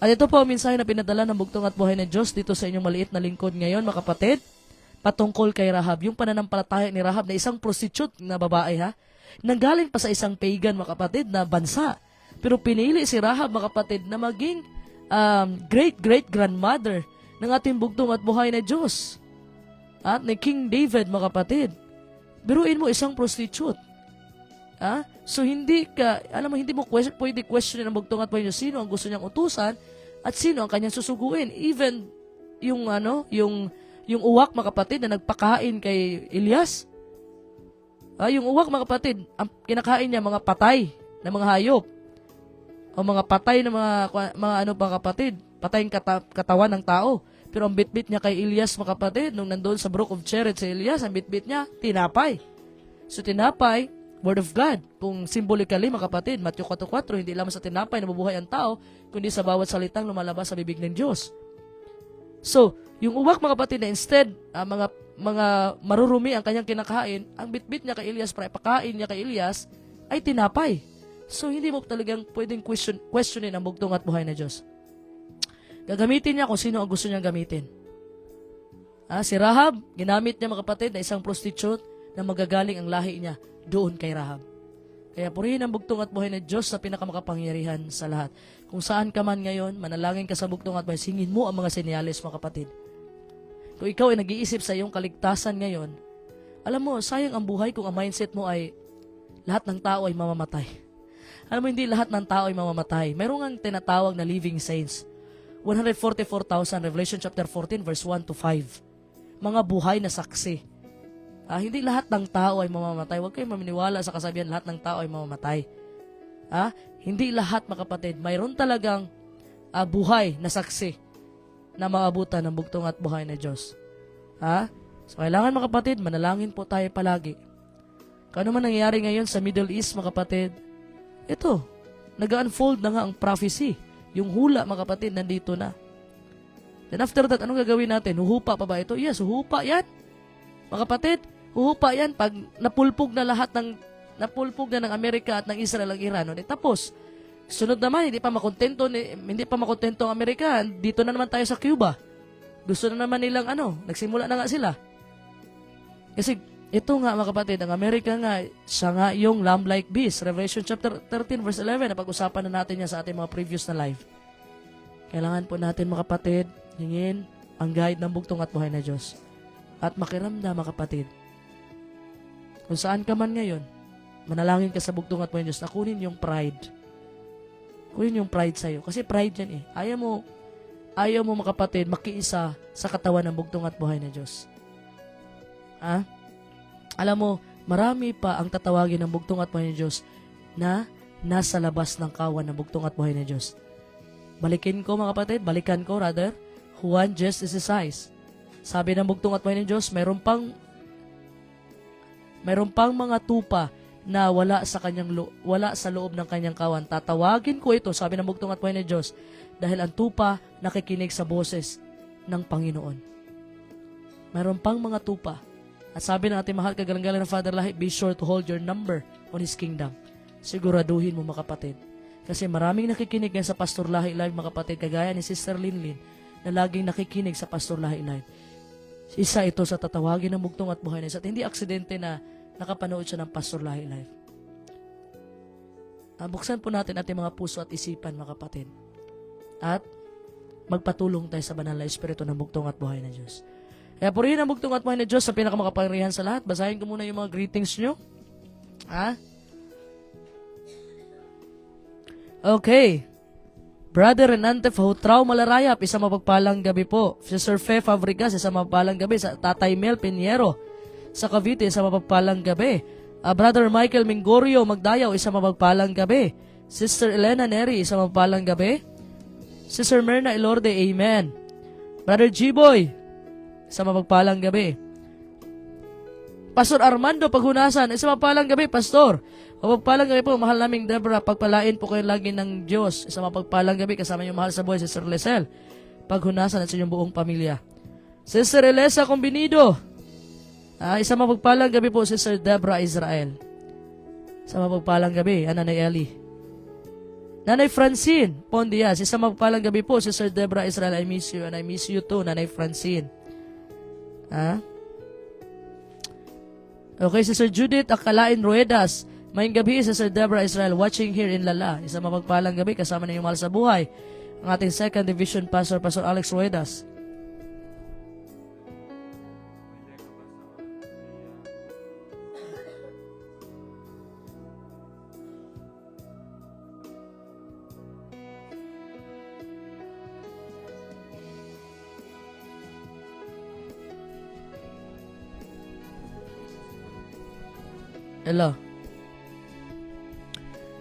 At ito po ang mensahe na pinadala ng bugtong at buhay na Diyos dito sa inyong maliit na lingkod ngayon, mga kapatid, patungkol kay Rahab. Yung pananampalataya ni Rahab na isang prostitute na babae, nanggaling pa sa isang pagan, mga kapatid, na bansa. Pero pinili si Rahab, mga kapatid, na maging great-great-grandmother ng ating bugtong at buhay na Diyos. At ni King David, mga kapatid. Biruin mo isang prostitute. So hindi ka, alam mo, hindi mo pwede questionin ang bugtong at buhay niya, sino ang gusto niyang utusan at sino ang kanyang susuguin. Even yung uwak, mga kapatid, na nagpakain kay Elias. Yung uwak, mga kapatid, ang kinakain niya mga patay na mga hayop. O mga patay na mga kapatid, patayang katawan ng tao. Pero ang bitbit niya kay Elias, mga kapatid, nung nandoon sa Brook of Cherith si Elias, ang bitbit niya, tinapay. So tinapay, Word of God. Kung symbolically, mga kapatid, Matthew 4:4, hindi lamang sa tinapay na mabuhay ang tao, kundi sa bawat salitang lumalabas sa bibig ng Diyos. So, yung uwak, mga kapatid, na instead, mga marurumi ang kanyang kinakain, ang bitbit niya kay Elias, para ipakain niya kay Elias, ay tinapay. So, hindi mo talagang pwedeng questionin ang bugtong at buhay na Diyos. Gagamitin niya kung sino ang gusto niyang gamitin. Si Rahab, ginamit niya, mga kapatid, na isang prostitute na magagaling ang lahi niya doon kay Rahab. Kaya purihin ang bugtong at buhay na Diyos sa pinakamakapangyarihan sa lahat. Kung saan ka man ngayon, manalangin ka sa bugtong at buhay, singin mo ang mga senyales, mga kapatid. Kung ikaw ay nag-iisip sa iyong kaligtasan ngayon, alam mo, sayang ang buhay kung ang mindset mo ay lahat ng tao ay mamamatay. Alam mo, hindi lahat ng tao ay mamamatay. Mayroong ang tinatawag na living saints. 144,000, Revelation chapter 14, verse 1 to 5. Mga buhay na saksi. Hindi lahat ng tao ay mamamatay. Huwag kayong maminiwala sa kasabihan, lahat ng tao ay mamamatay. Hindi lahat, mga kapatid. Mayroon talagang buhay na saksi na maabutan ng bugtong at buhay na Diyos. So, kailangan, mga kapatid, manalangin po tayo palagi. Kung ano man nangyayari ngayon sa Middle East, mga kapatid, ito, nag-unfold na nga ang prophecy. Yung hula, mga kapatid, nandito na. Then after that, anong gagawin natin? Huhupa pa ba ito? Yes, huhupa yan. Mga kapatid, huhupa yan pag napulpog na ng Amerika at ng Israel ang Iran. Tapos, sunod naman, hindi pa makontento ang Amerika. Dito na naman tayo sa Cuba. Gusto na naman nilang nagsimula na nga sila. Kasi ito nga, mga kapatid, ang Amerika nga, siya nga yung lamb-like beast. Revelation chapter 13 verse 11, napag-usapan na natin yan sa ating mga previous na live. Kailangan po natin, mga kapatid, hingin ang guide ng bugtong at buhay na Diyos. At makiramdam, mga kapatid, kung saan ka man ngayon, manalangin ka sa bugtong at buhay na Diyos na kunin yung pride. Kunin yung pride sa'yo. Kasi pride yan Ayaw mo, mga kapatid, makiisa sa katawan ng bugtong at buhay na Diyos. Alam mo, marami pa ang tatawagin ng bugtong at buhay na Diyos na nasa labas ng kawan ng bugtong at buhay na Diyos. Balikan ko, Juan just is his eyes. Sabi ng bugtong at buhay ng Diyos, mayroon pang mga tupa na wala sa loob ng kanyang kawan. Tatawagin ko ito, sabi ng bugtong at buhay ng Diyos, dahil ang tupa nakikinig sa boses ng Panginoon. Mayroon pang mga tupa. At sabi ng ating mahal kagalang-galang na Father Lahi, be sure to hold your number on His kingdom. Siguraduhin mo, mga kapatid. Kasi maraming nakikinig ngayon sa Pastor Lahi Live, mga kapatid, kagaya ni Sister Linlin, na laging nakikinig sa Pastor Lahi Live. Isa ito sa tatawagin ng bugtong at buhay na Diyos. At hindi aksidente na nakapanood siya ng Pastor Lahi Live. Buksan po natin ating mga puso at isipan, mga kapatid. At magpatulong tayo sa banal na espiritu ng bugtong at buhay na Diyos. Kaya purihin ang bugtong at buhay na Diyos sa pinakamakapangyarihan sa lahat. Basahin ko muna yung mga greetings nyo. Okay. Brother Renante Fahutraw Malarayap, isang mapagpalang gabi po. Sister Fe Fabregas, isang mapagpalang gabi. Sa Tatay Mel Piniero sa Cavite, isang mapagpalang gabi. Brother Michael Mingorio Magdayaw, isang mapagpalang gabi. Sister Elena Neri, isang mapagpalang gabi. Sister Myrna Elorde, amen. Brother G-Boy, isang mapagpalang gabi. Pastor Armando Paghunasan, isang mapagpalang gabi, Pastor. Mapagpalang gabi po, mahal naming Deborah, pagpalain po kayo lagi ng Diyos. Isang mapagpalang gabi, kasama yung mahal sa buhay, Sister Lesel Paghunasan at sa inyong buong pamilya. Sister Elisa Combinido, isang mapagpalang gabi po, Sister Deborah Israel. Sa mapagpalang gabi, Nanay Ellie. Nanay Francine Pondias, isang mapagpalang gabi po. Sister Deborah Israel, I miss you and I miss you too, Nanay Francine. Okay, Sister Judith Akalain Ruedas, maying gabi, Sister Deborah Israel, watching here in Lala. Isang mapagpalang gabi, kasama na yung mahal sa buhay, ang ating 2nd Division Pastor, Pastor Alex Ruedas. Hello.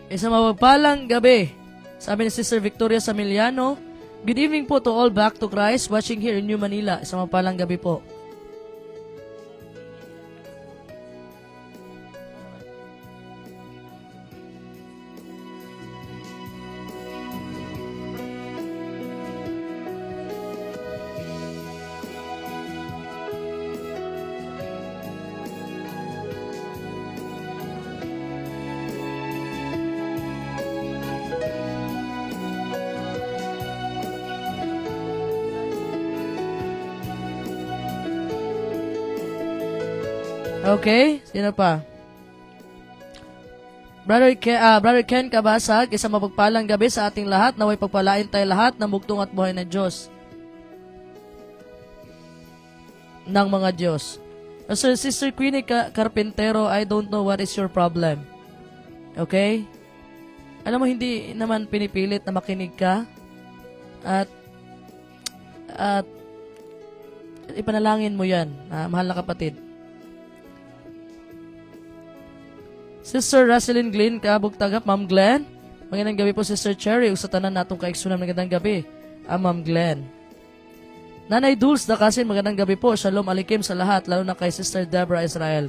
Isang mapagpalang gabi. Sabi ni Sister Victoria Samiliano, good evening po to all back to Christ watching here in New Manila. Isang mapagpalang gabi po. Okay, sino pa? Brother Ken Kabasag, isang mapagpalang gabi sa ating lahat, naway pagpalain tayo lahat ng bugtong at buhay na Diyos. Ng mga Diyos. Sister Queenie Carpintero, I don't know what is your problem. Okay? Alam mo, hindi naman pinipilit na makinig ka at ipanalangin mo yan, mahal na kapatid. Sister Rosalyn Glenn, Kaabog Tagap, Ma'am Glenn. Magandang gabi po, Sister Cherry. Usatanan natong kaigsunam, magandang gabi, Ma'am Glenn. Nanay Dulce Dakasin, magandang gabi po. Shalom alikim sa lahat, lalo na kay Sister Deborah Israel.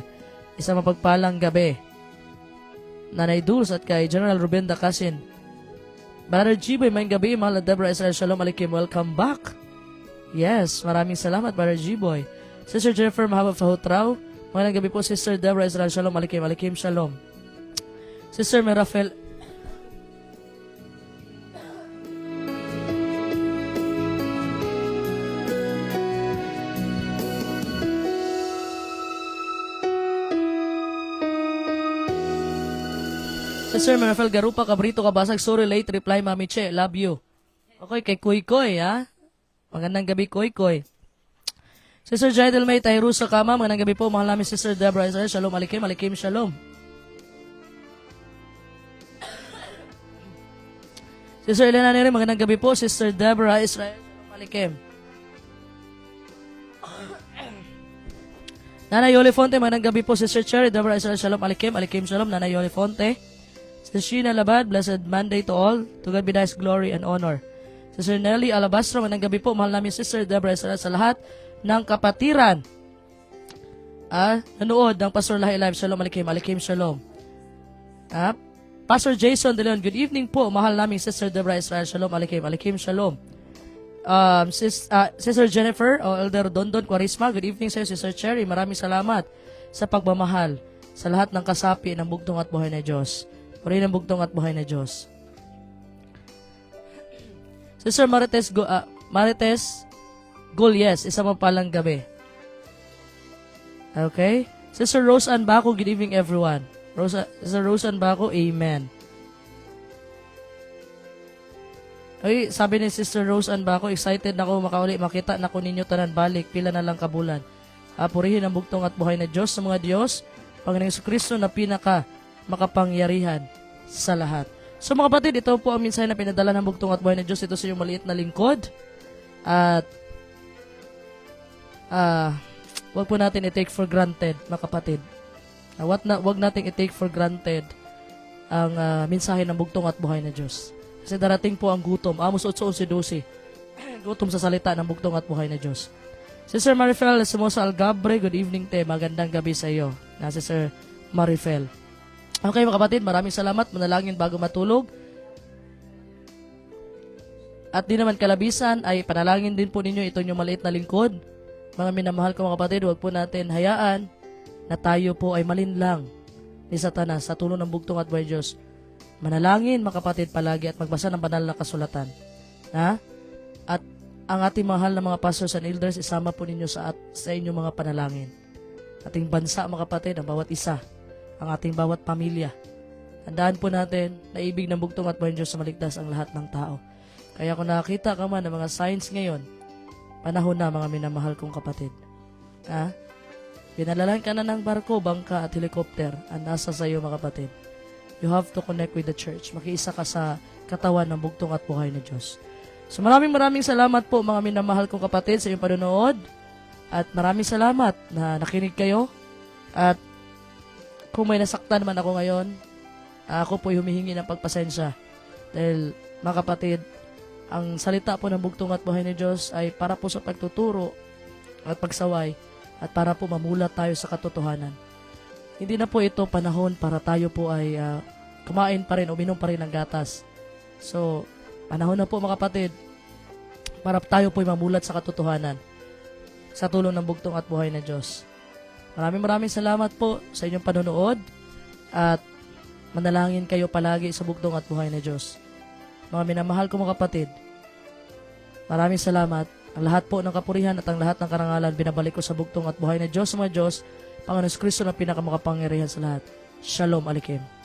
Isang mapagpalang gabi. Nanay Dulce at kay General Ruben Dakasin. Brother G-Boy, magandang gabi, mahal na Deborah Israel. Shalom alikim, welcome back. Yes, maraming salamat, Brother G-Boy. Sister Jennifer Mahaba Fahutraw, magandang gabi po, Sister Deborah Israel. Shalom alikim, alikim shalom. Sister Merafel. Sister Merafel Garupa, Cabrito Kabasag, sorry late reply, Mami Che, love you. Okay, kay Kuy Koy, ha? Magandang gabi, Kuy Koy. Sister Jidel May Tayru sa Kama, magandang gabi po, mahal namin Sister Deborah Israel. Shalom alikim, alikim shalom. Sister Elena Neri, magandang gabi po. Sister Deborah Israel, shalom alikim. Nanay Yoli Fonte, magandang gabi po. Sister Cherry, Deborah Israel, shalom alikim, alikim shalom. Nanay Yoli Fonte. Sister Sheena Labad, blessed Monday to all. To God be thy glory and honor. Sister Nelly Alabastro, magandang gabi po. Mahal namin Sister Deborah Israel sa lahat ng kapatiran. Nanood ng Pastor Lahi Live, shalom alikim, alikim shalom. Pastor Jason De Leon, good evening po, mahal naming Sister Deborah Israel. Shalom alikim, alikim shalom. Sister Jennifer Elder Dondon Quarisma, good evening sa iyo. Sister Cherry, maraming salamat sa pagmamahal sa lahat ng kasapi ng bugtong at buhay na Diyos. Puri ng bugtong at buhay na Diyos. Sister Marites Gulyes, isang mapalang gabi. Okay? Sister Rose Ann Baco, good evening everyone. Sister Rose Ann Baco, amen. Ay, sabi ni Sister Rose Ann Baco, excited na ako makauli, makita na ko ninyo tanan balik, pila na lang kabulan. Purihin ang bugtong at buhay na Diyos sa mga Diyos, Panginoong Kristo na pinaka makapangyarihan sa lahat. So mga kapatid, ito po ang mensahe na pinadala ng bugtong at buhay na Diyos. Ito sa iyong maliit na lingkod. At wag po natin i-take for granted, mga kapatid. Wag natin i-take for granted ang mensahe ng bugtong at buhay na Diyos. Kasi darating po ang gutom. Amos 8:11-12. Gutom sa salita ng bugtong at buhay na Diyos. Sister Marifel Somoza Algabre, good evening te. Magandang gabi sa iyo. Sister Marifel. Okay mga kapatid, maraming salamat. Manalangin bago matulog. At di naman kalabisan ay panalangin din po ninyo itong yung maliit na lingkod. Mga minamahal ko mga kapatid, huwag po natin hayaan na tayo po ay malinlang ni Satanas sa tulong ng bugtong at buhay Diyos. Manalangin mga kapatid palagi at magbasa ng banal na kasulatan. Ha? At ang ating mahal na mga pastors and elders, isama po ninyo sa inyong mga panalangin. Ating bansa mga kapatid, ang bawat isa, ang ating bawat pamilya. Tandaan po natin na ibig ng bugtong at buhay Diyos sa maligtas ang lahat ng tao. Kaya kung nakakita ka man ng mga signs ngayon, panahon na mga minamahal kong kapatid. Ha? Pinalalan ka na ng barko, bangka at helicopter ang nasa sa iyo mga kapatid. You have to connect with the church. Makiisa ka sa katawan ng bugtong at buhay na Diyos. So maraming salamat po mga minamahal kong kapatid sa iyong panonood. At maraming salamat na nakinig kayo. At kung may nasaktan man ako ngayon, ako po humihingi ng pagpasensya. Dahil mga kapatid, ang salita po ng bugtong at buhay ni Diyos ay para po sa pagtuturo at pagsaway at para po mamulat tayo sa katotohanan. Hindi na po ito panahon para tayo po ay kumain pa rin, uminom pa rin ng gatas. So, panahon na po mga kapatid para tayo po ay mamulat sa katotohanan sa tulong ng bugtong at buhay na Diyos. Maraming salamat po sa inyong panonood at manalangin kayo palagi sa bugtong at buhay na Diyos. Mga minamahal ko mga kapatid, maraming salamat. Ang lahat po ng kapurihan at ang lahat ng karangalan binabalik ko sa bugtong at buhay na Diyos, mga Diyos, Panginoon Kristo na pinakamakapangyarihan sa lahat. Shalom Aleichem.